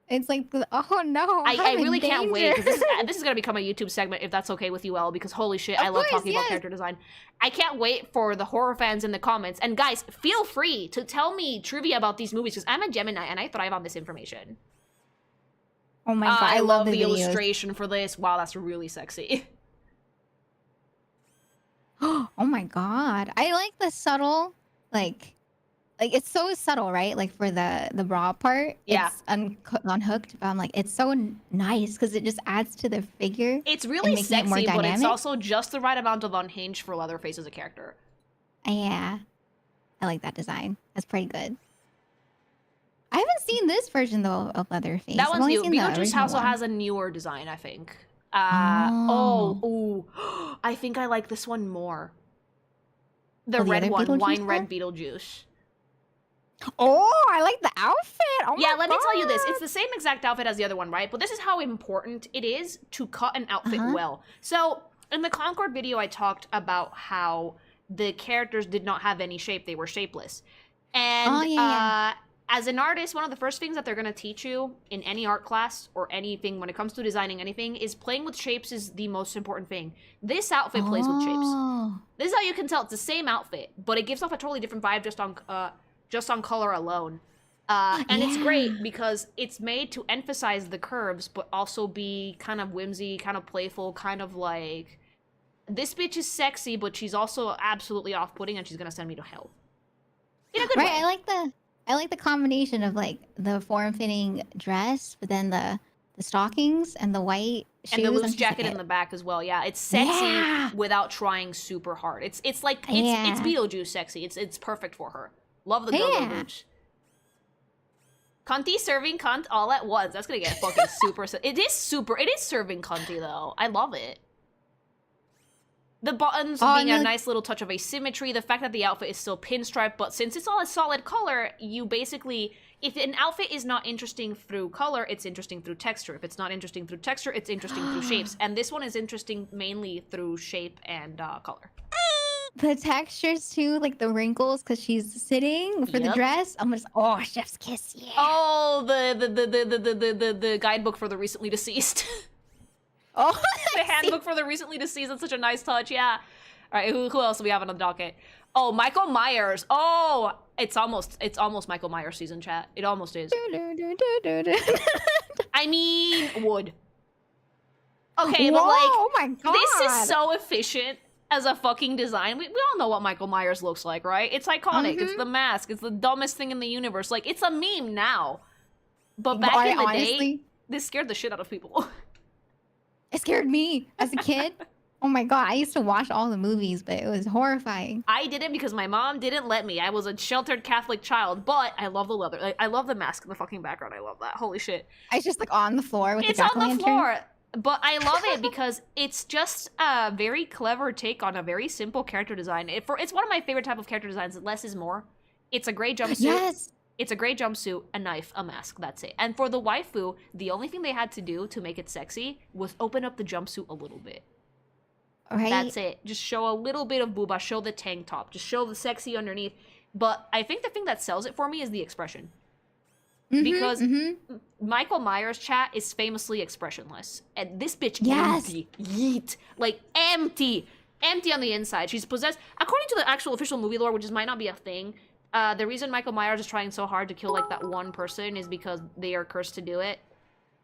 It's like, oh no, I I'm in really can't wait. 'Cause danger. this is going to become a YouTube segment, if that's okay with you, Elle, because holy shit, I Of love course, talking about yes. character design. I can't wait for the horror fans in the comments. And guys, feel free to tell me trivia about these movies, because I'm a Gemini and I thrive on this information. Oh my god, I love the videos. illustration for this. Wow, that's really sexy. Oh my god, I like the subtle, like it's so subtle, right? Like for the bra part, Yeah. it's unhooked. But I'm like, it's so nice because it just adds to the figure. It's really making it more sexy, but it's dynamic. also just the right amount of unhinged for Leatherface as a character. Yeah, I like that design. That's pretty good. I haven't seen this version though of Leatherface. That I've one's only new. seen the Beetlejuice original also one. has a newer design, I think. Oh. I think I like this one more. The Oh, the red other one, Beetlejuice wine one? red Beetlejuice. Oh, I like the outfit. Oh Yeah, my let me tell you this. God. It's the same exact outfit as the other one, right? But this is how important it is to cut an outfit Uh-huh. well. So, in the Concord video, I talked about how the characters did not have any shape. They were shapeless. And Oh, yeah. as an artist, one of the first things that they're going to teach you in any art class or anything when it comes to designing anything is playing with shapes is the most important thing. This outfit plays with shapes. Oh. This is how you can tell it's the same outfit, but it gives off a totally different vibe just on color alone. And it's great because it's made to emphasize the curves, but also be kind of whimsy, kind of playful, kind of like, this bitch is sexy, but she's also absolutely off-putting and she's gonna send me to hell. In a good Right, way. I like the combination of like the form-fitting dress, but then the stockings and the white shoes. And the loose I'm just jacket like, in the back as well. Yeah, it's sexy Yeah. without trying super hard. It's like it's Yeah. Beetlejuice sexy. It's perfect for her. Love the go-go Yeah. boots. Cunty serving cunt all at once. That's gonna get fucking super. It is serving cunty though. I love it. The buttons being a nice little touch of asymmetry. The fact that the outfit is still pinstripe, but since it's all a solid color, you basically, if an outfit is not interesting through color, it's interesting through texture. If it's not interesting through texture, it's interesting through shapes. And this one is interesting mainly through shape and color. the textures too, like the wrinkles, because she's sitting for the Yep. dress. I'm just, oh, chef's kiss, yeah. Oh, the guidebook for the recently deceased. Oh, The handbook for the recently deceased. That's such a nice touch. Yeah. All right. Who else do we have on the docket? Oh, Michael Myers. Oh, it's almost Michael Myers season, chat. It almost is. I mean, wood. Okay, but Whoa, like, oh my god, this is so efficient as a fucking design. We all know what Michael Myers looks like, right? It's iconic. It's the mask. It's the dumbest thing in the universe. Like, it's a meme now. But back in the day, this scared the shit out of people. It scared me as a kid. Oh my god, I used to watch all the movies, but it was horrifying. I didn't because my mom didn't let me. I was a sheltered Catholic child, but I love the leather. Like, I love the mask in the fucking background. I love that. Holy shit. It's just like on the floor with It's the on the jack-o'-lantern. floor. But I love it because it's just a very clever take on a very simple character design. It's one of my favorite type of character designs. Less is more. It's a gray jumpsuit. Yes. It's a gray jumpsuit, a knife, a mask. That's it. And for the waifu, the only thing they had to do to make it sexy was open up the jumpsuit a little bit. Right. That's it. Just show a little bit of booba. Show the tank top. Just show the sexy underneath. But I think the thing that sells it for me is the expression. Because Michael Myers' chat is famously expressionless. And this bitch empty. Yeet. Like, empty. Empty on the inside. She's possessed. According to the actual official movie lore, which might not be a thing, the reason Michael Myers is trying so hard to kill, like, that one person is because they are cursed to do it.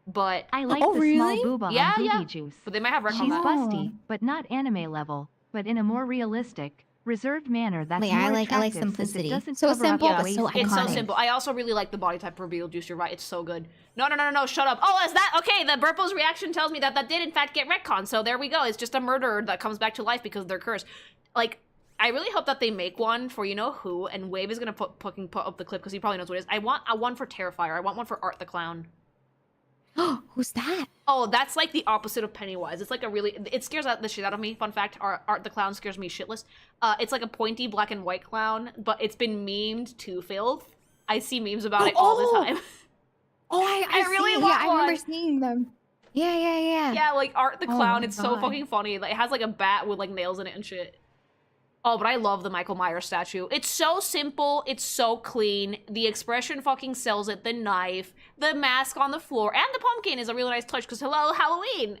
But... I like the small booba Yeah, on yeah. booby juice. But they might have She's retconned that. busty, but not anime level, but in a more realistic, reserved manner that's more I like attractive since simplicity. it doesn't So cover up simple, the but waist so and It's so iconic. simple. I also really like the body type for Beetlejuice. You're right. It's so good. No, shut up. Oh, is that... Okay, the Burpo's reaction tells me that that did, in fact, get retconned. So there we go. It's just a murderer that comes back to life because they're cursed. Like, I really hope that they make one for you-know-who, and Wave is going to put up the clip because he probably knows what it is. I want a one for Terrifier. I want one for Art the Clown. Who's that? Oh, that's like the opposite of Pennywise. It's like a really... It scares the shit out of me. Fun fact, Art the Clown scares me shitless. It's like a pointy black and white clown, but it's been memed to filth. I see memes about it all the time. Oh, I really see. want I one. remember seeing them. Yeah. Yeah, like Art the Oh Clown. my It's so God. fucking funny. Like, it has like a bat with like nails in it and shit. Oh, but I love the Michael Myers statue. It's so simple. It's so clean. The expression fucking sells it. The knife, the mask on the floor, and the pumpkin is a really nice touch because hello, Halloween.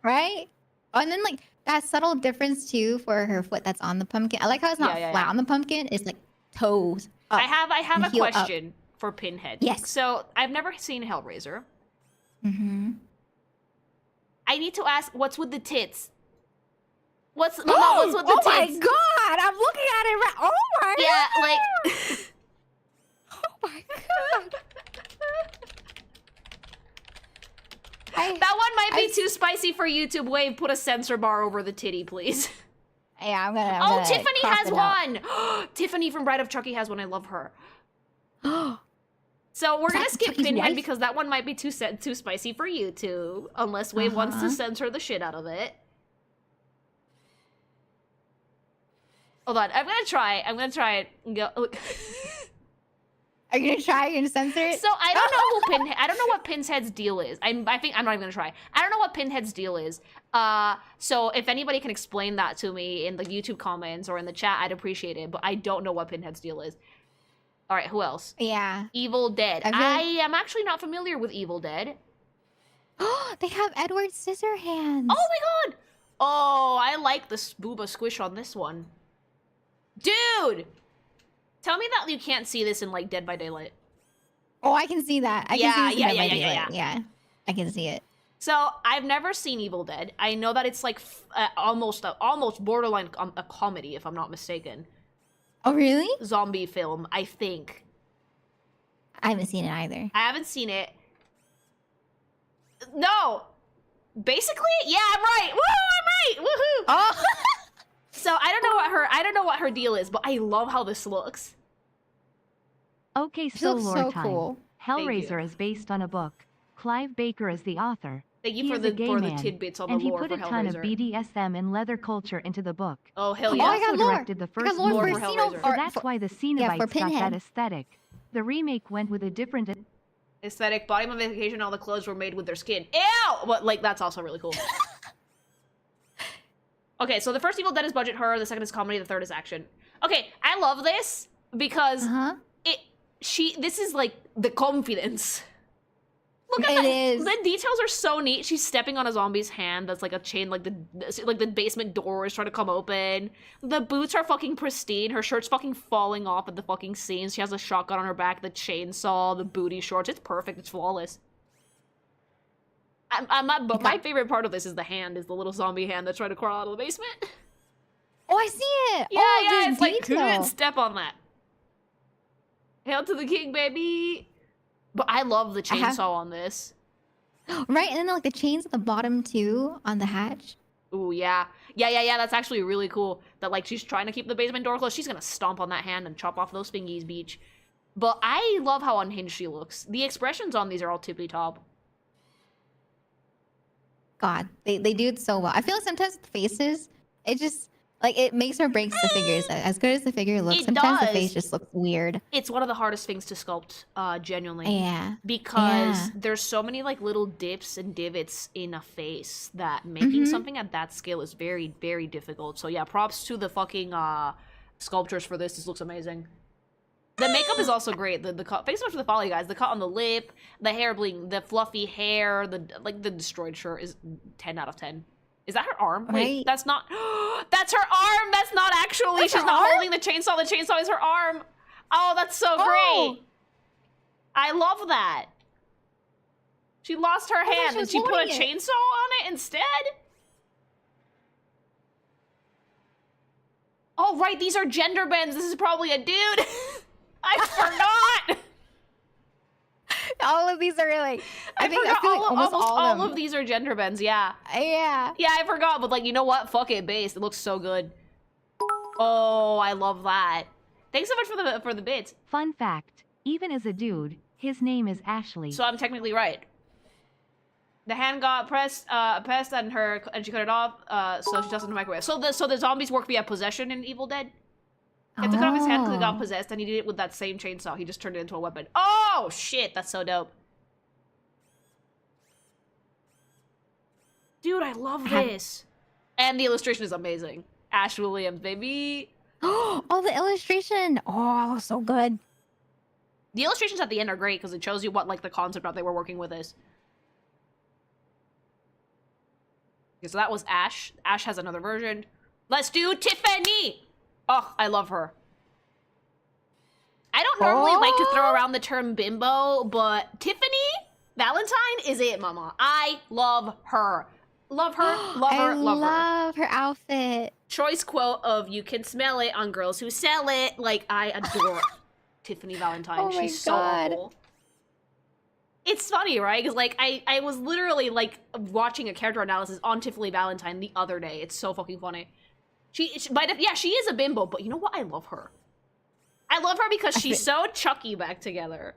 Right? Oh, and then like that subtle difference too for her foot that's on the pumpkin. I like how it's not Yeah. flat on the pumpkin. It's like toes up. I have and a heel up. question for Pinhead. Yes. So I've never seen Hellraiser. Mm-hmm. I need to ask, what's with the tits? What's with the Oh my tits? god! I'm looking at it right. Oh my Yeah, god! like... Oh my god! That one might be too spicy for YouTube. Wave, put a censor bar over the titty, please. Yeah, I'm gonna. Oh, Tiffany cross has it out. one! Tiffany from Bride of Chucky has one. I love her. So we're gonna that skip Chucky's Pinhead wife? because that one might be too spicy for YouTube, unless Wave wants to censor the shit out of it. Hold on, I'm gonna try it and go. Are you gonna try? You're gonna censor it? So I don't know who Pinhead. I don't know what Pinhead's deal is. I think I'm not even gonna try. I don't know what Pinhead's deal is. So if anybody can explain that to me in the YouTube comments or in the chat, I'd appreciate it. But I don't know what Pinhead's deal is. All right, who else? Yeah. Evil Dead. I feel I like- am actually not familiar with Evil Dead. Oh, they have Edward Scissorhands. Oh my god! Oh, I like the booba squish on this one. Dude! Tell me that you can't see this in, like, Dead by Daylight. Oh, I can see that. I can see Yeah, it. yeah. Yeah, I can see it. So, I've never seen Evil Dead. I know that it's, like, almost borderline a comedy, if I'm not mistaken. Oh, really? Zombie film, I think. I haven't seen it either. I haven't seen it. No! Basically, yeah, I'm right! Woo, I'm right! Woohoo! Oh! So I don't know what her deal is, but I love how this looks. Okay, so looks lore so time. cool. Hellraiser is based on a book. Clive Baker is the author. Thank you He for is the a gay man, tidbits on and the he lore put for a ton of Hellraiser. BDSM and leather culture into the book. Oh hell He yeah! I also got lore. directed the I got first lore Lore movie, for for Hellraiser. so that's why the Cenobites got Pinhead. that aesthetic. The remake went with a different Aesthetic body modification. All the clothes were made with their skin. Ew! But like that's also really cool. Okay, so the first Evil Dead is budget horror, the second is comedy, the third is action. Okay, I love this because this is like the confidence. Look at It that. is. The details are so neat. She's stepping on a zombie's hand that's like a chain, like the basement door is trying to come open. The boots are fucking pristine. Her shirt's fucking falling off at the fucking seams. She has a shotgun on her back, the chainsaw, the booty shorts. It's perfect. It's flawless. But my favorite part of this is the hand, is the little zombie hand that's trying to crawl out of the basement. Oh, I see it. Yeah, oh, yeah, there's it's like, detail. step on that. Hail to the king, baby. But I love the chainsaw on this. Right, and then like the chains at the bottom too on the hatch. Ooh, yeah. Yeah, that's actually really cool. That, like, she's trying to keep the basement door closed. She's gonna stomp on that hand and chop off those fingies, beach. But I love how unhinged she looks. The expressions on these are all tippy-top. God, they do it so well. I feel like sometimes with faces, it just Like, it makes or breaks the figures. As good as the figure looks, It sometimes the does. face just looks weird. It's one of the hardest things to sculpt, genuinely. Yeah. Because Yeah. there's so many like little dips and divots in a face that making something at that scale is very, very difficult. So yeah, props to the fucking sculptures for this. This looks amazing. The makeup is also great. The cut. Thanks so much for the follow, you guys. The cut on the lip, the hair bling, the fluffy hair, the destroyed shirt is 10 out of 10. Is that her arm? Wait, Right. that's not. That's her arm. That's not actually. That's She's her not arm? holding the chainsaw. The chainsaw is her arm. Oh, that's so great. I love that. She lost her thought hand she and was she put a holding it. chainsaw on it instead? Oh, right, these are gender bends. This is probably a dude. I forgot. All of these are like, I feel like almost all of them. of these are gender bends, yeah. Yeah. Yeah, I forgot, but like, you know what? Fuck it, base. It looks so good. Oh, I love that. Thanks so much for the bits. Fun fact, even as a dude, his name is Ashley. So I'm technically right. The hand got pressed and she cut it off, so she tossed it in the microwave. So the zombies work via possession in Evil Dead? He had to cut off his hand because he got possessed, and he did it with that same chainsaw. He just turned it into a weapon. Oh, shit, that's so dope. Dude, I love this. And the illustration is amazing. Ash Williams, baby. Oh, the illustration. Oh, so good. The illustrations at the end are great because it shows you what like the concept art they were working with is. Okay, so that was Ash. Ash has another version. Let's do Tiffany. Oh, I love her. I don't normally like to throw around the term bimbo, but Tiffany Valentine is it, mama. I love her. Love her, love her, love her. I love her outfit. Choice quote of "You can smell it on girls who sell it." Like, I adore Tiffany Valentine. Oh my She's so God. cool. It's funny, right? Because like I was literally like watching a character analysis on Tiffany Valentine the other day. It's so fucking funny. She is a bimbo, but you know what? I love her. I love her because she's so Chucky back together.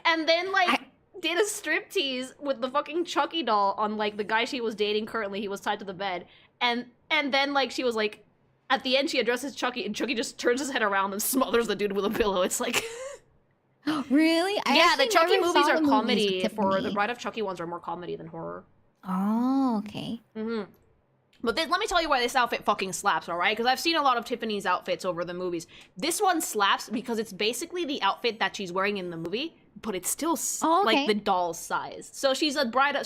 And then like did a striptease with the fucking Chucky doll on like the guy she was dating currently. He was tied to the bed. And then like she was like at the end she addresses Chucky and Chucky just turns his head around and smothers the dude with a pillow. It's like Really? yeah, the actually Chucky never movies saw are the comedy. with For the Tiffany. Bride of Chucky ones are more comedy than horror. Oh, okay. But let me tell you why this outfit fucking slaps, alright? Because I've seen a lot of Tiffany's outfits over the movies. This one slaps because it's basically the outfit that she's wearing in the movie, but it's still like the doll's size. So she's a bride.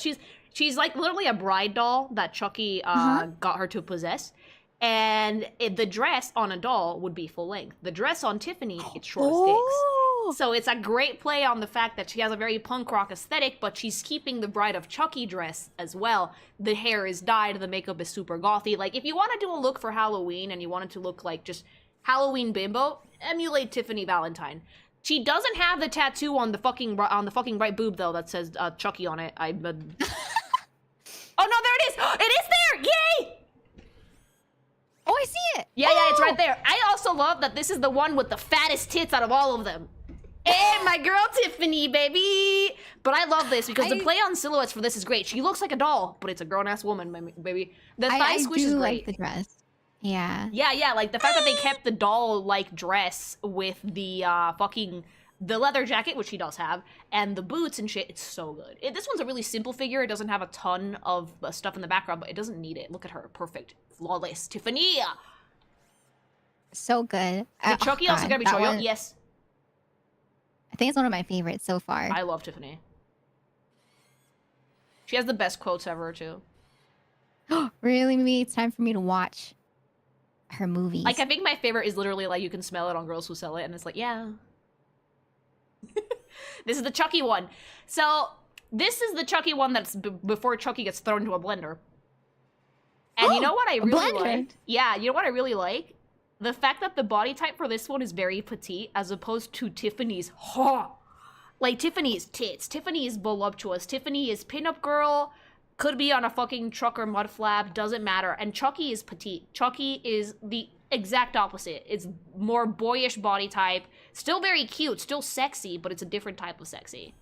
She's like literally a bride doll that Chucky got her to possess. And the dress on a doll would be full length. The dress on Tiffany, it's short sticks. So it's a great play on the fact that she has a very punk rock aesthetic, but she's keeping the Bride of Chucky dress as well. The hair is dyed, the makeup is super gothy. Like, if you want to do a look for Halloween and you want it to look like just Halloween bimbo, emulate Tiffany Valentine. She doesn't have the tattoo on the fucking right boob though that says Chucky on it. Oh no, there it is! It is there! Yay! Oh, I see it. Yeah, it's right there. I also love that this is the one with the fattest tits out of all of them. Hey, my girl Tiffany, baby! But I love this because the play on silhouettes for this is great. She looks like a doll, but it's a grown-ass woman, baby. The thigh squish is great. Like the dress. Yeah. Yeah, like the fact that they kept the doll-like dress with the the leather jacket, which she does have, and the boots and shit, it's so good. This one's a really simple figure. It doesn't have a ton of stuff in the background, but it doesn't need it. Look at her. Perfect. Flawless. Tiffany! So good. Did Chucky also get me Choyo? Yes. I think it's one of my favorites so far. I love Tiffany. She has the best quotes ever, too. Really? Maybe it's time for me to watch her movies. Like, I think my favorite is literally, like, you can smell it on girls who sell it, and it's like, yeah. This is the Chucky one. So, this is the Chucky one that's before Chucky gets thrown into a blender. And you know what I really like? Yeah, you know what I really like? The fact that the body type for this one is very petite as opposed to Tiffany's. Like, Tiffany is tits. Tiffany is voluptuous. Tiffany is pinup girl. Could be on a fucking truck or mud flap. Doesn't matter. And Chucky is petite. Chucky is the exact opposite. It's more boyish body type. Still very cute. Still sexy, but it's a different type of sexy.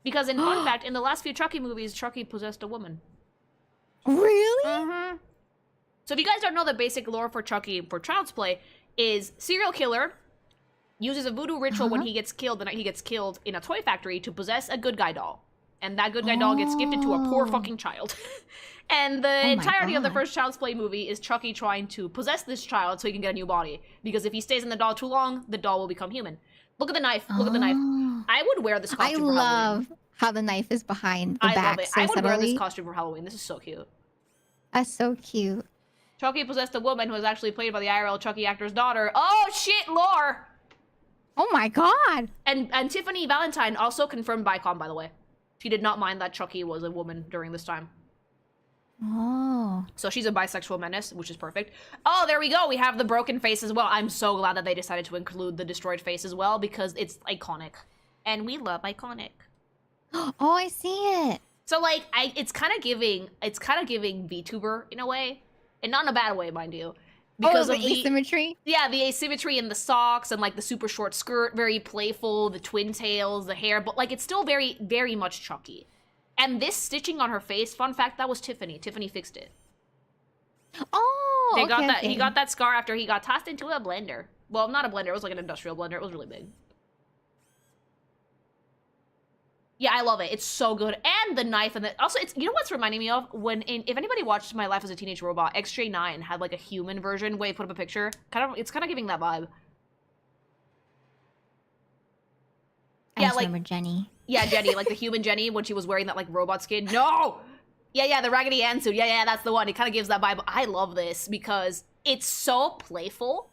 Because in fun fact, in the last few Chucky movies, Chucky possessed a woman. Really? So So if you guys don't know, the basic lore for Chucky for Child's Play is serial killer uses a voodoo ritual when he gets killed, the night he gets killed in a toy factory, to possess a good guy doll. And that good guy doll gets gifted to a poor fucking child. And the entirety of the first Child's Play movie is Chucky trying to possess this child so he can get a new body. Because if he stays in the doll too long, the doll will become human. Look at the knife. Look at the knife. I would wear this costume for Halloween. I love how the knife is behind the back. I love it. So I would wear this subtly. costume for Halloween. This is so cute. That's so cute. Chucky possessed a woman who was actually played by the IRL Chucky actor's daughter. Oh shit, lore! Oh my god! And Tiffany Valentine also confirmed bicom, by the way. She did not mind that Chucky was a woman during this time. Oh. So she's a bisexual menace, which is perfect. Oh, there we go. We have the broken face as well. I'm so glad that they decided to include the destroyed face as well, because it's iconic. And we love iconic. Oh, I see it. So like, it's kind of giving VTuber in a way, and not in a bad way, mind you, because of of the asymmetry. Yeah, the asymmetry in the socks and like the super short skirt, very playful, the twin tails, the hair, but like it's still very, very much Chucky. And this stitching on her face, fun fact, that was Tiffany. Tiffany fixed it. Oh, They got okay, that. okay. He got that scar after he got tossed into a blender. Well, not a blender. It was like an industrial blender. It was really big. Yeah, I love it. It's so good. And the knife and the... Also, it's... You know what's reminding me of? If anybody watched My Life as a Teenage Robot, XJ9 had like a human version. Wait, put up a picture. It's kind of giving that vibe. I just remember Jenny. Yeah, Jenny, like the human Jenny when she was wearing that like robot skin. No! Yeah, the Raggedy Ann suit. Yeah, that's the one. It kind of gives that vibe. I love this because it's so playful,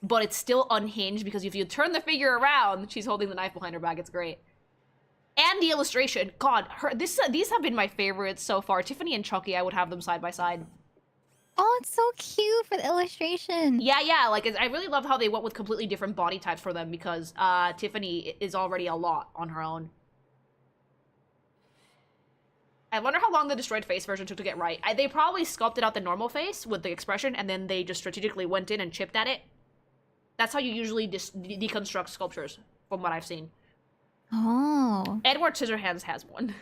but it's still unhinged because if you turn the figure around, she's holding the knife behind her back. It's great. And the illustration. God, these have been my favorites so far. Tiffany and Chucky, I would have them side by side. Oh, it's so cute for the illustration. Yeah, like I really love how they went with completely different body types for them because Tiffany is already a lot on her own. I wonder how long the destroyed face version took to get right. They probably sculpted out the normal face with the expression and then they just strategically went in and chipped at it. That's how you usually deconstruct sculptures, from what I've seen. Oh. Edward Scissorhands has one.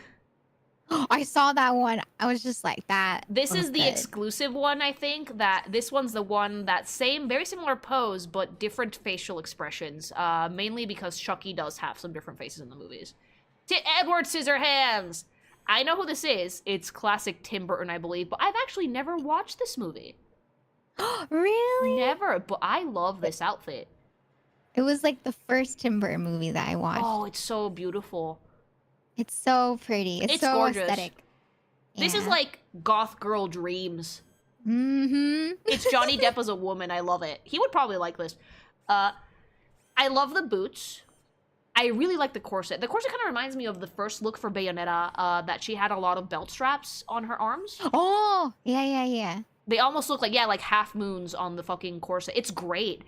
I saw that one. I was just like that. This is the exclusive one, I think. This one's the one that very similar pose, but different facial expressions. Mainly because Chucky does have some different faces in the movies. Edward Scissorhands! I know who this is. It's classic Tim Burton, I believe, but I've actually never watched this movie. Really? Never, but I love this outfit. It was like the first Tim Burton movie that I watched. Oh, it's so beautiful. It's so pretty. It's so gorgeous. aesthetic. This is like goth girl dreams. Mm-hmm. It's Johnny Depp as a woman. I love it. He would probably like this. I love the boots. I really like the corset. The corset kind of reminds me of the first look for Bayonetta, that she had a lot of belt straps on her arms. Oh, yeah. They almost look like, like half moons on the fucking corset. It's great.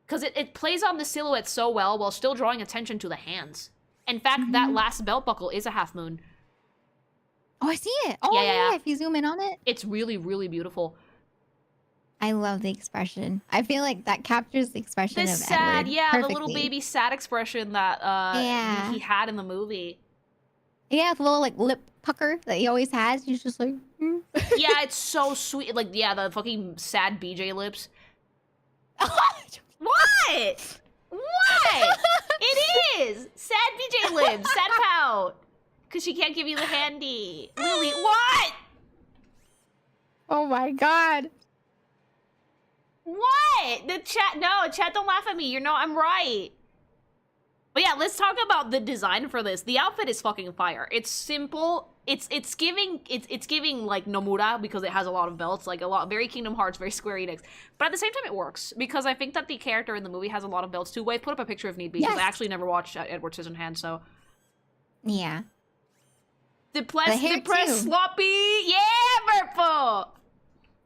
Because it plays on the silhouette so well while still drawing attention to the hands. In fact, that last belt buckle is a half moon. Oh, I see it. Oh, yeah. If you zoom in on it. It's really, really beautiful. I love the expression. I feel like that captures the expression of sad, Edward perfectly. The little baby sad expression that he had in the movie. Yeah, the little like lip pucker that he always has. He's just like, Yeah, it's so sweet. Like, yeah, the fucking sad BJ lips. What? What? It is! Sad BJ lips. Sad pout. Because she can't give you the handy. Lily, what? oh my god. What? Chat don't laugh at me. I'm right. But yeah, let's talk about the design for this. The outfit is fucking fire. It's simple. It's giving like Nomura because it has a lot of belts, like very Kingdom Hearts, very Square Enix. But at the same time, it works because I think that the character in the movie has a lot of belts too. Wait, put up a picture if need be because I actually never watched Edward Scissorhands, so yeah. The press sloppy, yeah, purple.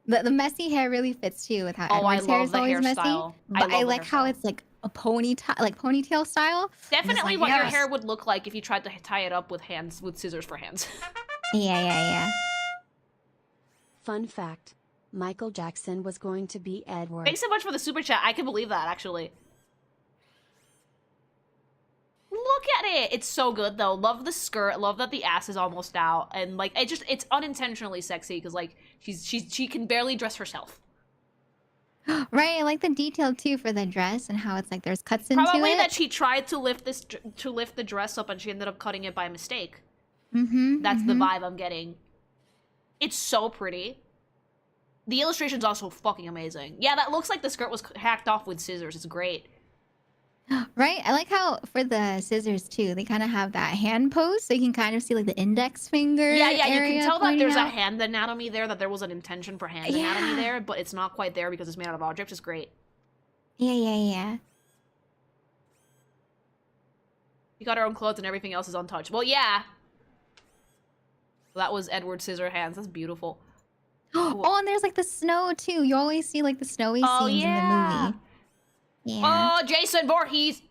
The messy hair really fits too with how Edward's I hair love is the always hairstyle. messy. But I like how it's like a ponytail style. Definitely what your hair would look like if you tried to tie it up with scissors for hands. Yeah. Fun fact, Michael Jackson was going to be Edward. Thanks so much for the super chat. I can believe that, actually. Look at it. It's so good, though. Love the skirt. Love that the ass is almost out. And, like, it's unintentionally sexy because, like, she can barely dress herself. Right, I like the detail too for the dress and how it's like there's cuts into Probably it. that she tried to lift the dress up and she ended up cutting it by mistake. Mm-hmm. That's the vibe I'm getting. It's so pretty. The illustration's also fucking amazing. Yeah, that looks like the skirt was hacked off with scissors. It's great. Right, I like how for the scissors too, they kind of have that hand pose, so you can kind of see like the index finger. Yeah, you area can tell that pointing there's a out. hand anatomy there, that there was an intention for hand anatomy there, but it's not quite there because it's made out of objects. It's great. Yeah. You got her own clothes and everything else is untouchable. Yeah. That was Edward Scissorhands. That's beautiful. Oh, and there's like the snow too. You always see like the snowy scenes in the movie. Yeah. Oh, Jason Voorhees.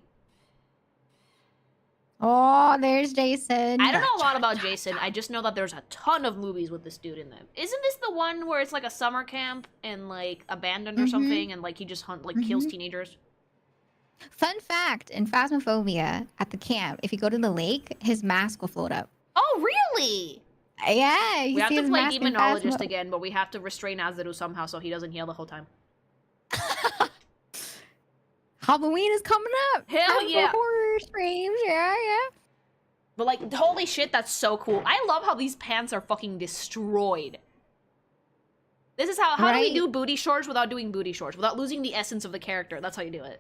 Oh, there's Jason. I don't know a lot about Jason. I just know that there's a ton of movies with this dude in them. Isn't this the one where it's like a summer camp and like abandoned or something, and like he just kills teenagers? Fun fact, in Phasmophobia at the camp, if you go to the lake, his mask will float up. Oh, really? Yeah, you We have see to his play mask in Demonologist Phasmo. again, but we have to restrain Azaru somehow so he doesn't heal the whole time. Halloween is coming up. Hell Time for yeah. horror streams. Yeah. But like, holy shit, that's so cool. I love how these pants are fucking destroyed. This is how do we do booty shorts without doing booty shorts? Without losing the essence of the character. That's how you do it.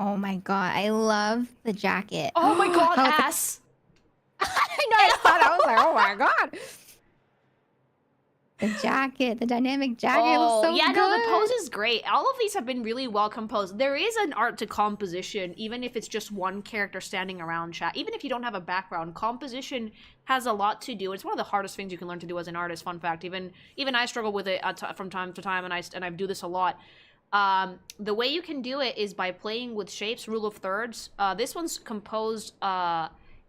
Oh my god, I love the jacket. Oh my god, How it's like- ass! I know, I saw that. I was like, oh my god. The jacket, the dynamic jacket looks so yeah, good. no, the pose is great. All of these have been really well composed. There is an art to composition, even if it's just one character standing around chat. Even if you don't have a background, composition has a lot to do. It's one of the hardest things you can learn to do as an artist. Fun fact. Even I struggle with it from time to time, and I do this a lot. The way you can do it is by playing with shapes, rule of thirds. This one's composed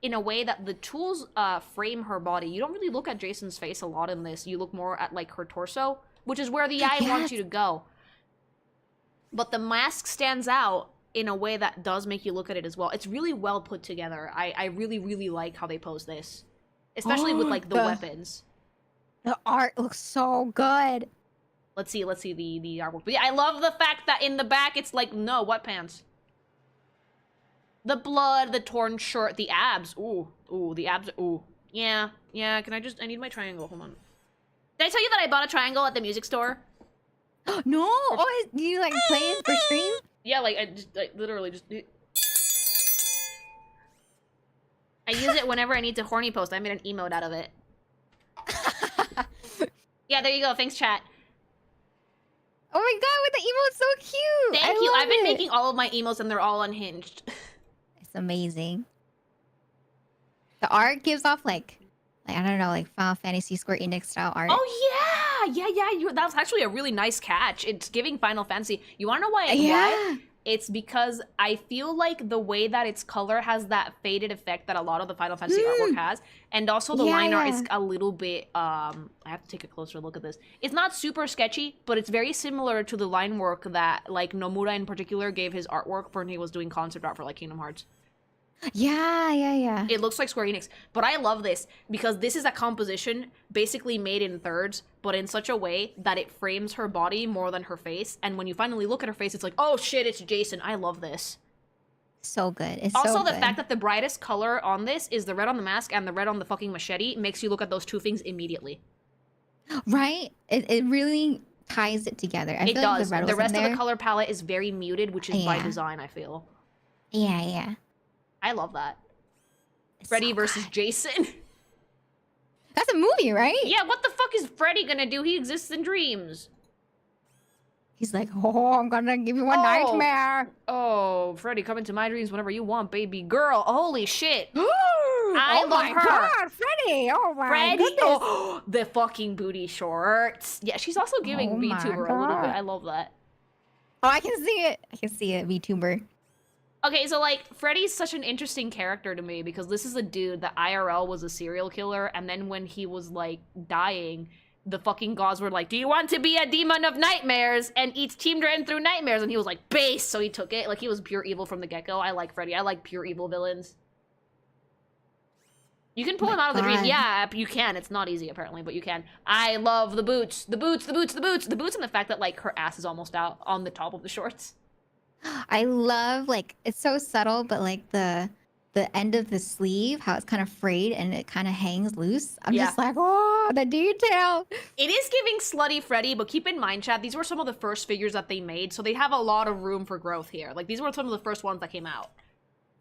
in a way that the tools frame her body. You don't really look at Jason's face a lot in this. You look more at like her torso, which is where the eye wants you to go. But the mask stands out in a way that does make you look at it as well. It's really well put together. I really, really like how they pose this. Especially with like the weapons. The art looks so good. Let's see the artwork. But yeah, I love the fact that in the back it's like, no, what pants? The blood, the torn shirt, the abs. Ooh, the abs. Ooh, yeah. Can I need my triangle? Hold on. Did I tell you that I bought a triangle at the music store? No. Oh, you like play it for stream? Yeah, like I literally just. I use it whenever I need to horny post. I made an emote out of it. Yeah, there you go. Thanks, chat. Oh my god, with the emote's so cute. Thank you. I've been making all of my emotes and they're all unhinged. It's amazing. The art gives off like I don't know, like Final Fantasy Square Enix style art. Oh yeah. That was actually a really nice catch. It's giving Final Fantasy. You wanna know why? Why? It's because I feel like the way that its color has that faded effect that a lot of the Final Fantasy artwork has, and also the line art is a little bit. I have to take a closer look at this. It's not super sketchy, but it's very similar to the line work that like Nomura in particular gave his artwork for when he was doing concept art for like Kingdom Hearts. Yeah. It looks like Square Enix, but I love this because this is a composition basically made in thirds, but in such a way that it frames her body more than her face. And when you finally look at her face, it's like, oh shit, it's Jason. I love this. So good. It's also so the good. fact that the brightest color on this is the red on the mask and the red on the fucking machete makes you look at those two things immediately. Right? It really ties it together. I It feel does. Like The rest of the color palette is very muted, which is by design, I feel. Yeah. I love that. It's Freddy so versus good. Jason. That's a movie, right? Yeah, what the fuck is Freddy gonna do? He exists in dreams. He's like, oh, I'm gonna give you a nightmare. Oh, Freddy, come into my dreams whenever you want, baby girl. Holy shit. I love my her. God, Freddy. Oh my Freddy. goodness. Oh, the fucking booty shorts. Yeah, she's also giving Oh my VTuber a little bit. God. I love that. Oh, I can see it. I can see it, VTuber. Okay, so like Freddy's such an interesting character to me because this is a dude that IRL was a serial killer, and then when he was like dying, the fucking gods were like, "Do you want to be a demon of nightmares and eat Team Dragon through nightmares?" And he was like, "Base," so he took it. Like he was pure evil from the get-go. I like Freddy. I like pure evil villains. You can pull Oh him my out of the dream. God. Yeah, you can. It's not easy, apparently, but you can. I love the boots. The boots, the boots, the boots. The boots and the fact that, like, her ass is almost out on the top of the shorts. I love, like, it's so subtle, but like the end of the sleeve, how it's kind of frayed and it kind of hangs loose. I'm Yeah. just like, oh, the detail. It is giving Slutty Freddy, but keep in mind, chat, these were some of the first figures that they made, so they have a lot of room for growth here. Like, these were some of the first ones that came out.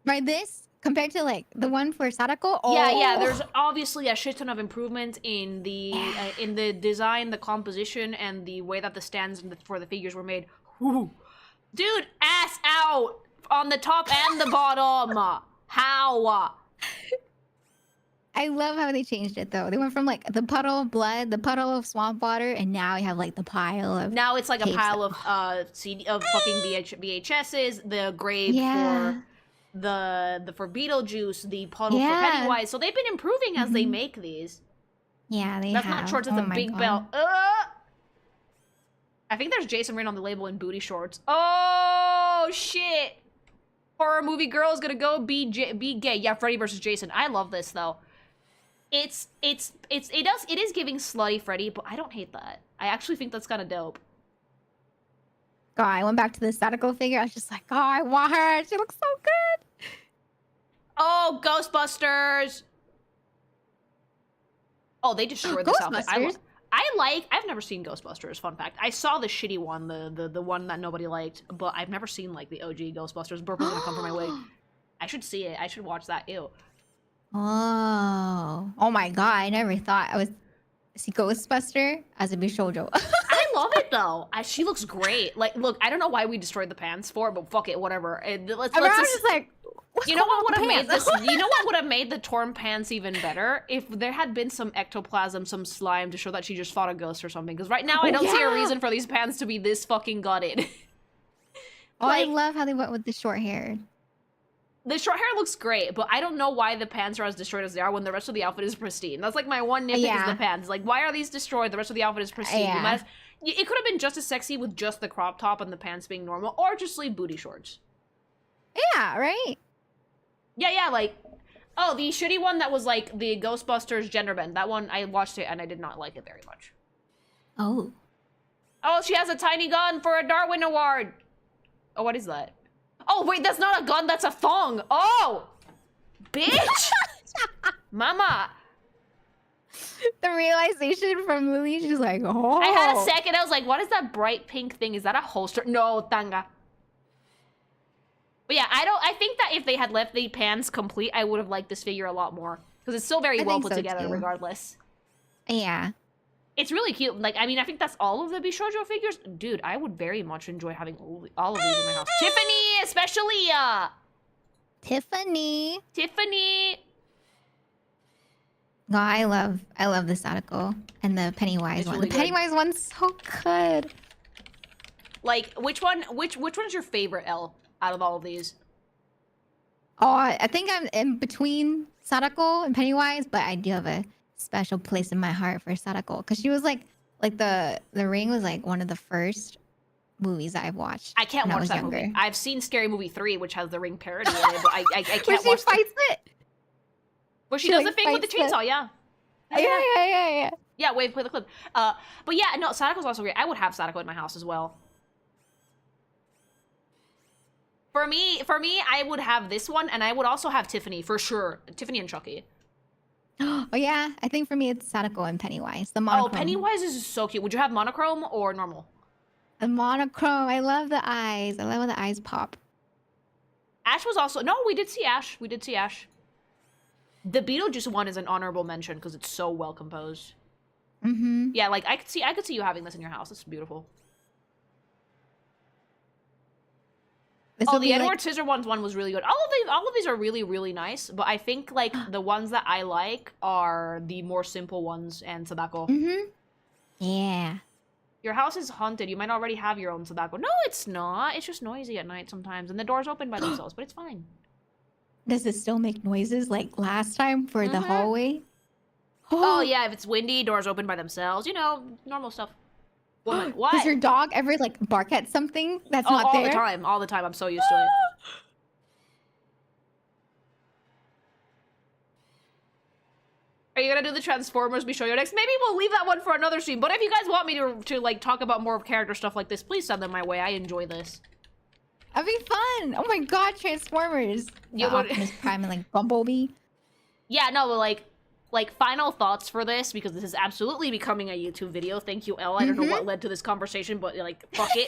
Right, this compared to like the one for Sadako. Oh. Yeah, there's obviously a shit ton of improvement in the design, the composition, and the way that the stands for the figures were made. Whew. Dude, ass out on the top and the bottom. How? I love how they changed it though. They went from like the puddle of blood, the puddle of swamp water, and now you have like the pile of. Now it's like a tapes. pile of fucking VHSs, the grave Yeah. for Beetlejuice, the puddle for Yeah. Pennywise. So they've been improving as they make these. Yeah, they That's have. not shorts, it's Oh a my big God. belt. I think there's Jason written on the label in booty shorts. Oh shit! Horror movie girl is gonna go be gay. Yeah, Freddy versus Jason. I love this though. It is giving slutty Freddy, but I don't hate that. I actually think that's kind of dope. God, I went back to the Sadako figure. I was just like, oh, I want her. She looks so good. Oh, Ghostbusters! Oh, they destroyed this outfit. Ghostbusters? I've never seen Ghostbusters, fun fact. I saw the shitty one, the one that nobody liked, but I've never seen, like, the OG Ghostbusters. Burp is gonna come from my wig. I should see it. I should watch that. Ew. Oh my God! I never thought I was see Ghostbuster as a Bishoujo. I love it, though. She looks great. Like, look, I don't know why we destroyed the pants for, but fuck it, whatever. Let's I was just... just like, what's You know going on what would with have the made pants? this? You know what would have made the torn pants even better? If there had been some ectoplasm, some slime to show that she just fought a ghost or something. Because right now I don't see a reason for these pants to be this fucking gutted. Oh, I Like, love how they went with the short hair. the short hair looks great, but I don't know why the pants are as destroyed as they are when the rest of the outfit is pristine. That's like my one nitpick is the pants. Like, why are these destroyed? The rest of the outfit is pristine. Yeah. It could have been just as sexy with just the crop top and the pants being normal, or just leave booty shorts. Yeah, right. Yeah, like, oh, the shitty one that was like the Ghostbusters gender bend. That one, I watched it and I did not like it very much. Oh. Oh, she has a tiny gun for a Darwin Award. Oh, what is that? Oh, wait, that's not a gun, that's a thong. Oh, bitch. Mama. The realization from Lily, she's like, oh. I had a second, I was like, what is that bright pink thing? Is that a holster? No, tanga. But yeah, I think that if they had left the pants complete, I would have liked this figure a lot more. Because it's still very well put together regardless. Yeah. It's really cute. Like, I mean, I think that's all of the Bishoujo figures. Dude, I would very much enjoy having all of these in my house. Tiffany, especially. Tiffany. Oh, I love the Sadako and the Pennywise It's one. really The good. Pennywise one's so good. Like, which one's your favorite L out of all of these? Oh, I think I'm in between Sadako and Pennywise, but I do have a special place in my heart for Sadako because she was like the Ring was like one of the first movies that I've watched. I can't when watch was that younger. movie. I've seen Scary Movie 3, which has the Ring parody in it, but I can't When she watch fights it. Where she she, does like, the thing with the fights chainsaw, yeah. Yeah. Yeah, wave, play the clip. But yeah, no, Sadako's also great. I would have Sadako in my house as well. For me, I would have this one, and I would also have Tiffany, for sure. Tiffany and Chucky. Oh yeah, I think for me it's Sadako and Pennywise. The monochrome. Oh, Pennywise is so cute. Would you have monochrome or normal? The monochrome. I love the eyes. I love when the eyes pop. Ash was also... No, we did see Ash. The Beetlejuice one is an honorable mention because it's so well composed. Mm-hmm. Yeah, like I could see you having this in your house. It's beautiful. The Edward Scissorhands one was really good. All of these are really, really nice, but I think like the ones that I like are the more simple ones and Sadako. Mm-hmm. Yeah. Your house is haunted. You might already have your own Sadako. No, it's not. It's just noisy at night sometimes, and the doors open by themselves, but it's fine. Does it still make noises like last time for the hallway? Oh yeah, if it's windy, doors open by themselves. You know, normal stuff. Woman, what? Does your dog ever like bark at something that's not all there? All the time. I'm so used to it. Are you gonna do the Transformers Bishoyo next? Maybe we'll leave that one for another stream. But if you guys want me to like talk about more of character stuff like this, please send them my way. I enjoy this. That'd be fun. Oh my god, Transformers. You The Optimus Prime and like Bumblebee. Yeah, no, but like final thoughts for this, because this is absolutely becoming a YouTube video. Thank you, Elle. I don't know what led to this conversation, but like, fuck it.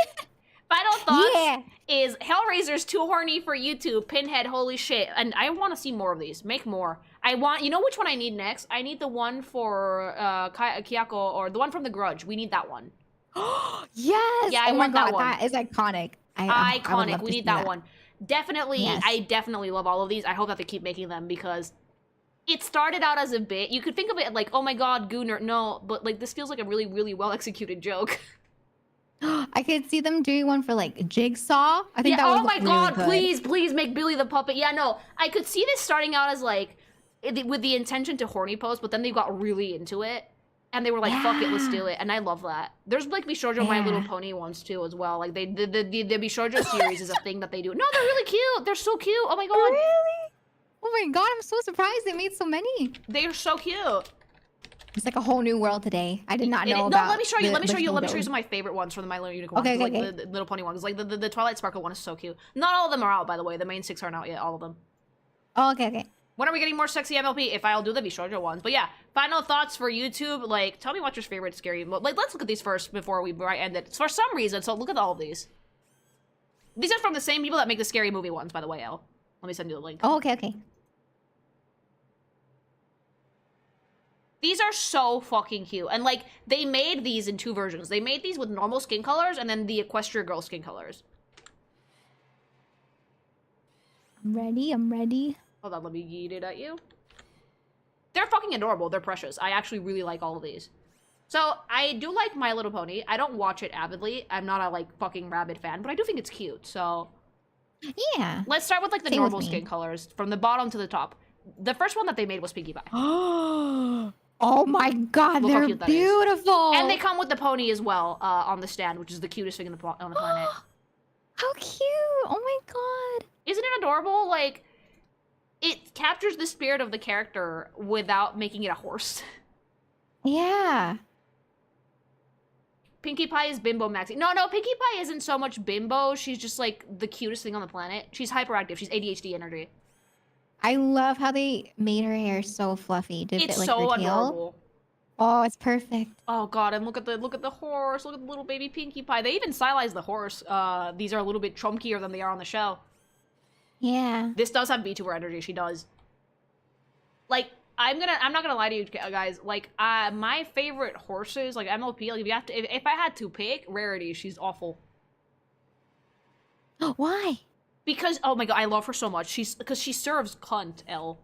Final thoughts is Hellraiser's too horny for YouTube. Pinhead, holy shit. And I want to see more of these. Make more. I want, you know which one I need next? I need the one for Kayako, or the one from The Grudge. We need that one. Yes! Yeah, I oh want my god, that one. that is iconic. I would Iconic. love We to need see that one. Definitely, Yes. I definitely love all of these. I hope that they keep making them, because it started out as a bit. You could think of it like, oh my god, Gooner. No, but like this feels like a really, really well executed joke. I could see them doing one for like Jigsaw. I think that would oh my look god, really good. please make Billy the puppet. Yeah, no, I could see this starting out as like with the intention to horny pose, but then they got really into it, and they were like, "Fuck it, let's do it." And I love that. There's like Bishoujo My Little Pony ones too as well. Like the Bishoujo series is a thing that they do. No, they're really cute. They're so cute. Oh my god. Really? Oh my god, I'm so surprised they made so many. They are so cute. It's like a whole new world today. I did not know No, about. let me show you. Let me show you Bishoujo. some of my favorite ones from the My Little Unicorn. Okay, ones. okay, Like the Little Pony ones. Like the Twilight Sparkle one is so cute. Not all of them are out, by the way. The main 6 aren't out yet. All of them. Oh, okay. When are we getting more sexy MLP? If I'll do the Bishoujo ones. But yeah, final thoughts for YouTube. Like, tell me what's your favorite scary. Like, let's look at these first before we end it. For some reason, so look at all of these. These are from the same people that make the scary movie ones, by the way, Elle. Let me send you the link. Oh, okay. These are so fucking cute. And, like, they made these in 2 versions. They made these with normal skin colors and then the Equestria Girl skin colors. I'm ready. Hold on, let me yeet it at you. They're fucking adorable. They're precious. I actually really like all of these. So, I do like My Little Pony. I don't watch it avidly. I'm not a, like, fucking rabid fan, but I do think it's cute, so... Yeah. Let's start with, like, the Same with normal me. skin colors, from the bottom to the top. The first one that they made was Pinkie Pie. Oh my god, Look how they're cute that is. beautiful. And they come with the pony as well, on the stand, which is the cutest thing on the planet. How cute. Oh my god. Isn't it adorable? Like, it captures the spirit of the character without making it a horse. Yeah. Pinkie Pie is Bimbo Maxi. No, Pinkie Pie isn't so much bimbo. She's just, like, the cutest thing on the planet. She's hyperactive. She's ADHD energy. I love how they made her hair so fluffy. Did It's it like so her tail? adorable. Oh, it's perfect. Oh god, and look at the horse. Look at the little baby Pinkie Pie. They even stylized the horse. These are a little bit chunkier than they are on the show. Yeah. This does have VTuber energy. She does. Like, I'm not gonna lie to you guys. Like, my favorite horses, like MLP. Like, if I had to pick, Rarity. She's awful. Why? Because, oh my god, I love her so much. Because she serves cunt, Elle.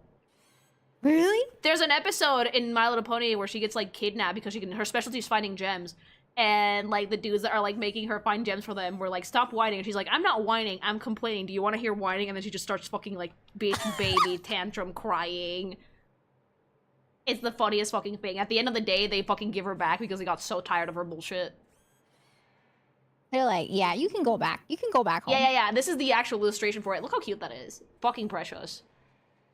Really? There's an episode in My Little Pony where she gets, like, kidnapped because her specialty is finding gems. And, like, the dudes that are, like, making her find gems for them were like, stop whining. And she's like, I'm not whining, I'm complaining. Do you want to hear whining? And then she just starts fucking, like, bitch, baby, tantrum, crying. It's the funniest fucking thing. At the end of the day, they fucking give her back because they got so tired of her bullshit. They're like, yeah, you can go back. You can go back home. Yeah. This is the actual illustration for it. Look how cute that is. Fucking precious.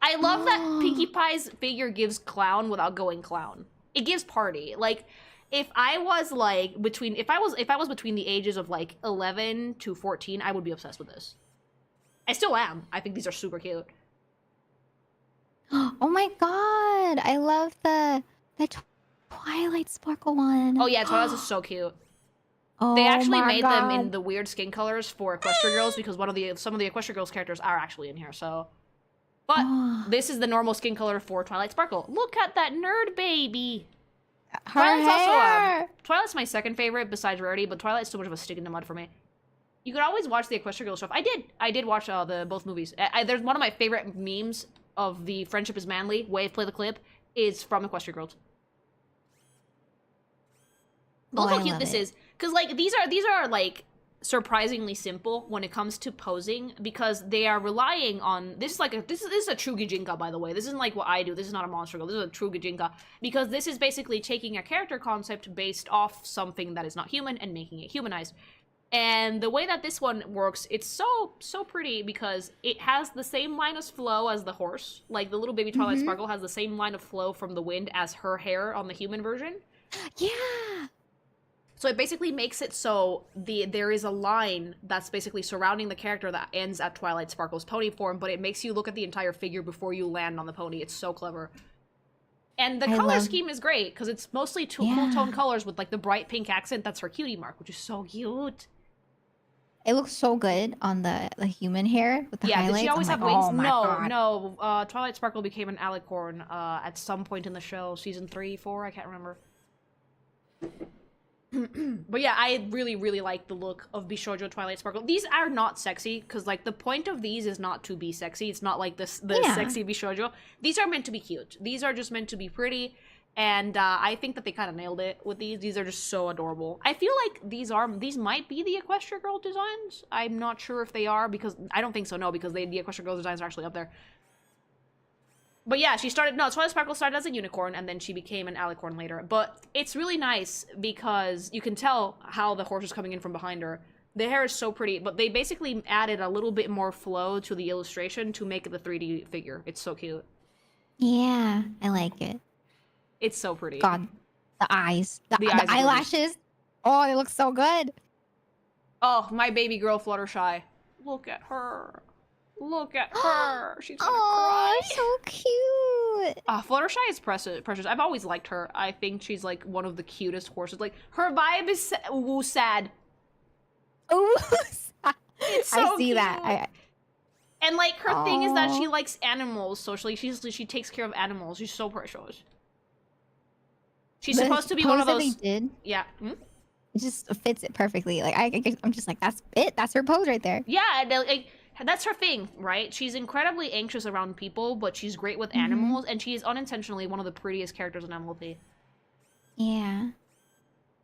I love that Pinkie Pie's figure gives clown without going clown. It gives party. Like, if I was like between if I was between the ages of like 11 to 14, I would be obsessed with this. I still am. I think these are super cute. Oh my god, I love the Twilight Sparkle one. Oh yeah, Twilight's is so cute. Oh They actually my made them in God. the weird skin colors for Equestria Girls because some of the Equestria Girls characters are actually in here. So, but this is the normal skin color for Twilight Sparkle. Look at that nerd baby. Her Twilight's hair. Twilight's my second favorite besides Rarity, but Twilight's so much of a stick in the mud for me. You could always watch the Equestria Girls stuff. I did watch both movies. There's one of my favorite memes of the Friendship is Manly. Wave play the clip is from Equestria Girls. But look how cute this is. Because, like, these are, like, surprisingly simple when it comes to posing because they are relying on... This is a true Gijinka, by the way. This isn't like what I do. This is not a monster girl. This is a true Gijinka. Because this is basically taking a character concept based off something that is not human and making it humanized. And the way that this one works, it's so pretty because it has the same line of flow as the horse. Like, the little baby Twilight Sparkle has the same line of flow from the wind as her hair on the human version. Yeah. So it basically makes it so there is a line that's basically surrounding the character that ends at Twilight Sparkle's pony form, but it makes you look at the entire figure before you land on the pony. It's so clever. And the color scheme is great, because it's mostly cool tone colors with, like, the bright pink accent. That's her cutie mark, which is so cute. It looks so good on the human hair with the highlights. Did she always have like, wings? Oh my God. No. Twilight Sparkle became an alicorn at some point in the show. Season 3, 4, I can't remember. But yeah, I really, really like the look of Bishoujo Twilight Sparkle. These are not sexy, because, like, the point of these is not to be sexy. It's not like the sexy Bishoujo. These are meant to be cute. These are just meant to be pretty, and I think that they kind of nailed it with these. These are just so adorable. I feel like these might be the Equestria Girl designs. I'm not sure if they are, because I don't think so, no, because the Equestria Girl designs are actually up there. But yeah, Twilight Sparkle started as a unicorn, and then she became an alicorn later. But it's really nice because you can tell how the horse is coming in from behind her. The hair is so pretty, but they basically added a little bit more flow to the illustration to make it the 3D figure. It's so cute. Yeah, I like it. It's so pretty. God, the eyes. The eyes are eyelashes. Oh, they look so good. Oh, my baby girl Fluttershy. Look at her. Look at her. She's gonna cry. So cute. Fluttershy is precious. I've always liked her. I think she's, like, one of the cutest horses. Like, her vibe is sad. Ooh, It's so I see cute. that. And, like, her thing is that she likes animals, so she takes care of animals. She's so precious. She's supposed to be one of those. They did. Yeah. It just fits it perfectly. Like I'm just like, that's it. That's her pose right there. Yeah, like, that's her thing, right? She's incredibly anxious around people, but she's great with animals, and she is unintentionally one of the prettiest characters in MLP. Yeah.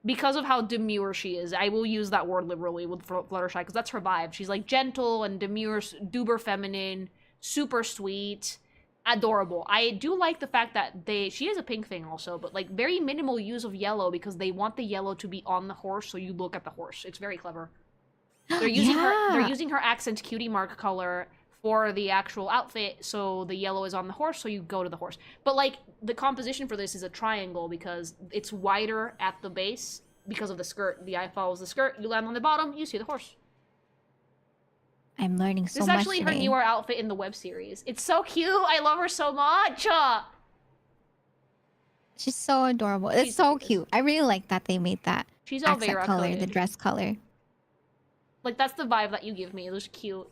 Because of how demure she is. I will use that word liberally with Fluttershy, because that's her vibe. She's, like, gentle and demure, duper feminine, super sweet, adorable. I do like the fact that she is a pink thing also, but, like, very minimal use of yellow, because they want the yellow to be on the horse, so you look at the horse. It's very clever. They're using her accent cutie mark color for the actual outfit, so the yellow is on the horse, so you go to the horse. But, like, the composition for this is a triangle because it's wider at the base because of the skirt. The eye follows the skirt, you land on the bottom, you see the horse. I'm learning so much. This is actually her newer outfit in the web series. It's so cute. I love her so much. She's so adorable. It's so cute. I really like that they made that She's accent Elveira color, coded. the dress color. Like, that's the vibe that you give me. It was cute.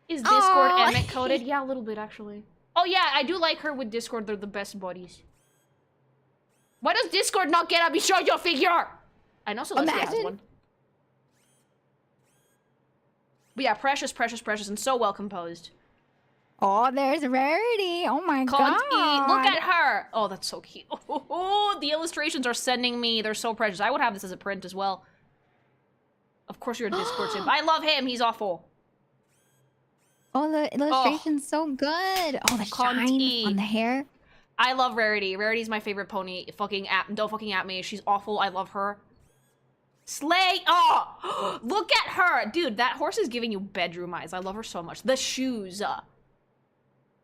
Is Discord Emmett coded? Yeah, a little bit, actually. Oh, yeah, I do like her with Discord. They're the best buddies. Why does Discord not get a Bishoujo figure? I know Celestia has one. But yeah, precious, and so well composed. Oh, there's Rarity. Oh my God. Look at her. Oh, that's so cute. Oh, the illustrations are sending me. They're so precious. I would have this as a print as well. Of course you're a Discord simp. I love him. He's awful. Oh, the illustration's so good. Oh, the shine on the hair. I love Rarity. Rarity's my favorite pony. Don't fucking at me. She's awful. I love her. Slay! Oh! Look at her! Dude, that horse is giving you bedroom eyes. I love her so much. The shoes.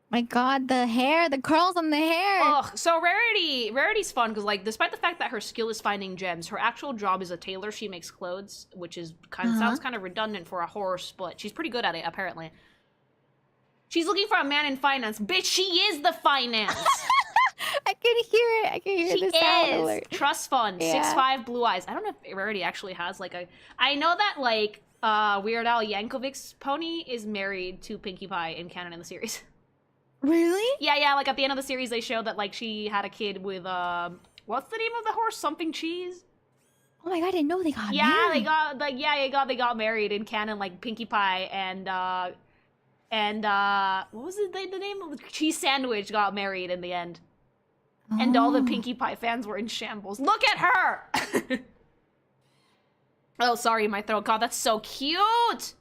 My God, the hair, the curls on the hair. Ugh, so Rarity's fun because, like, despite the fact that her skill is finding gems, her actual job is a tailor. She makes clothes, which is sounds kind of redundant for a horse, but she's pretty good at it, apparently. She's looking for a man in finance. Bitch, she is the finance! I can hear it. I can hear the sound alert. Trust fund. Yeah. 6'5", blue eyes. I don't know if Rarity actually has, like, a... I know that, like, Weird Al Yankovic's pony is married to Pinkie Pie in canon in the series. Really? Yeah, like, at the end of the series, they show that, like, she had a kid with, what's the name of the horse? Something Cheese? Oh my God, I didn't know they got married. They got married in canon, like, Pinkie Pie and what was the name of the Cheese Sandwich got married in the end. Oh. And all the Pinkie Pie fans were in shambles. Look at her! Oh, sorry, my throat. God, that's so cute!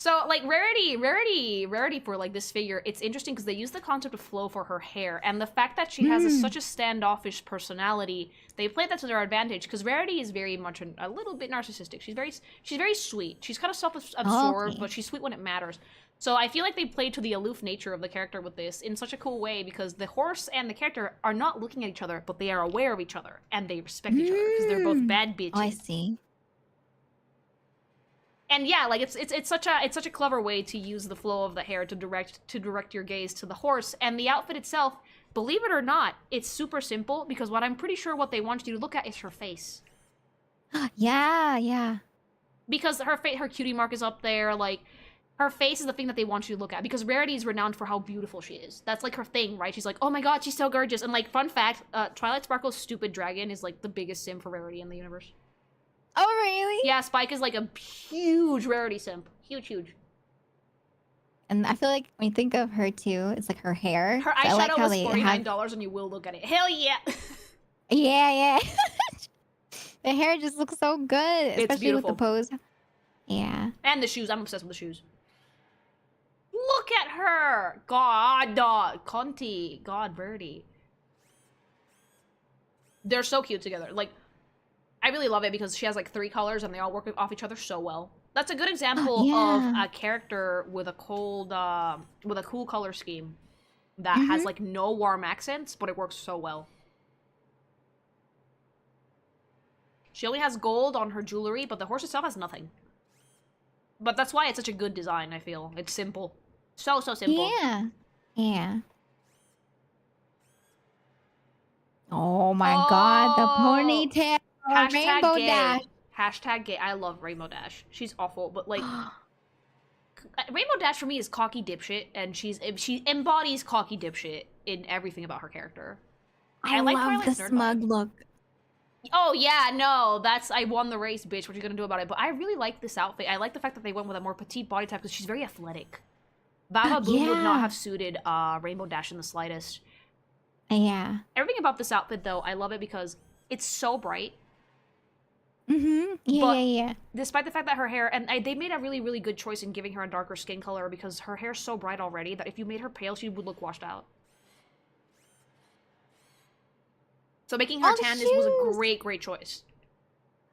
So, like, rarity for, like, this figure, it's interesting because they use the concept of flow for her hair, and the fact that she has such a standoffish personality, they played that to their advantage, because Rarity is very much a little bit narcissistic. She's very sweet. She's kind of self-absorbed, but she's sweet when it matters. So I feel like they played to the aloof nature of the character with this in such a cool way, because the horse and the character are not looking at each other, but they are aware of each other, and they respect each other, because they're both bad bitches. Oh, I see. And yeah, like it's such a clever way to use the flow of the hair to direct your gaze to the horse. And the outfit itself, believe it or not, it's super simple, because what I'm pretty sure what they want you to look at is her face. Yeah. Because her cutie mark is up there, like her face is the thing that they want you to look at, because Rarity is renowned for how beautiful she is. That's like her thing, right? She's like, oh my god, she's so gorgeous. And like, fun fact, Twilight Sparkle's stupid dragon is like the biggest sim for Rarity in the universe. Oh, really? Yeah, Spike is like a huge Rarity simp. Huge. And I feel like when you think of her too, it's like her hair. Her So eyeshadow I was $49 and you will look at it. Hell yeah! Yeah. The hair just looks so good, especially beautiful. with the pose. Yeah. And the shoes. I'm obsessed with the shoes. Look at her! God, Conti. God, Birdie. They're so cute together. Like, I really love it because she has like 3 colors and they all work off each other so well. That's a good example of a character with a cool color scheme that has like no warm accents, but it works so well. She only has gold on her jewelry, but the horse itself has nothing. But that's why it's such a good design, I feel. It's simple. So simple. Yeah. Oh my god, the ponytail. Rainbow gay. Dash. Hashtag gay. I love Rainbow Dash. She's awful, but like Rainbow Dash for me is cocky dipshit, and she embodies cocky dipshit in everything about her character. I like love the smug look. Oh yeah, no, I won the race, bitch. What you gonna do about it? But I really like this outfit. I like the fact that they went with a more petite body type because she's very athletic. Baba Boom would not have suited Rainbow Dash in the slightest. Yeah. Everything about this outfit, though, I love it because it's so bright. Yeah. Despite the fact that her hair, and they made a really, really good choice in giving her a darker skin color because her hair's so bright already that if you made her pale, she would look washed out. So making her tan was a great choice.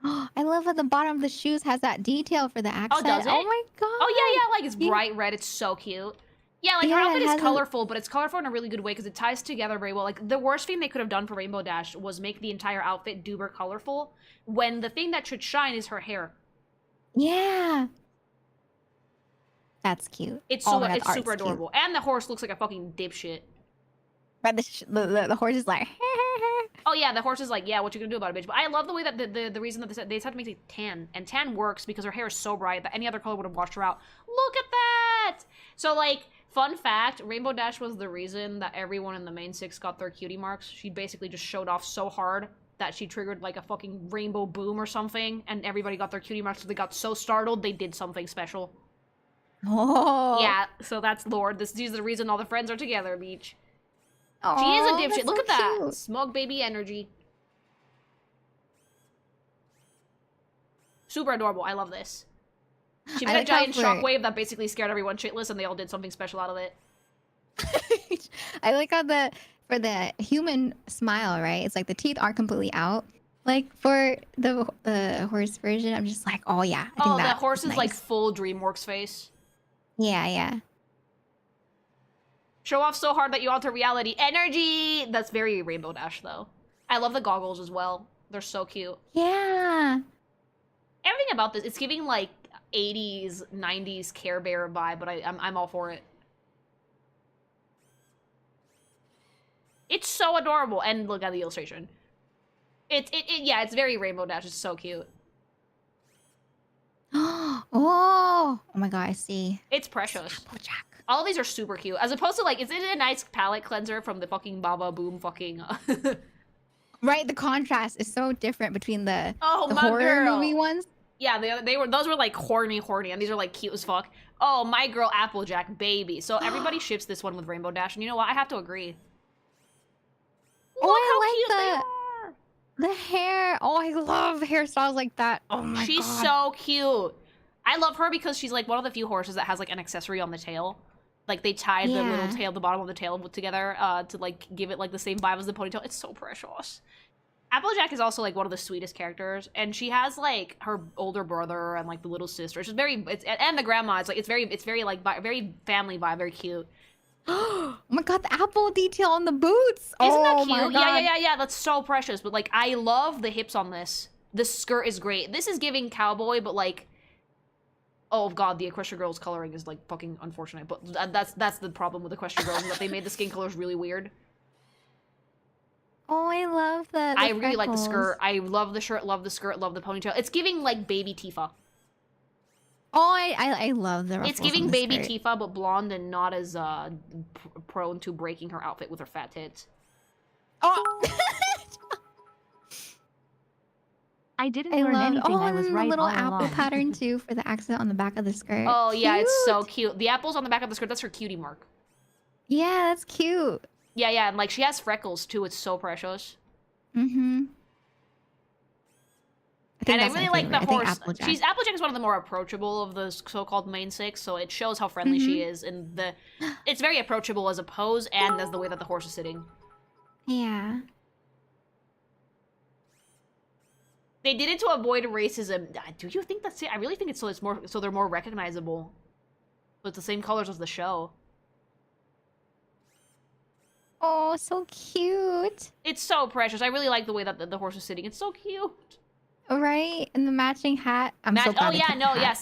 I love at the bottom of the shoes has that detail for the accent. Oh, does it? Oh my god. Oh yeah, like it's bright red. It's so cute. Yeah, like her outfit is colorful, but it's colorful in a really good way because it ties together very well. Like the worst thing they could have done for Rainbow Dash was make the entire outfit duper colorful, when the thing that should shine is her hair. Yeah. That's cute. It's it's super adorable. Cute. And the horse looks like a fucking dipshit. But the horse is like oh yeah, the horse is like, yeah, what you gonna do about it, bitch? But I love the way that the reason that they just have to make it tan, and tan works because her hair is so bright that any other color would have washed her out. Look at that! So like, fun fact, Rainbow Dash was the reason that everyone in the main 6 got their cutie marks. She basically just showed off so hard that she triggered like a fucking rainbow boom or something, and everybody got their cutie marks, so they got so startled they did something special. Oh. Yeah, so that's lore. This is the reason all the friends are together, beach. Oh, she is a dipshit. Look so at that. cute. Smug baby energy. Super adorable. I love this. She made a giant shockwave that basically scared everyone shitless, and they all did something special out of it. I like how for the human smile, right? It's like the teeth aren't completely out. Like for the horse version, I'm just like, oh yeah. I think the horse is nice. like full DreamWorks face. Yeah. Show off so hard that you alter reality. Energy! That's very Rainbow Dash, though. I love the goggles as well. They're so cute. Yeah. Everything about this, it's giving like 80s, 90s Care Bear vibe, but I'm all for it. It's so adorable, and look at the illustration. Yeah, it's very Rainbow Dash. It's so cute. Oh my god, I see. It's precious. Applejack. All of these are super cute. As opposed to like, is it a nice palette cleanser from the fucking Baba Boom fucking... Right, the contrast is so different between the horror movie ones. Yeah, those were like horny, and these are like cute as fuck. Oh, my girl Applejack, baby. So everybody ships this one with Rainbow Dash, and you know what? I have to agree. Look how cute the hair. Oh, I love hairstyles like that. Oh my god. She's so cute. I love her because she's like one of the few horses that has like an accessory on the tail. Like they tied the little tail, the bottom of the tail together to like give it like the same vibe as the ponytail. It's so precious. Applejack is also like one of the sweetest characters, and she has like her older brother and like the little sister. It's just and the grandma. It's like it's very like very family vibe, very cute. Oh my god, the apple detail on the boots. Isn't that Oh my cute? god. Yeah. That's so precious. But like, I love the hips on this. The skirt is great. This is giving cowboy, but like, oh god, the Equestria Girls coloring is like fucking unfortunate. But that's the problem with Equestria Girls, is that they made the skin colors really weird. Oh, I love the I really like the freckles. skirt. I love the shirt, love the skirt, love the ponytail. It's giving like baby Tifa. Oh, I love the ruffles. It's giving on the baby skirt. Tifa, but blonde and not as prone to breaking her outfit with her fat tits. Oh. I didn't I learn love. anything. Oh, I and was then right the little all apple along. pattern too for the accent on the back of the skirt. Oh yeah, it's Cute. so cute. The apples on the back of the skirt, that's her cutie mark. Yeah, that's cute. Yeah, and like she has freckles too. It's so precious. Mm-hmm. And I really like the horse. Applejack. Applejack is one of the more approachable of the so-called main six, so it shows how friendly she Mm-hmm. is, and it's very approachable as a pose and as the way that the horse is sitting. Yeah. They did it to avoid racism. Do you think that's it? I really think it's so they're more recognizable. So it's the same colors as the show. Oh, so cute. It's so precious. I really like the way that the horse is sitting. It's so cute. Right? And the matching hat. I'm so glad Oh they yeah, kept no, the yeah, hat.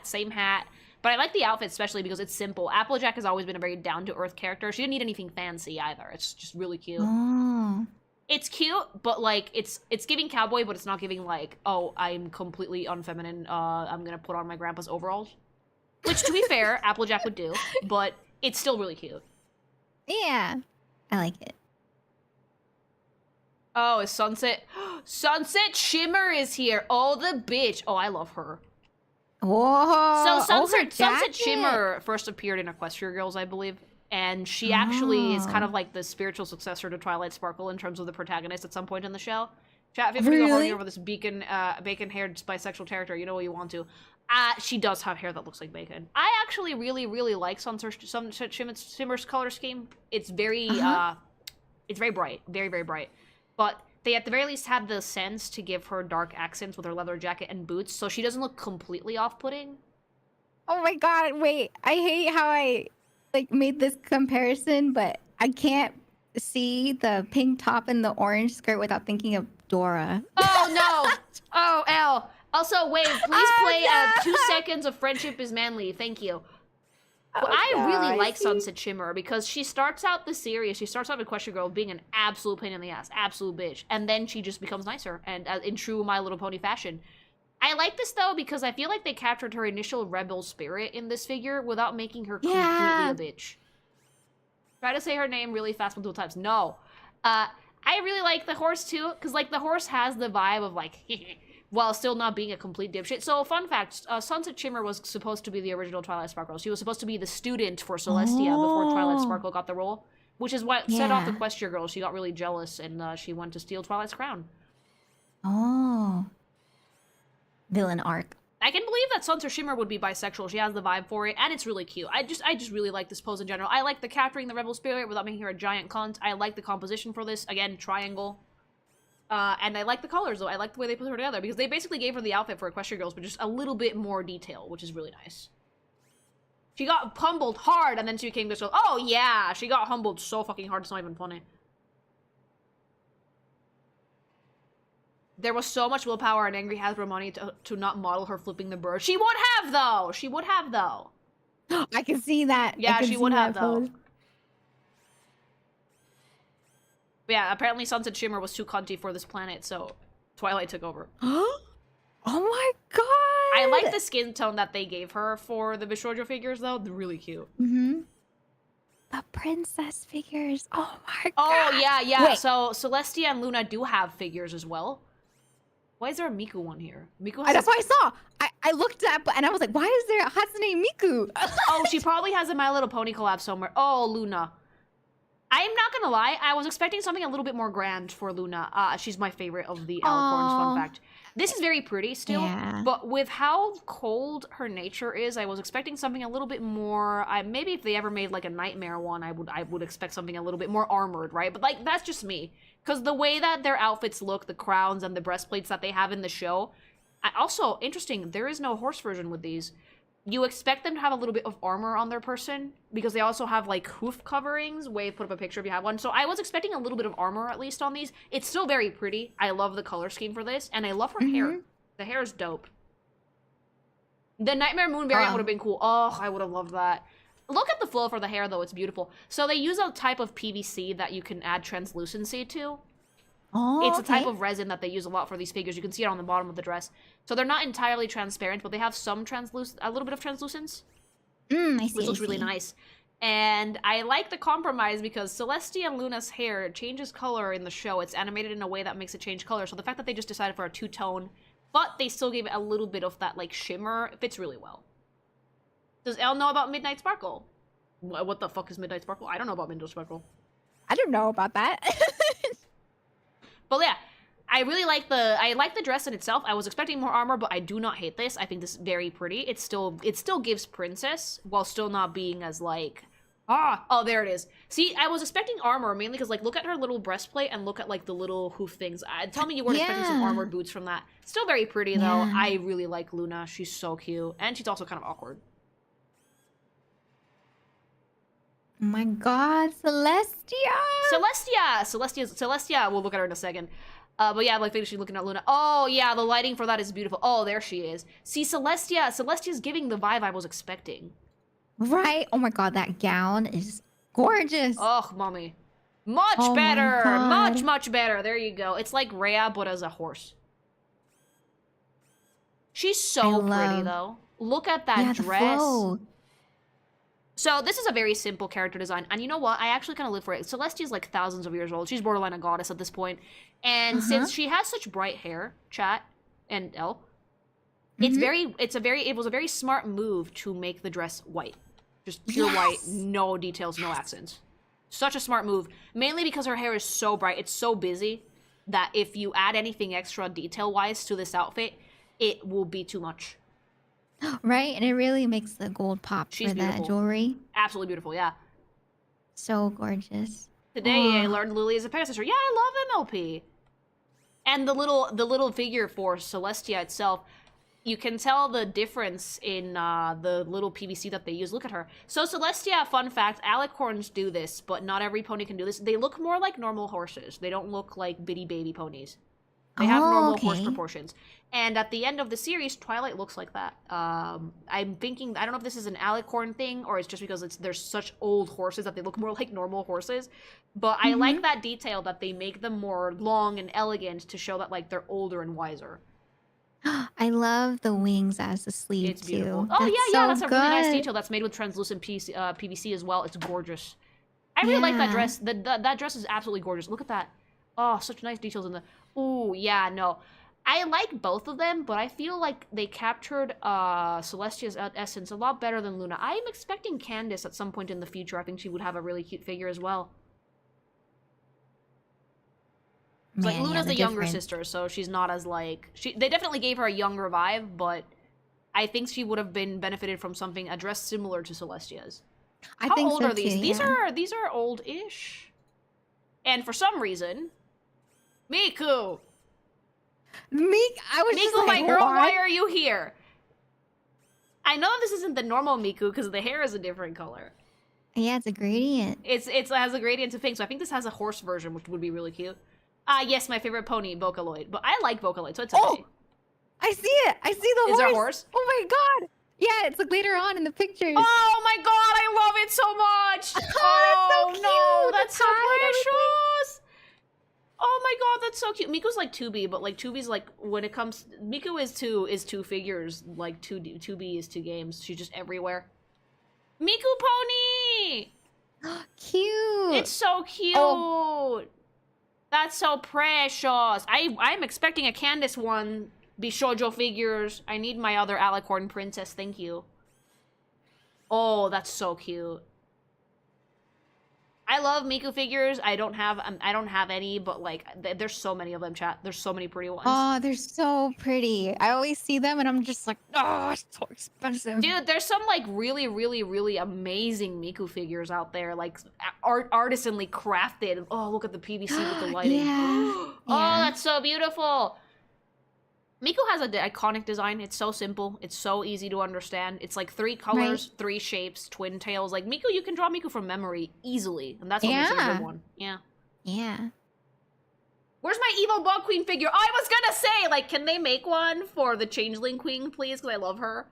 same hat. But I like the outfit especially because it's simple. Applejack has always been a very down-to-earth character. She didn't need anything fancy either. It's just really cute. Oh. It's cute, but like it's giving cowboy, but it's not giving like, oh, I'm completely unfeminine. I'm gonna put on my grandpa's overalls, which to be fair, Applejack would do, but it's still really cute. Yeah. I like it. Oh, is Sunset Shimmer is here. Oh, the bitch. Oh, I love her. Whoa. So Sunset jacket. Shimmer first appeared in Equestria Girls, I believe. And she actually is kind of like the spiritual successor to Twilight Sparkle in terms of the protagonist at some point in the show. Chat, feel free to go horny over this bacon-haired bisexual character. You know what you want to. She does have hair that looks like bacon. I actually really, really like Sunset Shimmer's color scheme. It's very, it's very bright. Very, very bright. But they at the very least had the sense to give her dark accents with her leather jacket and boots, so she doesn't look completely off-putting. Oh my god, wait. I hate how I like made this comparison, but I can't see the pink top and the orange skirt without thinking of Dora. Oh no! Oh, L. Also, wave, please play no! 2 seconds of Friendship is Manly. Thank you. Well, Oh, I really God, like see? Sunset Shimmer because she starts out the series, she starts out with Equestria Girl being an absolute pain in the ass, absolute bitch, and then she just becomes nicer, and in true My Little Pony fashion. I like this, though, because I feel like they captured her initial rebel spirit in this figure without making her completely a bitch. Try to say her name really fast multiple times. No. I really like the horse, too, because, like, the horse has the vibe of, like, while still not being a complete dipshit. So, fun fact, Sunset Shimmer was supposed to be the original Twilight Sparkle. She was supposed to be the student for Celestia before Twilight Sparkle got the role, which is what set off the Equestria Girl. She got really jealous, and she went to steal Twilight's crown. Oh. Villain arc. I can believe that Sunset Shimmer would be bisexual. She has the vibe for it, and it's really cute. I just really like this pose in general. I like the capturing the rebel spirit without making her a giant cunt. I like the composition for this. Again, triangle. And I like the colors, though. I like the way they put her together, because they basically gave her the outfit for Equestria Girls, but just a little bit more detail, which is really nice. She got humbled hard, and then she became this, oh yeah! She got humbled so fucking hard, it's not even funny. There was so much willpower and angry Hasbro money to not model her flipping the bird. She would have, though! She would have, though. I can see that. Yeah, she would have, though. pose. But yeah, apparently Sunset Shimmer was too cunty for this planet, so Twilight took over. Oh my god! I like the skin tone that they gave her for the Bishoujo figures, though. They're really cute. Mm-hmm. The princess figures. Oh my god. Oh, yeah. Wait. So Celestia and Luna do have figures as well. Why is there a Miku one here? Miku has That's what I saw. I looked up and I was like, why is there a Hatsune Miku? Oh, she probably has a My Little Pony collab somewhere. Oh, Luna. I'm not gonna lie, I was expecting something a little bit more grand for Luna. She's my favorite of the alicorns, fun fact. This is very pretty still, Yeah. but with how cold her nature is, I was expecting something a little bit more, maybe if they ever made like a nightmare one, I would expect something a little bit more armored, right? But like, that's just me. Because the way that their outfits look, the crowns and the breastplates that they have in the show, also, interesting, there is no horse version with these. You expect them to have a little bit of armor on their person because they also have like hoof coverings. Wave, put up a picture if you have one. So I was expecting a little bit of armor at least on these. It's still very pretty. I love the color scheme for this, and I love her hair. The hair is dope. The Nightmare Moon variant would have been cool. Oh, I would have loved that. Look at the flow for the hair though, it's beautiful. So they use a type of PVC that you can add translucency to. Oh, It's a type of resin that they use a lot for these figures. You can see it on the bottom of the dress. So they're not entirely transparent, but they have some a little bit of translucence. I see. Which looks really nice. And I like the compromise because Celestia and Luna's hair changes color in the show. It's animated in a way that makes it change color. So the fact that they just decided for a two-tone, but they still gave it a little bit of that like shimmer, fits really well. Does Elle know about Midnight Sparkle? What the fuck is Midnight Sparkle? I don't know about Midnight Sparkle. I don't know about that. But yeah, I really like the dress in itself. I was expecting more armor, but I do not hate this. I think this is very pretty. It still gives princess while still not being as like oh, there it is. See, I was expecting armor mainly because like look at her little breastplate and look at like the little hoof things. Tell me you weren't expecting some armored boots from that. Still very pretty though. I really like Luna. She's so cute, and she's also kind of awkward. Oh my god, Celestia! Celestia, we'll look at her in a second. But yeah, like she's looking at Luna. Oh yeah, the lighting for that is beautiful. Oh, there she is. See, Celestia's giving the vibe I was expecting. Right? Oh my god, that gown is gorgeous. Oh, mommy. Much better! Much better. There you go. It's like Rhea, but as a horse. She's so pretty, though. Look at that dress. The flow. So this is a very simple character design, and you know what? I actually kind of live for it. Celestia's like thousands of years old. She's borderline a goddess at this point. And since she has such bright hair, chat, and Elle, it was a very smart move to make the dress white. Just pure white, no details, no accents. Such a smart move. Mainly because her hair is so bright, it's so busy, that if you add anything extra detail-wise to this outfit, it will be too much. Right? And it really makes the gold pop for that jewelry. Absolutely beautiful, yeah. So gorgeous. Today I learned Lily is a predecessor. Yeah, I love MLP. And the little figure for Celestia itself, you can tell the difference in the little PVC that they use. Look at her. So Celestia, fun fact, alicorns do this, but not every pony can do this. They look more like normal horses. They don't look like bitty baby ponies. They have normal horse proportions. And at the end of the series, Twilight looks like that. I'm thinking, I don't know if this is an alicorn thing, or it's just because they're such old horses that they look more like normal horses. But I like that detail that they make them more long and elegant to show that like they're older and wiser. I love the wings as the sleeve, it's beautiful. too. Oh, that's a really nice detail. That's made with translucent PVC as well. It's gorgeous. I really like that dress. That dress is absolutely gorgeous. Look at that. Oh, such nice details in the... Ooh, yeah, no. I like both of them, but I feel like they captured Celestia's essence a lot better than Luna. I'm expecting Candace at some point in the future. I think she would have a really cute figure as well. Like, Luna's the younger sister, so she's not as, like... They definitely gave her a younger vibe, but I think she would have been benefited from something, a dress similar to Celestia's. How old are these? These are old-ish. And for some reason... Miku! Miku, my girl, why are you here? I know this isn't the normal Miku because the hair is a different color. Yeah, it's a gradient. It has a gradient to pink, so I think this has a horse version, which would be really cute. Yes, my favorite pony, Vocaloid. But I like Vocaloid, so it's okay. Oh, I see it. I see the horse. Is there a horse? Oh my god. Yeah, it's like later on in the pictures. Oh my god, I love it so much. Oh, that's so no, cute. that's so precious. Oh my god, that's so cute. Miku's like 2B, but like 2B's like when it comes Miku is two figures, like 2B is 2 games. She's just everywhere. Miku pony! Cute. It's so cute. Oh. That's so precious. I'm expecting a Candace one. Bishoujo figures. I need my other alicorn princess, thank you. Oh, that's so cute. I love Miku figures. I don't have any, but like there's so many of them, chat. There's so many pretty ones. Oh, they're so pretty. I always see them and I'm just like, oh, it's so expensive. Dude, there's some like really, really, really amazing Miku figures out there, like artisanally crafted. Oh, look at the PVC with the lighting. Yeah. Oh, Yeah. that's so beautiful. Miku has an iconic design. It's so simple. It's so easy to understand. It's like 3 colors, 3 shapes, twin tails. Like Miku, you can draw Miku from memory easily, and that's what makes it a good one. Yeah. Yeah. Where's my evil bug queen figure? I was gonna say, like, can they make one for the changeling queen, please? Because I love her.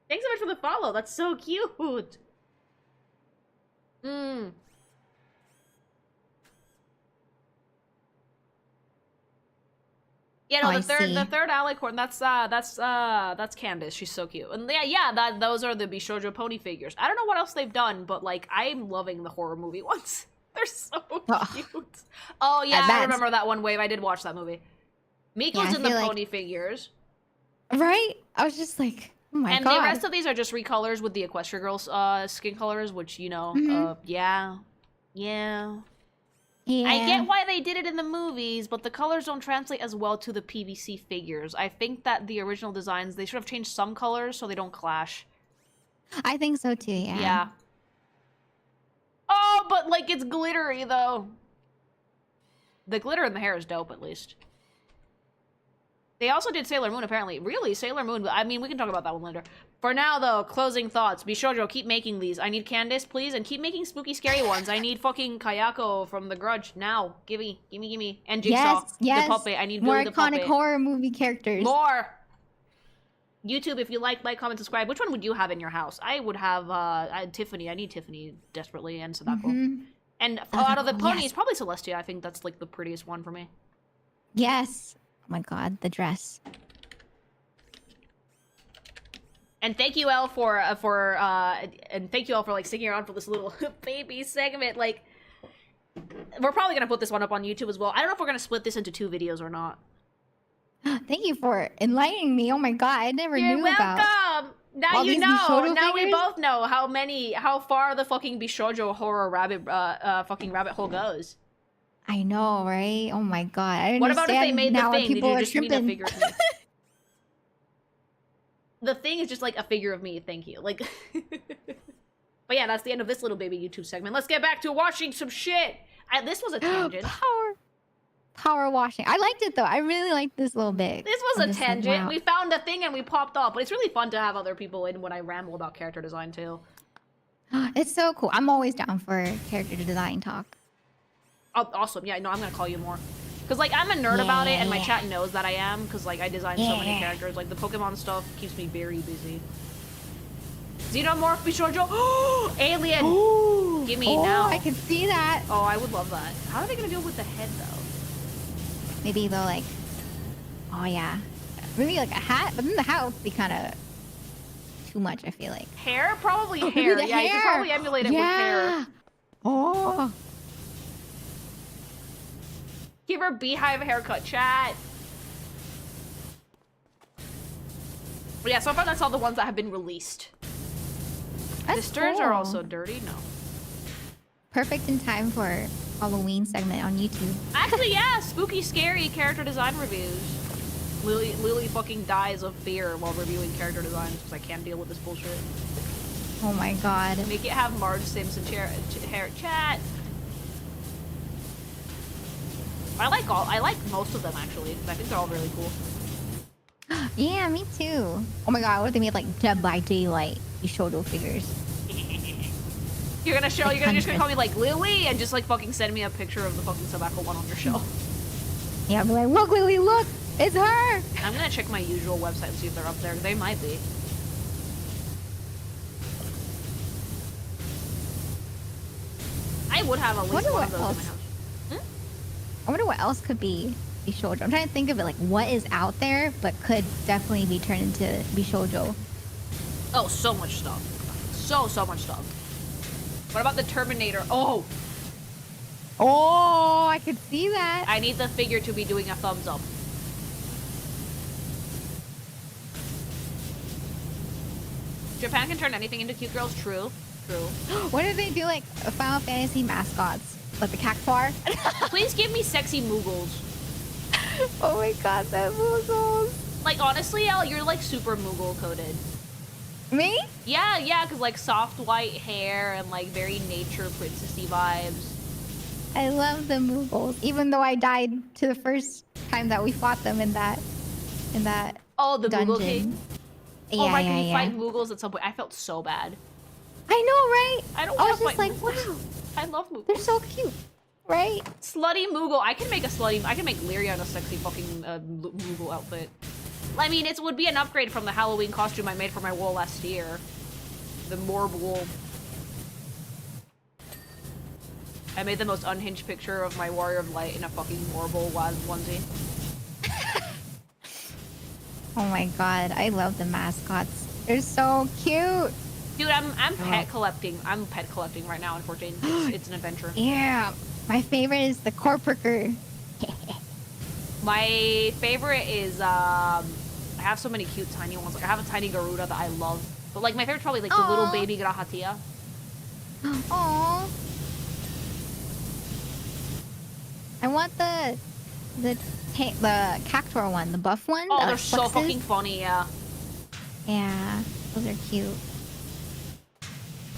Thanks so much for the follow. That's so cute. Yeah, no, Oh, the third alicorn, that's Candace. She's so cute. And those are the Bishoujo pony figures. I don't know what else they've done, but like I'm loving the horror movie ones. They're so cute. Oh yeah, I remember that one wave. I did watch that movie. Miko's in the pony figures. Right? I was just like, oh my god. And the rest of these are just recolors with the Equestria Girls skin colors, which, you know, yeah. I get why they did it in the movies, but the colors don't translate as well to the PVC figures. I think that the original designs, they should have changed some colors so they don't clash. I think so too, yeah. Yeah. Oh, but like it's glittery though. The glitter in the hair is dope, at least. They also did Sailor Moon, apparently. Really? Sailor Moon? I mean, we can talk about that one later. For now, though, closing thoughts. Bishoujo, keep making these. I need Candace, please, and keep making spooky, scary ones. I need fucking Kayako from The Grudge. Now. Gimme. And Jigsaw. Yes. The puppet. I need more Billy the puppet. iconic horror movie characters. More! YouTube, if you like, comment, subscribe. Which one would you have in your house? I would have Tiffany. I need Tiffany desperately, and Sadako. And out of the ponies, probably Celestia. I think that's like the prettiest one for me. Yes. Oh my god, the dress. And thank you, Elle, for like sticking around for this little baby segment. Like, we're probably gonna put this one up on YouTube as well. I don't know if we're gonna split this into 2 videos or not. Thank you for enlightening me. Oh my god, I never You're knew welcome. about. Now you know. Now we both know how far the fucking Bishoujo horror fucking rabbit hole goes. I know, right? Oh my god. I What about if they made the thing? Did People you are just mean a tripping. figure of me? The thing is just like a figure of me, thank you. Like But yeah, that's the end of this little baby YouTube segment. Let's get back to watching some shit. This was a tangent. Power washing. I liked it though. I really liked this little bit. This was a tangent. Wow. We found a thing and we popped off, but it's really fun to have other people in when I ramble about character design too. It's so cool. I'm always down for character design talk. Oh, awesome. Yeah, no, I'm gonna call you more. Because, like, I'm a nerd about it, and my chat knows that I am, because, like, I design so many characters. Like, the Pokemon stuff keeps me very busy. Xenomorph Bishoujo! Alien! Ooh. Give me now. I can see that. Oh, I would love that. How are they gonna deal with the head, though? Maybe they'll, like... Oh, yeah. Maybe, like, a hat? But then the hat would be kind of... too much, I feel like. Hair? Probably hair. Yeah, you could probably emulate it with hair. Oh! Give her beehive haircut, chat. But yeah, so far that's all the ones that have been released. The stirs are also dirty? No. Perfect in time for Halloween segment on YouTube. Actually, yeah, spooky, scary character design reviews. Lily fucking dies of fear while reviewing character designs because I can't deal with this bullshit. Oh my god. Make it have Marge Simpson hair chat. I like most of them actually. I think they're all really cool. Yeah, me too. Oh my god, what if they made like Dead by Daylight Bishoujo figures? You're just gonna call me like Lily and just like fucking send me a picture of the fucking Sabako one on your show. Yeah, I'll be like, look, Lily, look, it's her. I'm gonna check my usual website and see if they're up there. They might be. I would have at least one of those in my house. I wonder what else could be Bishoujo. I'm trying to think of it, like what is out there, but could definitely be turned into Bishoujo. Oh, so much stuff. So much stuff. What about the Terminator? Oh, I could see that. I need the figure to be doing a thumbs up. Japan can turn anything into cute girls, true. True. What if they do like Final Fantasy mascots? Like the Cactuar? Please give me sexy Moogles. Oh my god, that Moogles. Like, honestly, Elle, you're like super Moogle coded. Me? Yeah, because like soft white hair and like very nature princessy vibes. I love the Moogles, even though I died to the first time that we fought them in that Oh, the dungeon. Moogle King? Yeah, Oh, right, yeah, can you yeah. fight Moogles at some point? I felt so bad. I know, right? I don't I want was to just fight like, Moogles. wow, I love Moogles. they're so cute, right? Slutty Moogle. I can make Lyria in a sexy fucking Moogle outfit. I mean, it would be an upgrade from the Halloween costume I made for my wool last year. The Morb wool. I made the most unhinged picture of my Warrior of Light in a fucking Morble onesie. Oh my god, I love the mascots. They're so cute. Dude, I'm pet collecting. I'm pet collecting right now, unfortunately. It's an adventure. Yeah, my favorite is the Corporker. My favorite is I have so many cute tiny ones. Like I have a tiny Garuda that I love. But like my favorite's probably like the little baby Grahatia. Aww. I want the Cactuar one, the buff one. Oh, that, they're like, so flexes. fucking funny, yeah. Yeah, those are cute.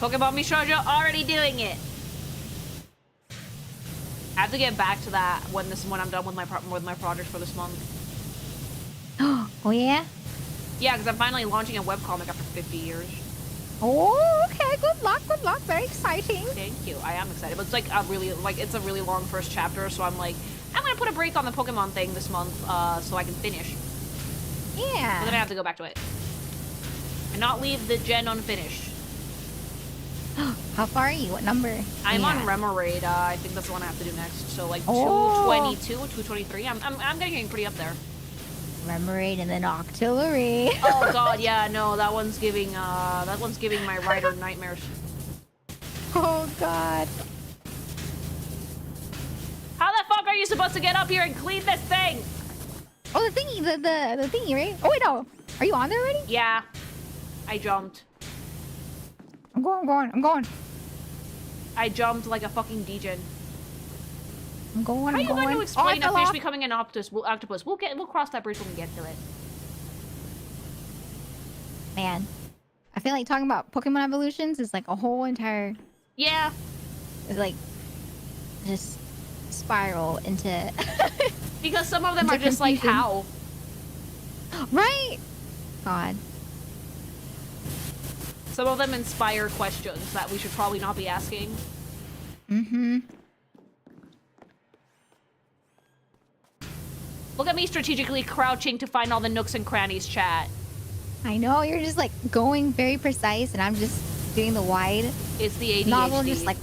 Pokemon Mishoujo already doing it. I have to get back to that when I'm done with my projects for this month. Oh yeah? Yeah, because I'm finally launching a webcomic after 50 years. Oh, okay. Good luck. Good luck. Very exciting. Thank you. I am excited, but it's like it's a really long first chapter, so I'm like, I'm gonna put a break on the Pokemon thing this month, so I can finish. Yeah. But then I have to go back to it and not leave the gen unfinished. How far are you? What number? I'm Yeah. on Remoraid. I think that's the one I have to do next. So like Oh. 222, 223. I'm getting pretty up there. Remoraid and then Octillery. Oh god, yeah, no, that one's giving my rider nightmares. Oh god. How the fuck are you supposed to get up here and clean this thing? Oh, the thingy, the thingy, right? Oh wait, no. Are you on there already? Yeah, I jumped. I'm going. I jumped like a fucking degen. I'm going. How are you going to Oh, I explain a fell fish off. becoming an octopus? We'll cross that bridge when we get to it. Man, I feel like talking about Pokemon evolutions is like a whole entire, Yeah. it's like, just spiral into. Because some of them are Into just like, confusion. how? Right. God. Some of them inspire questions that we should probably not be asking. Mm-hmm. Look at me strategically crouching to find all the nooks and crannies, chat. I know you're just like going very precise, and I'm just doing the wide It's the ADHD. novel, just like.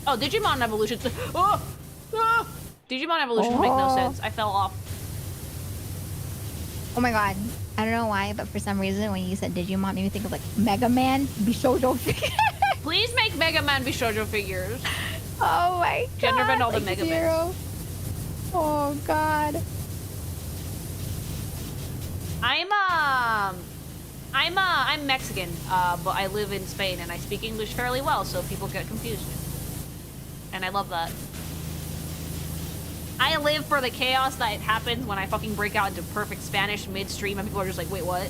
Oh, Digimon evolutions. Oh! Ah! Digimon evolutions make no Oh. sense. I fell off. Oh my god. I don't know why, but for some reason when you said Digimon, it made me think of like Mega Man, Bishoujo figure. Please make Mega Man Bishoujo figures. Oh my god. Gender bend all the like Mega Zero. Oh god. I'm Mexican, but I live in Spain and I speak English fairly well, so people get confused. And I love that. I live for the chaos that happens when I fucking break out into perfect Spanish midstream and people are just like, wait, what?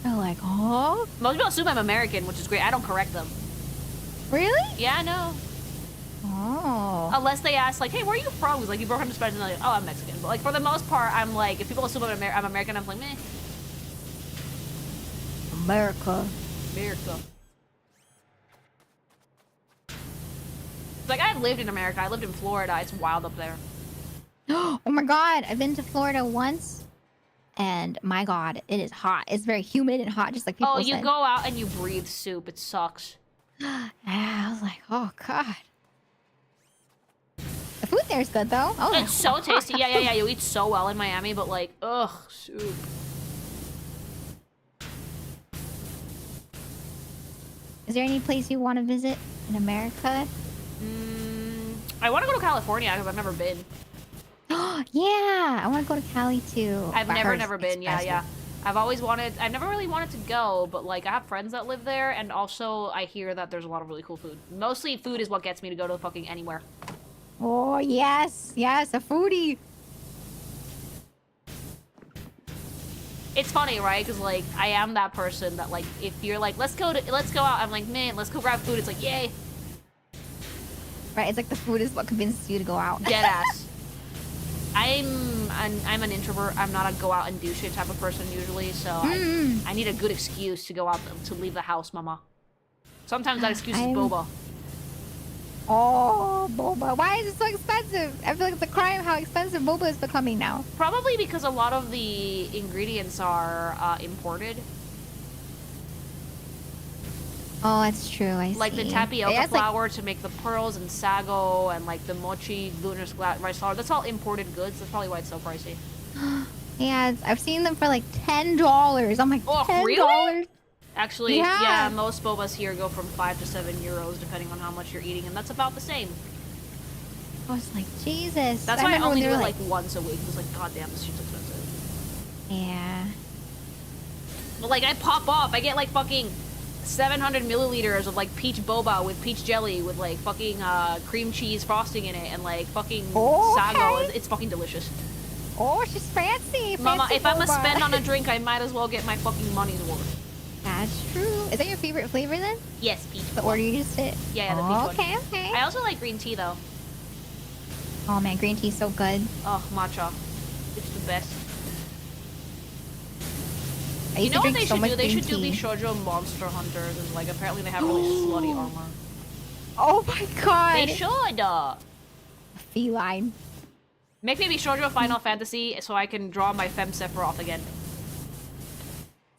They're like, oh? Most people assume I'm American, which is great. I don't correct them. Really? Yeah, no. Oh. Unless they ask, like, hey, where are you from? It's like, you broke into Spanish, and they're like, oh, I'm Mexican. But, like, for the most part, I'm like, if people assume I'm American, I'm like, meh. America. America. Like, I've lived in America. I lived in Florida. It's wild up there. Oh my god. I've been to Florida once. And my god, it is hot. It's very humid and hot, just like people Oh, you said. go out and you breathe soup. It sucks. Yeah, I was like, oh god. The food there is good though. Oh, It's so tasty. Yeah. You eat so well in Miami, but like, ugh, soup. Is there any place you want to visit in America? I want to go to California because I've never been. Yeah, I want to go to Cali too. I've But I heard never it's been. Yeah. expensive. I've never really wanted to go, but like I have friends that live there, and also I hear that there's a lot of really cool food. Mostly food is what gets me to go to fucking anywhere. Oh, yes. Yes, a foodie. It's funny, right? Because like I am that person that like if you're like let's go out, I'm like man, let's go grab food. It's like yay. Right, it's like the food is what convinces you to go out. Dead ass. I'm an introvert. I'm not a go out and do shit type of person usually, so I need a good excuse to go out to leave the house, mama. Sometimes that excuse is boba. Oh, boba. Why is it so expensive? I feel like it's a crime how expensive boba is becoming now. Probably because a lot of the ingredients are imported. Oh, that's true. I see. Like the tapioca flour to make the pearls and sago and like the mochi, glutinous rice flour. That's all imported goods. That's probably why it's so pricey. Yeah, I've seen them for like $10. I'm like, oh, $10? Really? Actually, yeah, most bobas here go from 5 to 7 euros depending on how much you're eating, and that's about the same. I was like, Jesus. That's why I only do it like once a week. It's like, goddamn, this shit's expensive. Yeah. But like, I pop off. I get like fucking 700 milliliters of like peach boba with peach jelly with like fucking cream cheese frosting in it and like fucking sago. It's fucking delicious. Oh, she's fancy. Mama, fancy if I'm gonna boba. spend on a drink, I might as well get my fucking money's worth. That's true. Is that your favorite flavor then? Yes, peach. The order you just did? Yeah, the peach one. Okay. I also like green tea though. Oh man, green tea's so good. Oh, matcha. It's the best. You know what they should do? They should do these shoujo monster hunters. And like apparently they have really slutty armor. Oh my god. They should. Feline. Make me be shoujo Final Fantasy so I can draw my Femme Sephiroth again.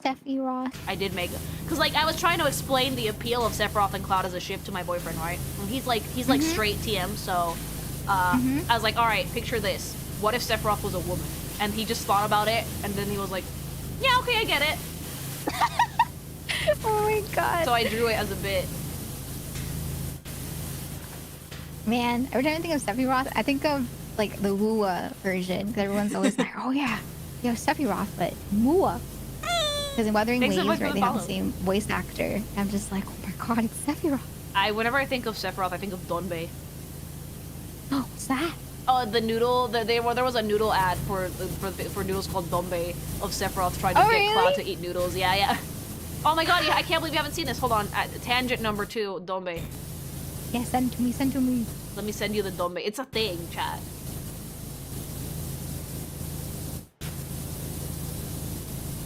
Sephiroth. I did make it. Cause like I was trying to explain the appeal of Sephiroth and Cloud as a ship to my boyfriend, right? And he's like straight TM, so I was like, alright, picture this. What if Sephiroth was a woman? And he just thought about it and then he was like, yeah, okay, I get it. Oh my god. So I drew it as a bit. Man, every time I think of Sephiroth, I think of like the Wua version. Because everyone's always like, oh yeah, you have Sephiroth, but Wua. Because in Wuthering Waves, right, they have the same voice actor. I'm just like, oh my god, it's Sephiroth. Whenever I think of Sephiroth, I think of Donbei. Oh, what's that? Oh, the noodle. There was a noodle ad for noodles called Donbei of Sephiroth trying to get Cloud to eat noodles. Yeah, yeah. Oh my god, I can't believe you haven't seen this. Hold on. Tangent number 2, Donbei. Yeah, send to me, send to me. Let me send you the Donbei. It's a thing, chat.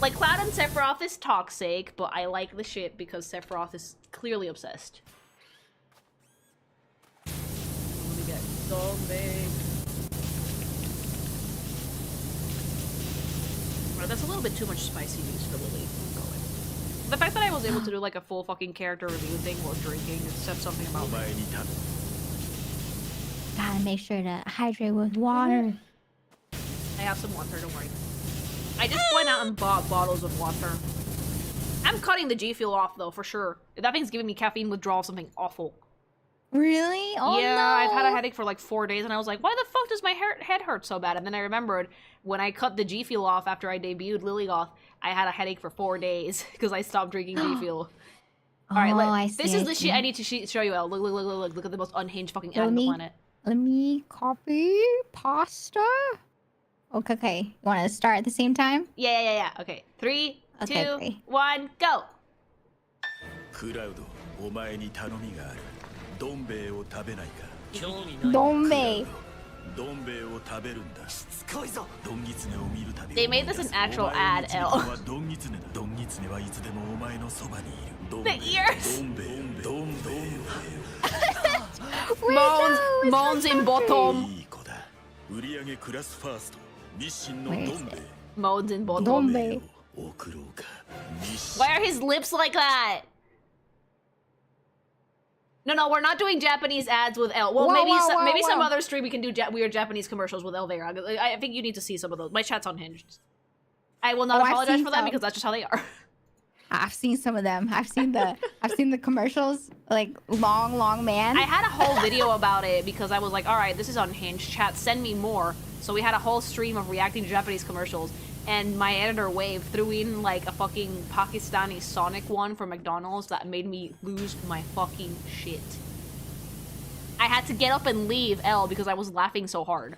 Like, Cloud and Sephiroth is toxic, but I like the shit because Sephiroth is clearly obsessed. Let me get Donbei. Right, that's a little bit too much spicy juice for Lily. Go away. The fact that I was able to do like a full fucking character review thing while drinking, it said something about me. Gotta make sure to hydrate with water. I have some water, don't worry. I just went out and bought bottles of water. I'm cutting the G Fuel off though, for sure. That thing's giving me caffeine withdrawal, something awful. Really? Oh yeah, no. I've had a headache for like 4 days and I was like, why the fuck does my head hurt so bad? And then I remembered when I cut the G Fuel off after I debuted Lilygoth, I had a headache for 4 days because I stopped drinking G Fuel. Alright, this is the shit I need to show you, Elle. Look at the most unhinged fucking ad on the planet. Let me copy pasta. Okay. You want to start at the same time? Yeah. Okay. 3, 2, 1, go! Donbei. They made this an actual ad, Elle. The ears! Moans in bottom. Moans in bottom. Donbei. Why are his lips like that? No, we're not doing Japanese ads with Elle. Well, maybe some other stream we can do weird Japanese commercials with Elveira. I think you need to see some of those. My chat's unhinged. I will not apologize for that because that's just how they are. I've seen some of them. I've seen the commercials, like long man. I had a whole video about it because I was like, all right, this is unhinged. Chat, send me more. So we had a whole stream of reacting to Japanese commercials. and my editor Wave threw in like a fucking Pakistani Sonic one for McDonald's that made me lose my fucking shit. I had to get up and leave L because I was laughing so hard.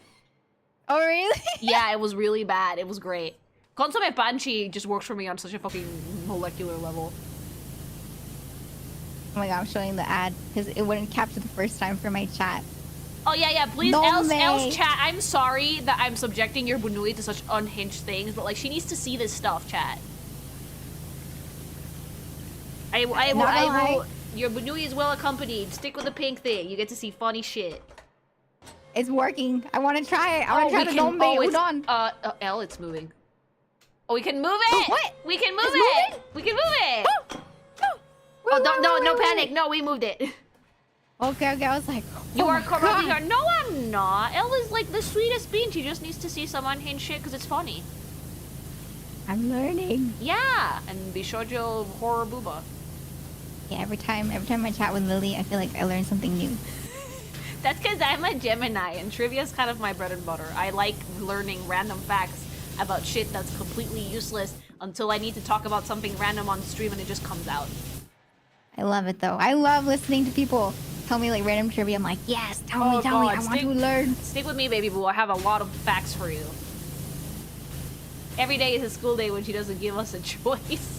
Oh, really? Yeah, it was really bad. It was great. Consomme Panchi just works for me on such a fucking molecular level. Oh my god, I'm showing the ad because it wouldn't capture the first time for my chat. Oh yeah, please, No El's way. chat. I'm sorry that I'm subjecting your Bunui to such unhinged things, but like she needs to see this stuff, chat. I will. Your Bunui is well accompanied. Stick with the pink thing. You get to see funny shit. It's working. I want to try it. I want to try the Dombe Udon. L, it's moving. Oh, we can move it. What? We can move It's it. moving? We can move it. Oh, No panic. No, we moved it. Okay, I was like, You oh are my corrupting God. her. No, I'm not. Elle is like the sweetest bean. She just needs to see some unhinged shit because it's funny. I'm learning. Yeah, and Bishojo horror booba. Yeah, every time I chat with Lily, I feel like I learn something new. That's because I'm a Gemini and trivia is kind of my bread and butter. I like learning random facts about shit that's completely useless until I need to talk about something random on stream and it just comes out. I love it though. I love listening to people tell me like random trivia. I'm like, yes, tell me. I want to learn. Stick with me, baby boo. I have a lot of facts for you. Every day is a school day when she doesn't give us a choice.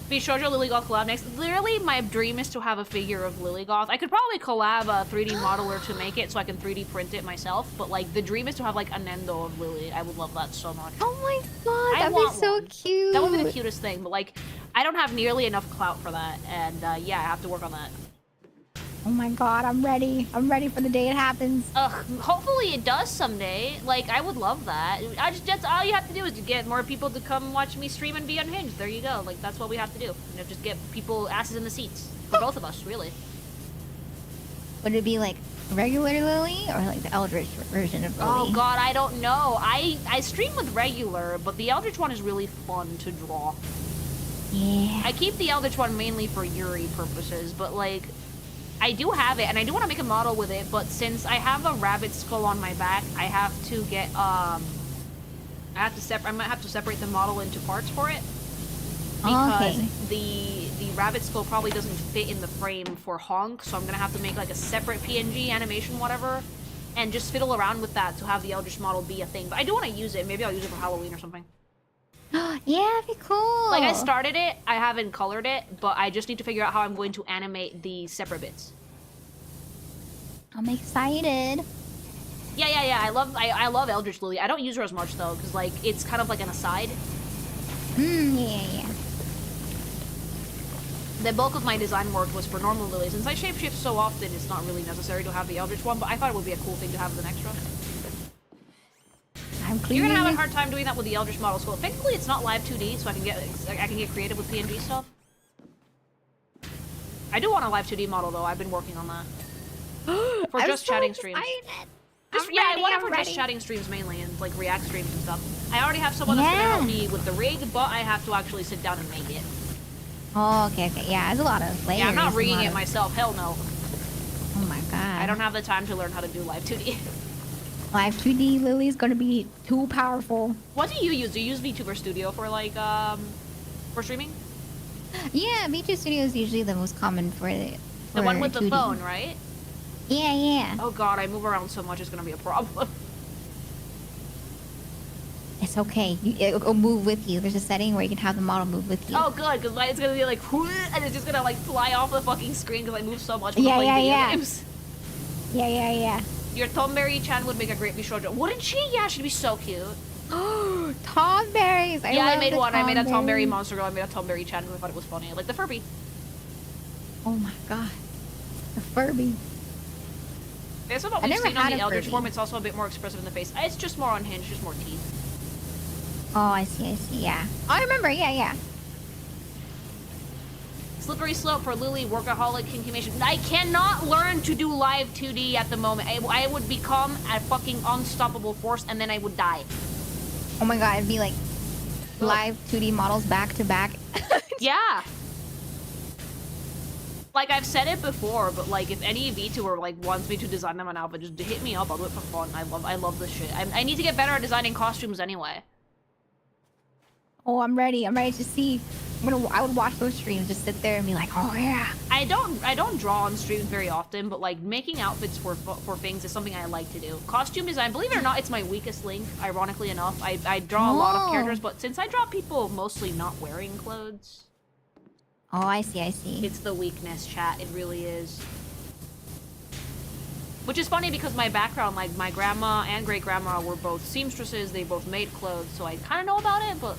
Bishojo Lilygoth collab next. Literally, my dream is to have a figure of Lilygoth. I could probably collab a 3D modeler to make it so I can 3D print it myself. But like, the dream is to have like a Nendo of Lily. I would love that so much. Oh my god, that'd be so cute. That would be the cutest thing. But like, I don't have nearly enough clout for that. And yeah, I have to work on that. Oh my god, I'm ready. I'm ready for the day it happens. Hopefully it does someday. Like, I would love that. Just all you have to do is to get more people to come watch me stream and be unhinged. There you go. Like, that's what we have to do. You know, just get people asses in the seats. For both of us, really. Would it be like regular Lily or like the Eldritch version of Lily? Oh god, I don't know. I stream with regular, but the Eldritch one is really fun to draw. Yeah. I keep the Eldritch one mainly for Yuri purposes, but like, I do have it, and I do want to make a model with it, but since I have a rabbit skull on my back, I have to get, I might have to separate the model into parts for it. Because the rabbit skull probably doesn't fit in the frame for Honk, so I'm gonna have to make like a separate PNG animation, whatever, and just fiddle around with that to have the Eldritch model be a thing. But I do want to use it. Maybe I'll use it for Halloween or something. Yeah, that'd be cool. Like, I started it, I haven't colored it, but I just need to figure out how I'm going to animate the separate bits. I'm excited. Yeah. I love Eldritch Lily. I don't use her as much though, because like it's kind of like an aside. Yeah. The bulk of my design work was for normal Lily. Since I shapeshift so often, it's not really necessary to have the Eldritch one, but I thought it would be a cool thing to have as an extra. You're gonna have a hard time doing that with the Eldritch model skull. Thankfully, it's not live 2D, so I can get creative with PNG stuff. I do want a live 2D model though. I've been working on that for just chatting streams. I want it for just chatting streams mainly and like React streams and stuff. I already have someone that's gonna help me with the rig, but I have to actually sit down and make it. Oh, okay. Yeah, there's a lot of layers. Yeah, I'm not rigging it myself. Hell no. Oh my god. I don't have the time to learn how to do live 2D. Live 2D Lily's gonna be too powerful. What do you use? Do you use VTuber Studio for like for streaming? Yeah, VTuber Studio is usually the most common for the one with 2D. the phone, right? Yeah. Oh god, I move around so much, it's gonna be a problem. It's okay. It'll move with you. There's a setting where you can have the model move with you. Oh good, because it's gonna be like, and it's just gonna like fly off the fucking screen because I move so much when I'm playing video games. Yeah. Your Tomberry-chan would make a great Bishojo. Wouldn't she? Yeah, she'd be so cute. Tomberries! I made one. I made a Tomberry monster girl. I made a Tomberry-chan because I thought it was funny. Like the Furby. Oh my god. The Furby. Based on what we've seen on the Eldritch form, it's also a bit more expressive in the face. It's just more unhinged, just more teeth. Oh, I see, yeah. I remember, yeah. Slippery slope for Lily, workaholic, kinkimation. I cannot learn to do live 2D at the moment. I would become a fucking unstoppable force and then I would die. Oh my god, it'd be like live 2D models back to back. Yeah. Like, I've said it before, but like, if any VTuber like wants me to design them an outfit, just hit me up. I'll do it for fun. I love this shit. I need to get better at designing costumes anyway. Oh, I'm ready. I'm ready to see. I would watch those streams, just sit there and be like, oh yeah. I don't draw on streams very often, but like making outfits for things is something I like to do. Costume design, believe it or not, it's my weakest link. Ironically enough, I draw a lot of characters, but since I draw people mostly not wearing clothes. Oh, I see. I see. It's the weakness, chat. It really is. Which is funny because my background, like my grandma and great grandma were both seamstresses. They both made clothes, so I kind of know about it, but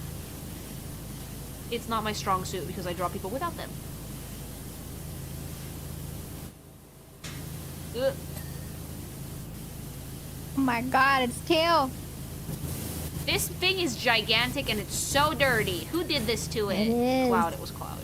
it's not my strong suit because I draw people without them. Ugh. Oh my god, it's tail. This thing is gigantic and it's so dirty. Who did this to it? It is. Cloud, it was Cloud.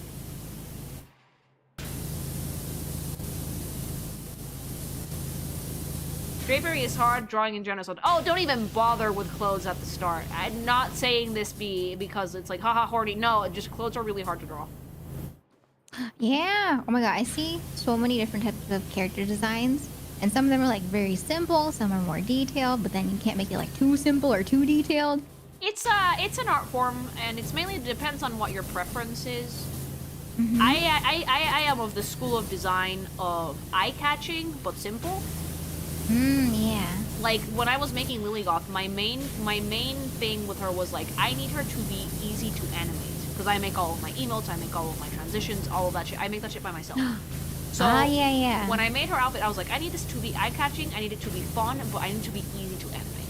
Drapery is hard, drawing in general. Oh, don't even bother with clothes at the start. I'm not saying this because it's like, haha, horny. No, just clothes are really hard to draw. Yeah. Oh my god, I see so many different types of character designs. And some of them are like very simple, some are more detailed, but then you can't make it like too simple or too detailed. It's an art form, and it's mainly depends on what your preference is. I am of the school of design of eye-catching, but simple. Yeah. Like, when I was making Lilygoth, my main thing with her was, like, I need her to be easy to animate. Because I make all of my emotes, I make all of my transitions, all of that shit. I make that shit by myself. So, yeah. when I made her outfit, I was like, I need this to be eye-catching, I need it to be fun, but I need it to be easy to animate.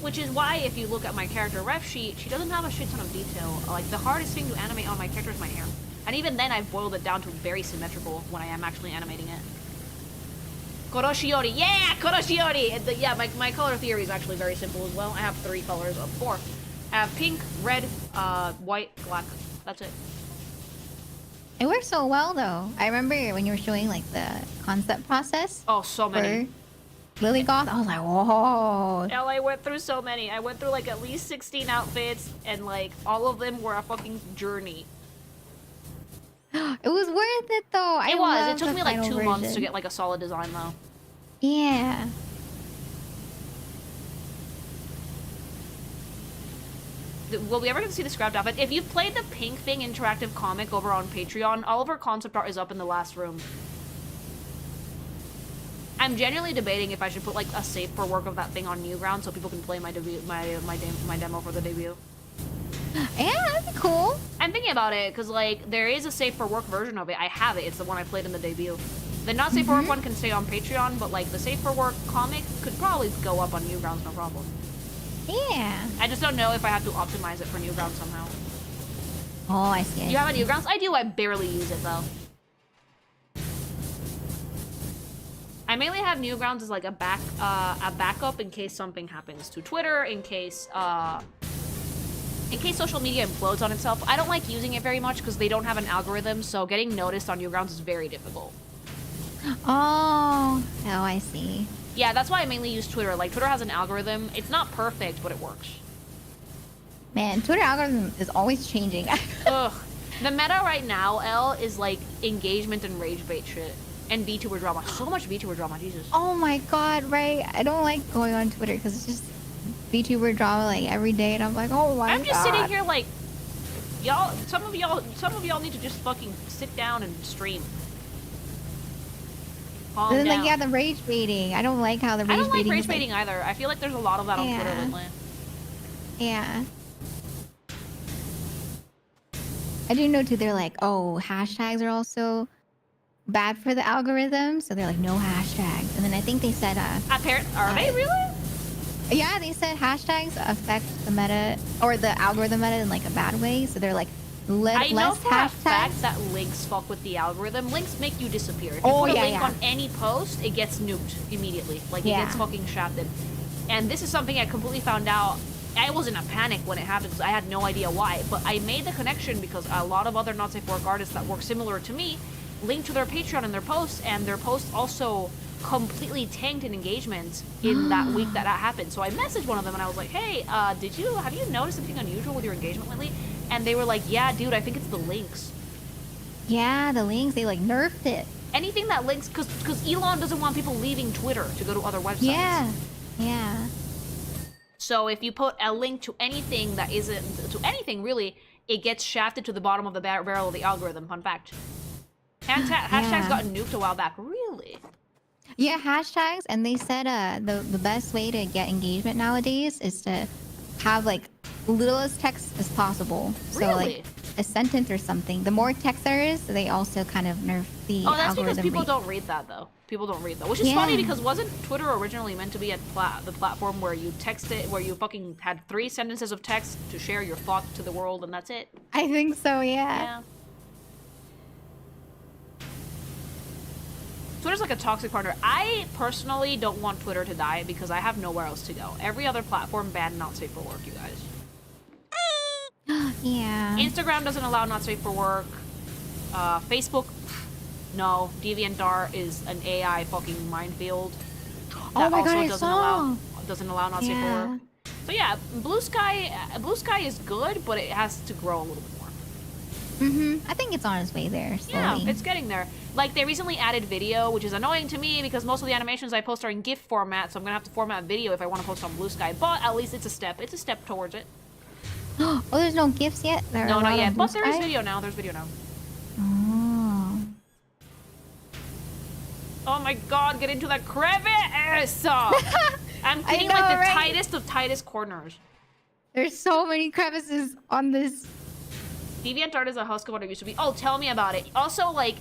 Which is why, if you look at my character ref sheet, she doesn't have a shit ton of detail. Like, the hardest thing to animate on my character is my hair. And even then, I've boiled it down to very symmetrical when I am actually animating it. Koroshiori, yeah, Koroshiori! Yeah, my color theory is actually very simple as well. I have 3 colors, 4. I have pink, red, white, black. That's it. It works so well though. I remember when you were showing like the concept process. Oh, so many. For Lilygoth, I was like, whoa. Hell, I went through so many. I went through like at least 16 outfits, and like all of them were a fucking journey. It was worth it though. It was. It took me like 2 months to get like a solid design though. Yeah. Will we ever get to see the scrapped outfit? If you've played the Pink Thing interactive comic over on Patreon, all of her concept art is up in the last room. I'm genuinely debating if I should put like a safe for work of that thing on Newgrounds so people can play my demo for the debut. Yeah, that'd be cool. I'm thinking about it because like there is a safe for work version of it. I have it. It's the one I played in the debut. The not safe for work one can stay on Patreon, but like the safe for work comic could probably go up on Newgrounds, no problem. Yeah. I just don't know if I have to optimize it for Newgrounds somehow. Oh, I see. You have a Newgrounds? I do. I barely use it though. I mainly have Newgrounds as like a backup in case something happens to Twitter, in case social media implodes on itself. I don't like using it very much because they don't have an algorithm, so getting noticed on Newgrounds is very difficult. Oh, I see. Yeah, that's why I mainly use Twitter. Like, Twitter has an algorithm. It's not perfect, but it works. Man, Twitter algorithm is always changing. Ugh. The meta right now, L, is like engagement and rage bait shit. And VTuber drama. So much VTuber drama, Jesus. Oh my god, right? I don't like going on Twitter because it's just VTuber drama like every day, and I'm like, oh my god. I'm just sitting here like, y'all, some of y'all need to just fucking sit down and stream. Calm then down. like, yeah, the rage baiting. I don't like how the rage baiting. I don't like rage baiting either. I feel like there's a lot of that on Twitter lately. Yeah. I do know too. They're like, oh, hashtags are also bad for the algorithm, so they're like, no hashtags. And then I think they said, are they really? Yeah, they said hashtags affect the meta or the algorithm meta in like a bad way. So they're like, I know less for hashtags. a fact that links fuck with the algorithm. Links make you disappear. If you Oh, put a yeah, link yeah. on any post, it gets nuked immediately. Like, it Yeah. gets fucking shafted. And this is something I completely found out. I was in a panic when it happened because I had no idea why. But I made the connection because a lot of other not safe for work artists that work similar to me linked to their Patreon in their posts, and their posts also completely tanked in engagement in that week that happened. So I messaged one of them and I was like, hey, have you noticed something unusual with your engagement lately? And they were like, yeah, dude, I think it's the links. Yeah, the links, they like nerfed it. Anything that links, because Elon doesn't want people leaving Twitter to go to other websites. Yeah. Yeah. So if you put a link to anything that isn't, to anything really, it gets shafted to the bottom of the barrel of the algorithm. Fun fact. Hashtags got nuked a while back. Really? Yeah, hashtags, and they said the best way to get engagement nowadays is to have like littlest text as possible. So Really? like a sentence or something. The more text there is, they also kind of nerf the Oh, that's algorithm. because people don't read that though. People don't read that, which is funny because wasn't Twitter originally meant to be the platform where you text it, where you fucking had 3 sentences of text to share your thoughts to the world, and that's it? I think so, yeah. Yeah. Twitter's like a toxic partner. I personally don't want Twitter to die because I have nowhere else to go. Every other platform banned not safe for work, you guys. Yeah. Instagram doesn't allow not safe for work. Facebook, no. DeviantArt is an AI fucking minefield. Oh my God, I doesn't saw. doesn't allow not safe for work. So yeah, Blue Sky is good, but it has to grow a little bit more. I think it's on its way there slowly. Yeah, it's getting there. Like, they recently added video, which is annoying to me because most of the animations I post are in GIF format, so I'm gonna have to format video if I want to post on Blue Sky. But at least it's a step. It's a step towards it. Oh, there's no GIFs yet? No, not yet. But there is video now. There's video now. Oh. Oh my God, get into that crevice! I'm getting know, like the right? tightest of tightest corners. There's so many crevices on this. DeviantArt is a husk of what it used to be. Oh, tell me about it. Also, like,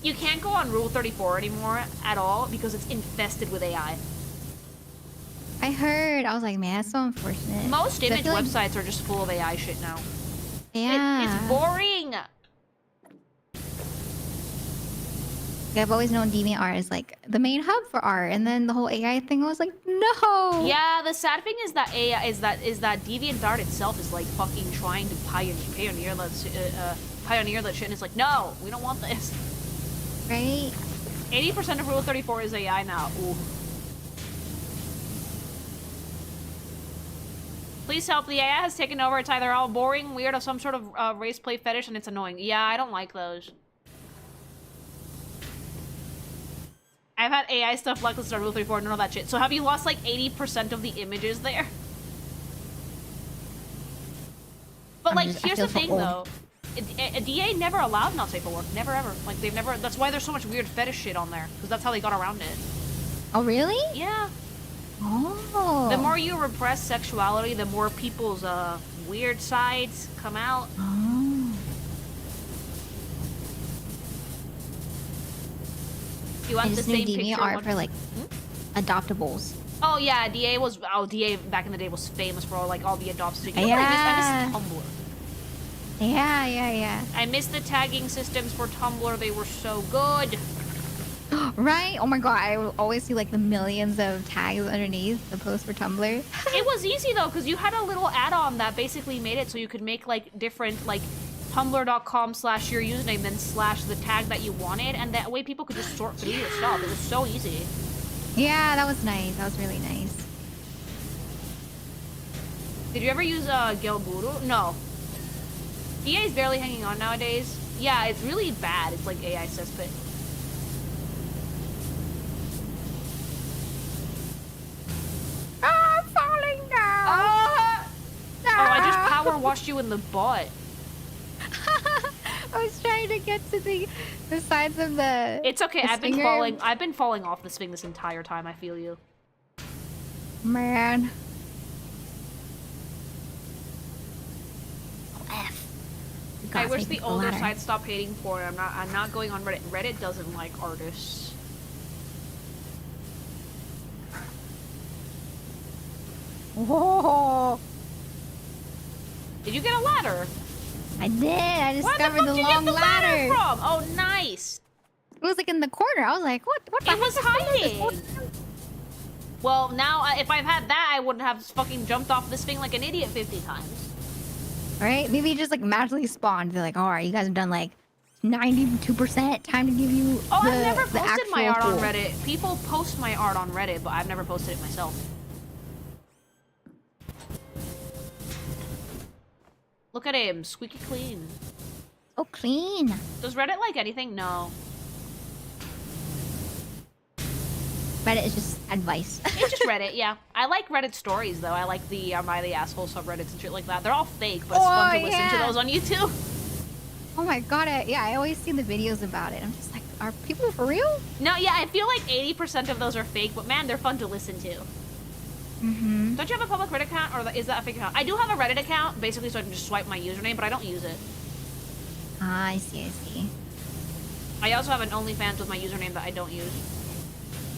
you can't go on Rule 34 anymore at all because it's infested with AI. I heard. I was like, man, that's so unfortunate. Most I image feel like- websites are just full of AI shit now. Yeah. It's boring. I've always known DeviantArt is like the main hub for art, and then the whole AI thing, I was like, no. Yeah, the sad thing is that AI is that DeviantArt itself is like fucking trying to pioneer that shit, and it's like, no, we don't want this. Right? 80% of Rule 34 is AI now. Ooh. Please help. The AI has taken over. It's either all boring, weird, or some sort of race play fetish, and it's annoying. Yeah, I don't like those. I've had AI stuff like this on Rule 34, none of that shit. So have you lost like 80% of the images there? But like, here's the thing though. A DA never allowed not safe for work. Never ever. Like, they've never. That's why there's so much weird fetish shit on there. Because that's how they got around it. Oh, really? Yeah. Oh. The more you repress sexuality, the more people's weird sides come out. Oh. You want I the just knew same picture? DeviantArt for like adoptables. Oh yeah, DA back in the day was famous for like all the adoptions. You know Yeah. I miss Tumblr. Yeah. I miss the tagging systems for Tumblr. They were so good. Right? Oh my God, I will always see like the millions of tags underneath the post for Tumblr. It was easy though, because you had a little add-on that basically made it so you could make like different like tumblr.com/your username then / the tag that you wanted, and that way people could just sort through your stuff. It was so easy. Yeah, that was nice. That was really nice. Did you ever use Gelguru? No. DA is barely hanging on nowadays. Yeah, it's really bad. It's like AI cesspit. I'm falling down. Oh, I just power washed you in the butt. I was trying to get to the sides of the. It's okay. the I've been stinger. falling off this thing this entire time. I feel you. Man. I wish the older sites stopped hating porn. I'm not going on Reddit. Reddit doesn't like artists. Whoa. Did you get a ladder? I did. I discovered Where the fuck the did you long get the ladder. from? Oh, nice. It was like in the corner. I was like, what? What? It was hiding. Well, now if I've had that, I would have fucking jumped off this thing like an idiot 50 times. Right? Maybe it just like magically spawned. They're like, all right, you guys have done like 92%. Time to give you. Oh, the, I've never the posted my actual art on tool. Reddit. People post my art on Reddit, but I've never posted it myself. Look at him, squeaky clean. Oh, clean. Does Reddit like anything? No. Reddit is just advice. It's just Reddit, yeah. I like Reddit stories, though. I like the Am I the Asshole subreddits and shit like that. They're all fake, but it's fun to listen to those on YouTube. Oh my god, I always see the videos about it. I'm just like, are people for real? No, yeah, I feel like 80% of those are fake, but man, they're fun to listen to. Mm-hmm. Don't you have a public Reddit account, or is that a fake account? I do have a Reddit account, basically so I can just swipe my username, but I don't use it. Ah, I see, I see. I also have an OnlyFans with my username that I don't use.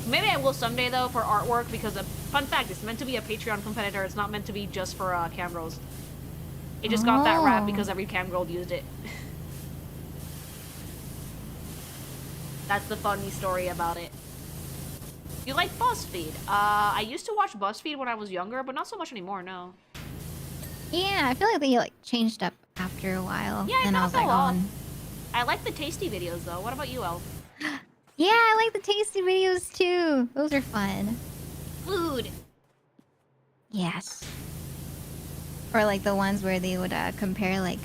Maybe I will someday, though, for artwork, because, fun fact, it's meant to be a Patreon competitor. It's not meant to be just for cam girls. It just got that rap because every cam girl used it. That's the funny story about it. You like BuzzFeed? I used to watch BuzzFeed when I was younger, but not so much anymore, no. Yeah, I feel like they changed up after a while. Yeah, and I was like, I like the tasty videos, though. What about you, Elf? Yeah, I like the tasty videos, too. Those are fun. Food. Yes. Or like the ones where they would compare like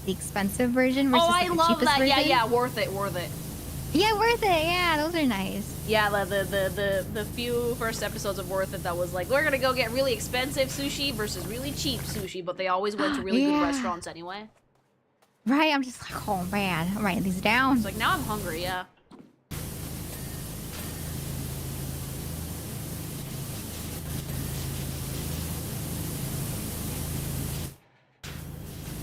the expensive version versus I the love cheapest that. version. Yeah, worth it, worth it. Yeah, worth it. Yeah, those are nice. Yeah, the few first episodes of Worth It that was like, we're gonna go get really expensive sushi versus really cheap sushi, but they always went to really good restaurants anyway. Right, I'm just like, oh man, I'm writing these down. It's like, now I'm hungry, yeah.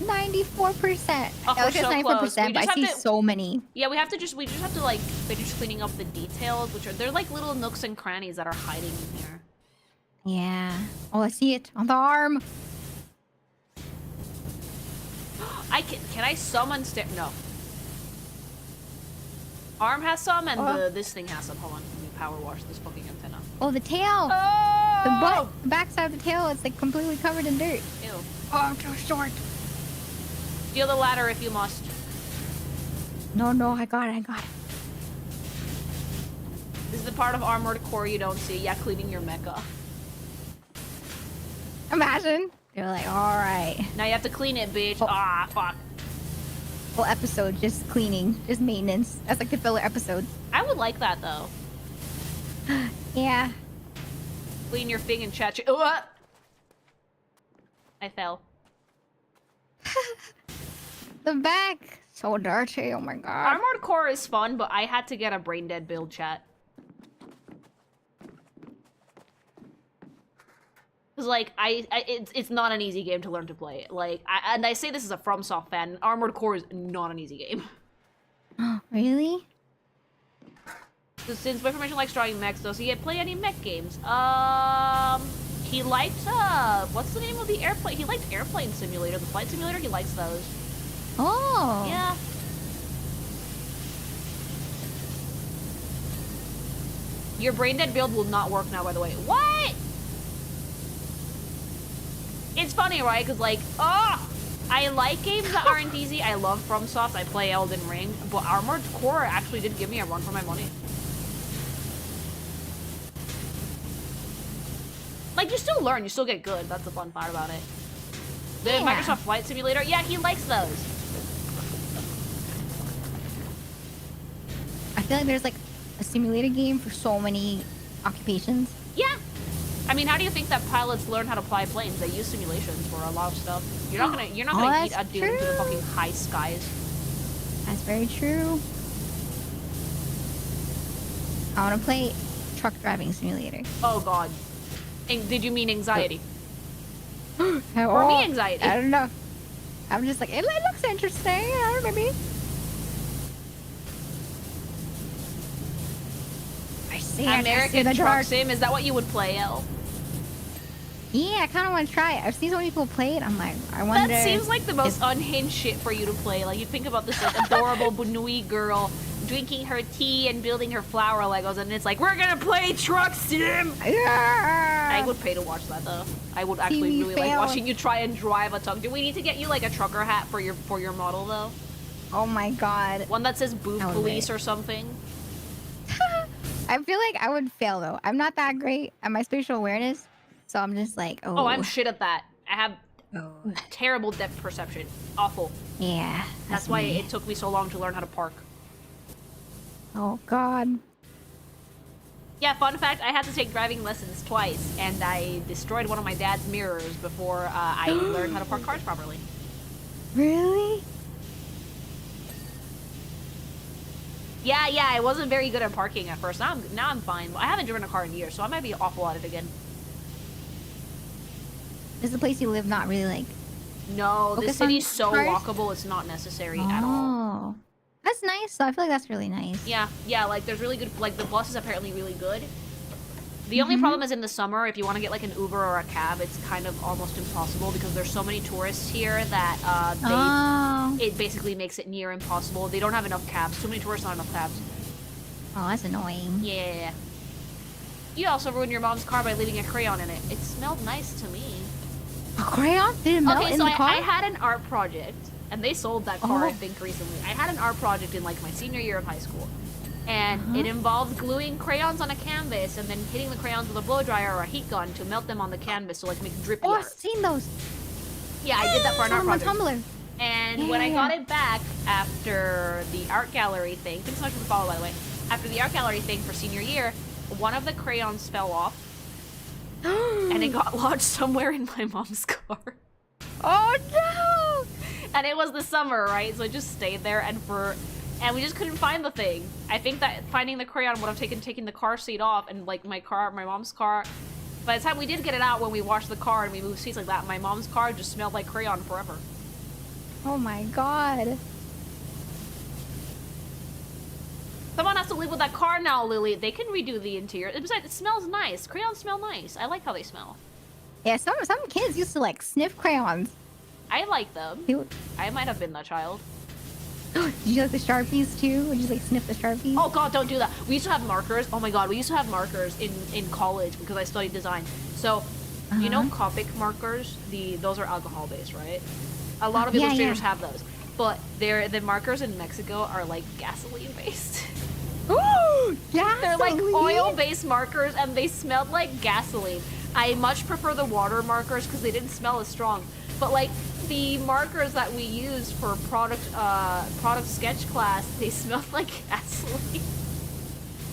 $94%. Oh, I was we're just so 94%, but I see so many. Yeah, we just have to like finish cleaning up the details, which are they're like little nooks and crannies that are hiding in here. Yeah. Oh, I see it on the arm. Can I summon no. Arm has some and this thing has some. Hold on, let me power wash this fucking antenna. Oh, the tail. Oh! The butt, the backside of the tail, it's like completely covered in dirt. Ew. Oh, I'm too short. Steal the ladder if you must. No, I got it. This is the part of Armored Core you don't see. Yeah, cleaning your mecha. Imagine. They're like, alright. Now you have to clean it, bitch. Oh. Ah, fuck. Whole episode, just cleaning, just maintenance. That's like the filler episode. I would like that, though. Yeah. Clean your thing and chat. I fell. The back. So dirty, oh my god. Armored Core is fun, but I had to get a brain dead build, chat. Cause like it's not an easy game to learn to play. Like I say this as a FromSoft fan. Armored Core is not an easy game. Really? So since Boyfriend likes drawing mechs, does he play any mech games? He liked what's the name of the airplane? He liked Airplane Simulator, the flight simulator. He likes those. Oh. Yeah. Your brain dead build will not work now, by the way. What? It's funny, right? Because, like, I like games that aren't easy. I love FromSoft. I play Elden Ring. But Armored Core actually did give me a run for my money. Like, you still learn. You still get good. That's the fun part about it. The Microsoft Flight Simulator. Yeah, he likes those. I feel like there's, like, a simulator game for so many occupations. Yeah. I mean, how do you think that pilots learn how to fly planes? They use simulations for a lot of stuff. You're not gonna eat a dude into the fucking high skies. That's very true. I want to play truck driving simulator. Oh god. Did you mean anxiety? For me, anxiety. I don't know. I'm just like, it looks interesting. I don't know, maybe. I see American Truck Sim. Is that what you would play, El? Yeah, I kind of want to try it. I've seen so many people play it. I'm like, I wonder. That seems like the most unhinged shit for you to play. Like, you think about this like adorable BNUUY girl drinking her tea and building her flower Legos, and it's like, we're gonna play Truck Sim! Yeah. I would pay to watch that, though. I would actually really like watching you try and drive a truck. Do we need to get you, like, a trucker hat for your model, though? Oh my god. One that says Booth Police or something? I feel like I would fail, though. I'm not that great at my spatial awareness, so I'm just like, Oh, I'm shit at that. Oh. Terrible depth perception. Awful. Yeah. That's why it took me so long to learn how to park. Oh God. Yeah, fun fact, I had to take driving lessons twice, and I destroyed one of my dad's mirrors before I learned how to park cars properly. Really? Yeah, I wasn't very good at parking at first. Now I'm fine. I haven't driven a car in years, so I might be awful at it again. Is the place you live not really like... No, the focus on city's so cars? walkable, it's not necessary at all. Oh. That's nice, though. I feel like that's really nice. Yeah, like there's really good, like the bus is apparently really good. The only problem is in the summer, if you want to get like an Uber or a cab, it's kind of almost impossible because there's so many tourists here that it basically makes it near impossible. They don't have enough cabs. Too many tourists, not enough cabs. Oh, that's annoying. Yeah. You also ruined your mom's car by leaving a crayon in it. It smelled nice to me. A crayon? Did it melt in the car? I had an art project, and they sold that car, I think, recently. I had an art project in like my senior year of high school. And it involved gluing crayons on a canvas and then hitting the crayons with a blow dryer or a heat gun to melt them on the canvas to like make drippy Oh, art. I've seen those. Yeah, I did that for an art project. On Tumblr. And when I got it back after the art gallery thing, thanks so much for the follow, by the way. After the art gallery thing for senior year, one of the crayons fell off. And it got lodged somewhere in my mom's car. Oh no! And it was the summer, right? So it just stayed there, and we just couldn't find the thing. I think that finding the crayon would have taking the car seat off, and like my mom's car. By the time we did get it out, when we washed the car and we moved seats like that, my mom's car just smelled like crayon forever. Oh my God. Someone has to live with that car now, Lily. They can redo the interior. Besides, it smells nice. Crayons smell nice. I like how they smell. Yeah, some kids used to like sniff crayons. I like them. Ew. I might have been that child. Did you like the Sharpies too? Would you like sniff the Sharpies? Oh God, don't do that. We used to have markers. Oh my God, we used to have markers in college because I studied design. So, you know Copic markers? Those are alcohol based, right? A lot of illustrators have those. But the markers in Mexico are like gasoline based. Ooh, They're like oil based markers and they smelled like gasoline. I much prefer the water markers because they didn't smell as strong. But like the markers that we used for product sketch class, they smelled like gasoline.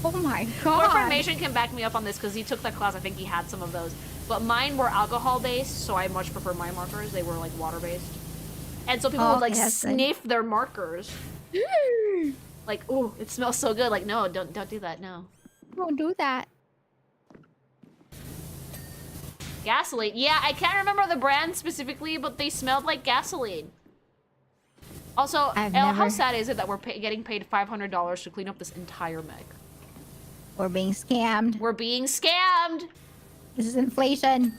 Oh my God. More information can back me up on this because he took that class. I think he had some of those. But mine were alcohol based, so I much prefer my markers. They were like water based. And so people would like sniff their markers. Like, oh, it smells so good. Like, no, don't do that. No. Don't do that. Gasoline. Yeah, I can't remember the brand specifically, but they smelled like gasoline. Also, how sad is it that we're getting paid $500 to clean up this entire mech? We're being scammed. We're being scammed! This is inflation.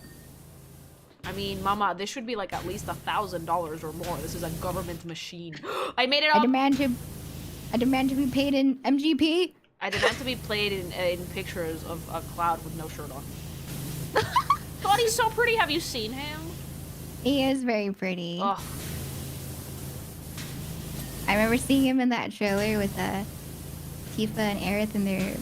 I mean, mama, this should be like at least $1,000 or more. This is a government machine. I made it up! I demand to be paid in MGP. I demand to be played in pictures of a Cloud with no shirt on. God, he's so pretty. Have you seen him? He is very pretty. Ugh. I remember seeing him in that trailer with Tifa and Aerith in their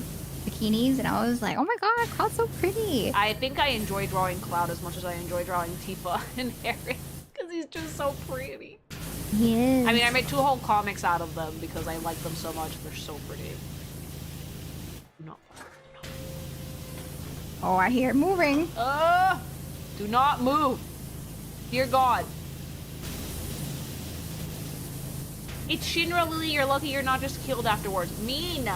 bikinis, and I was like, oh my God, Cloud's so pretty. I think I enjoy drawing Cloud as much as I enjoy drawing Tifa and Aerith, because he's just so pretty. He is. I mean, I made 2 whole comics out of them because I like them so much. They're so pretty. No. Oh, I hear it moving. Do not move. Dear God. It's Shinra, Lily. You're lucky you're not just killed afterwards. Mean.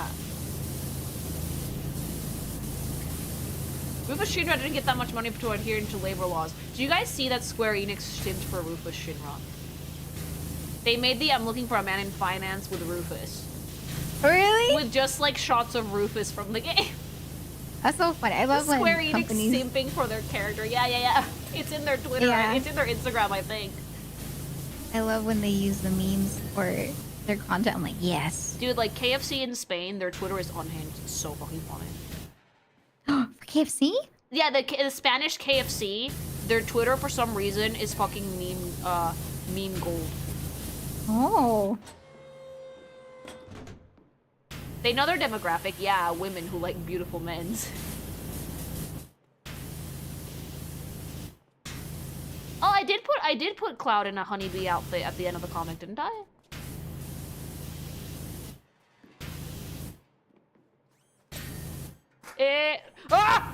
Rufus Shinra didn't get that much money to adhere to labor laws. Did you guys see that Square Enix stint for Rufus Shinra? They made the I'm looking for a man in finance with Rufus. Really? With just like shots of Rufus from the game. That's so funny. I love when Square Enix companies simping for their character. Yeah. It's in their Twitter. Yeah. It's in their Instagram, I think. I love when they use the memes for their content. I'm like, yes. Dude, like KFC in Spain, their Twitter is unhinged. It's so fucking funny. For KFC? Yeah, the Spanish KFC, their Twitter for some reason is fucking meme gold. Oh. They know their demographic. Yeah, women who like beautiful men's. Oh, I did put Cloud in a honeybee outfit at the end of the comic, didn't I? Ah!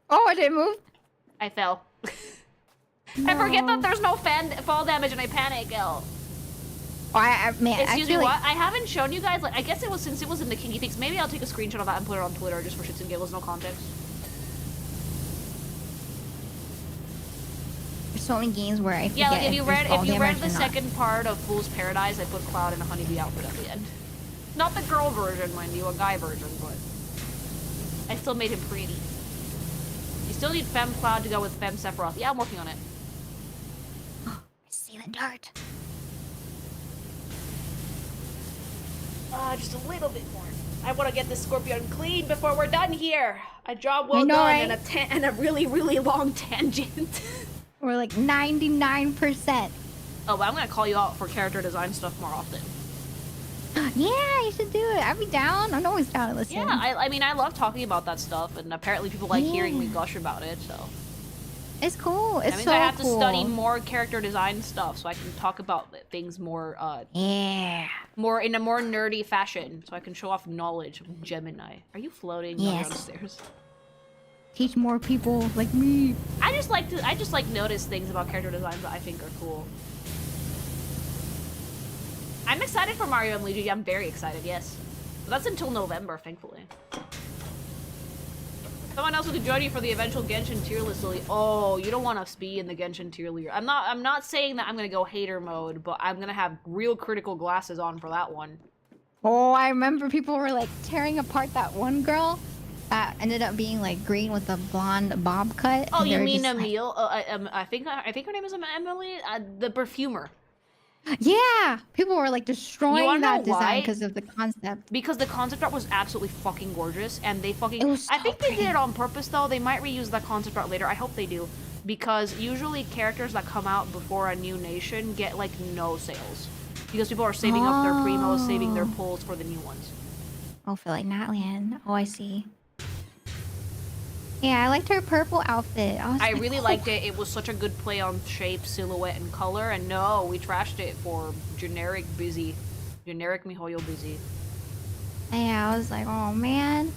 Oh, I didn't move. I fell. I forget that there's no fall damage and I panic. Oh, man, Excuse me, like... what? I haven't shown you guys, like, I guess it was since it was in the Kinky Things. Maybe I'll take a screenshot of that and put it on Twitter just for shits and giggles, no context. There's so many games where I forget. Yeah, like if you read the or not. second part of Fool's Paradise, I put Cloud in a honeybee outfit at the end. Not the girl version, mind you, a guy version, but I still made him pretty. You still need Femme Cloud to go with Femme Sephiroth. Yeah, I'm working on it. I see the dart. Just a little bit more. I want to get this Scorpion clean before we're done here. A job well know, done right? and a really, really long tangent. We're like 99%. Oh, but I'm gonna call you out for character design stuff more often. Yeah, you should do it. I'd be down. I'm always down to listen. Yeah, I mean, I love talking about that stuff, and apparently people like hearing me gush about it, so. It's cool. It's I mean, so I have cool. to study more character design stuff so I can talk about things more, more in a more nerdy fashion, so I can show off knowledge of Gemini. Are you floating downstairs? Teach more people like me. I just like notice things about character designs that I think are cool. I'm excited for Mario and Luigi. I'm very excited, yes. But that's until November, thankfully. Someone else will join you for the eventual Genshin tier list, Lily. Oh, you don't want to be in the Genshin tier list. I'm not saying that I'm gonna go hater mode, but I'm gonna have real critical glasses on for that one. Oh, I remember people were like tearing apart that one girl that ended up being like green with a blonde bob cut. Oh, you mean like... Emile? I think her name is Emily, the perfumer. Yeah, people were like destroying that design because of the concept. Because the concept art was absolutely fucking gorgeous, and they fucking. It was so I think pretty. they did it on purpose, though. They might reuse that concept art later. I hope they do, because usually characters that come out before a new nation get like no sales, because people are saving up their primos, saving their pulls for the new ones. Oh, for like Natlan. Oh, I see. Yeah, I liked her purple outfit. I really liked it. It was such a good play on shape, silhouette, and color. And no, we trashed it for generic busy. Generic MiHoYo busy. Yeah, I was like, oh man.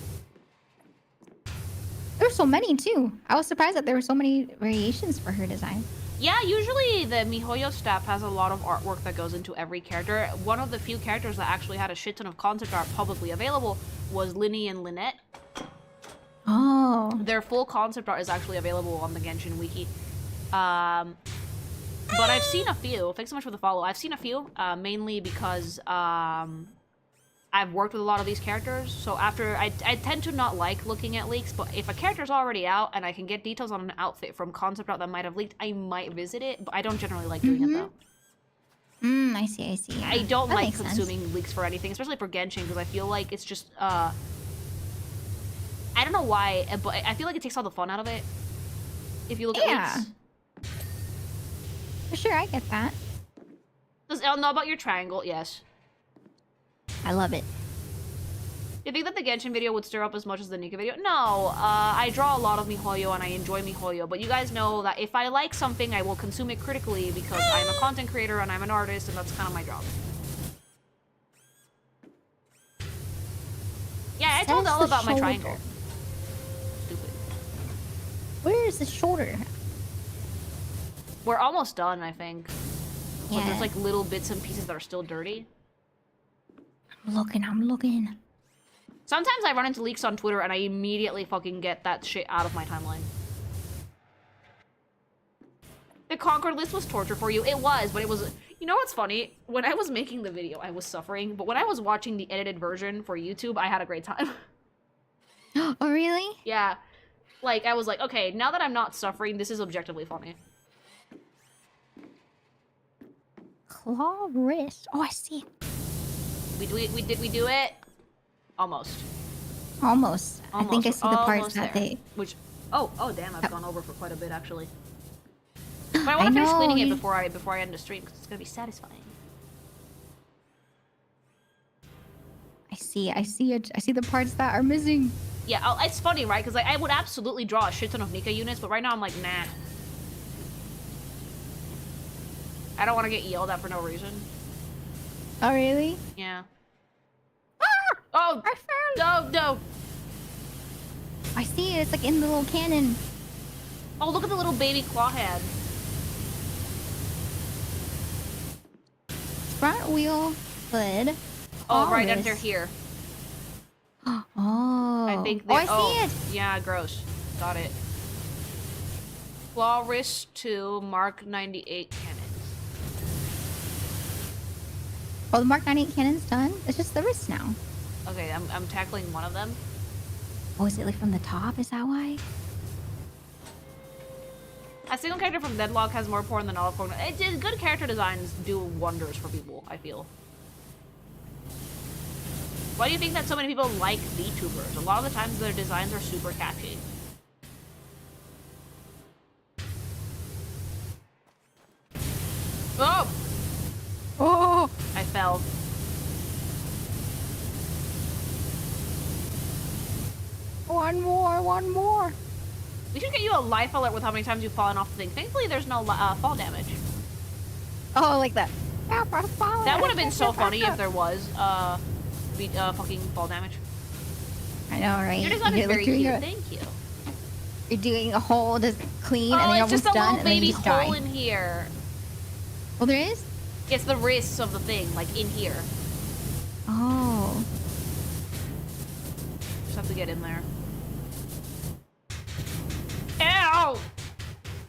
There were so many too. I was surprised that there were so many variations for her design. Yeah, usually the MiHoYo staff has a lot of artwork that goes into every character. One of the few characters that actually had a shit ton of concept art publicly available was Linny and Lynette. Oh. Their full concept art is actually available on the Genshin wiki. But I've seen a few. Thanks so much for the follow. I've seen a few, mainly because I've worked with a lot of these characters. So after, I tend to not like looking at leaks, but if a character's already out and I can get details on an outfit from concept art that might have leaked, I might visit it, but I don't generally like doing it though. I see. Yeah. I don't That like makes consuming sense. leaks for anything, especially for Genshin, because I feel like it's just, I don't know why, but I feel like it takes all the fun out of it. If you look at leaks. For sure, I get that. Does Elle know about your triangle? Yes. I love it. You think that the Genshin video would stir up as much as the Nika video? No, I draw a lot of MiHoYo and I enjoy MiHoYo, but you guys know that if I like something, I will consume it critically because I'm a content creator and I'm an artist and that's kind of my job. Yeah, I told Elle about my triangle. Stupid. Where is the shoulder? We're almost done, I think. But Yeah. there's like little bits and pieces that are still dirty. I'm looking. Sometimes I run into leaks on Twitter and I immediately fucking get that shit out of my timeline. The Concord list was torture for you. It was, but it was... You know what's funny? When I was making the video, I was suffering. But when I was watching the edited version for YouTube, I had a great time. Oh, really? Yeah. Like, I was like, okay, now that I'm not suffering, this is objectively funny. Claw wrist. Oh, I see. Did we do it? Almost. Almost. I think I see the parts that there. they... Which... Oh, damn, I've gone over for quite a bit, actually. But I want to finish know, cleaning it before I end the stream, because it's going to be satisfying. I see it. I see the parts that are missing. Yeah, it's funny, right? Because like, I would absolutely draw a shit ton of Nika units, but right now I'm like, nah. I don't want to get yelled at for no reason. Oh, really? Yeah. Ah! Oh! I found No! I see it. It's like in the little cannon. Oh, look at the little baby claw hand. Front wheel, hood. Oh, right Walrus. under here. Oh. I think I see it. Yeah, gross. Got it. Claw wrist to Mark 98 cannons. Oh, the Mark 98 cannon's done? It's just the wrist now. Okay, I'm tackling one of them. Oh, is it like from the top? Is that why? A single character from Deadlock has more porn than all porn. Good character designs do wonders for people, I feel. Why do you think that so many people like VTubers? A lot of the times their designs are super catchy. Oh! Oh! I fell. One more. We should get you a life alert with how many times you've fallen off the thing. Thankfully, there's no fall damage. Oh, like that. That would have been so funny if there was fucking fall damage. I know, right? Your design is very cute. Thank you. You're doing a hole to clean, Oh, and then you're it's just almost a done, little and then baby you just hole die. in here. Oh, there is? It's the wrists of the thing, like in here. Oh. Just have to get in there. Ow!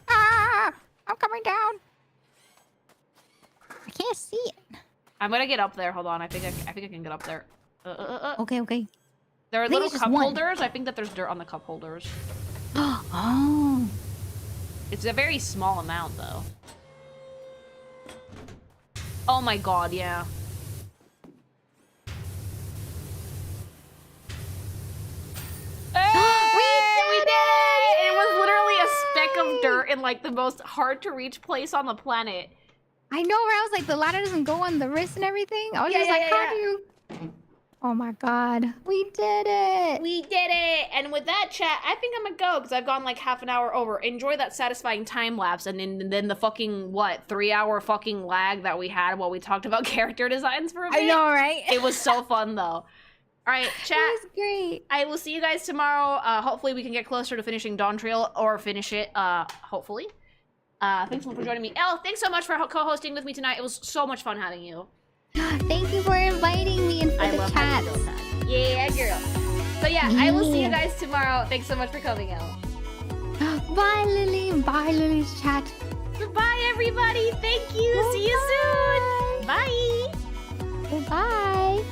Ah! I'm coming down. I can't see it. I'm gonna get up there. Hold on. I think I can get up there. Okay. There are I think little it's just cup one. holders. I think that there's dirt on the cup holders. Oh. It's a very small amount, though. Oh my god, yeah. We did it! It was literally a speck of dirt in like the most hard to reach place on the planet. I know, where I was like, the ladder doesn't go on the wrist and everything. I was just like, how do you... Oh my god. We did it! We did it! And with that, chat, I think I'm gonna go because I've gone like half an hour over. Enjoy that satisfying time lapse and then the fucking, 3-hour fucking lag that we had while we talked about character designs for a bit. I know, right? It was so fun though. Alright, chat. It was great. I will see you guys tomorrow. Hopefully we can get closer to finishing Dawn Trail or finish it, hopefully. Thanks so much for joining me. Elle, thanks so much for co-hosting with me tonight. It was so much fun having you. Thank you for inviting me and for the chats. Yeah, girl. So yeah, I will see you guys tomorrow. Thanks so much for coming out. Bye, Lily. Bye, Lily's chat. Goodbye, everybody. Thank you. See you soon. Bye. Bye.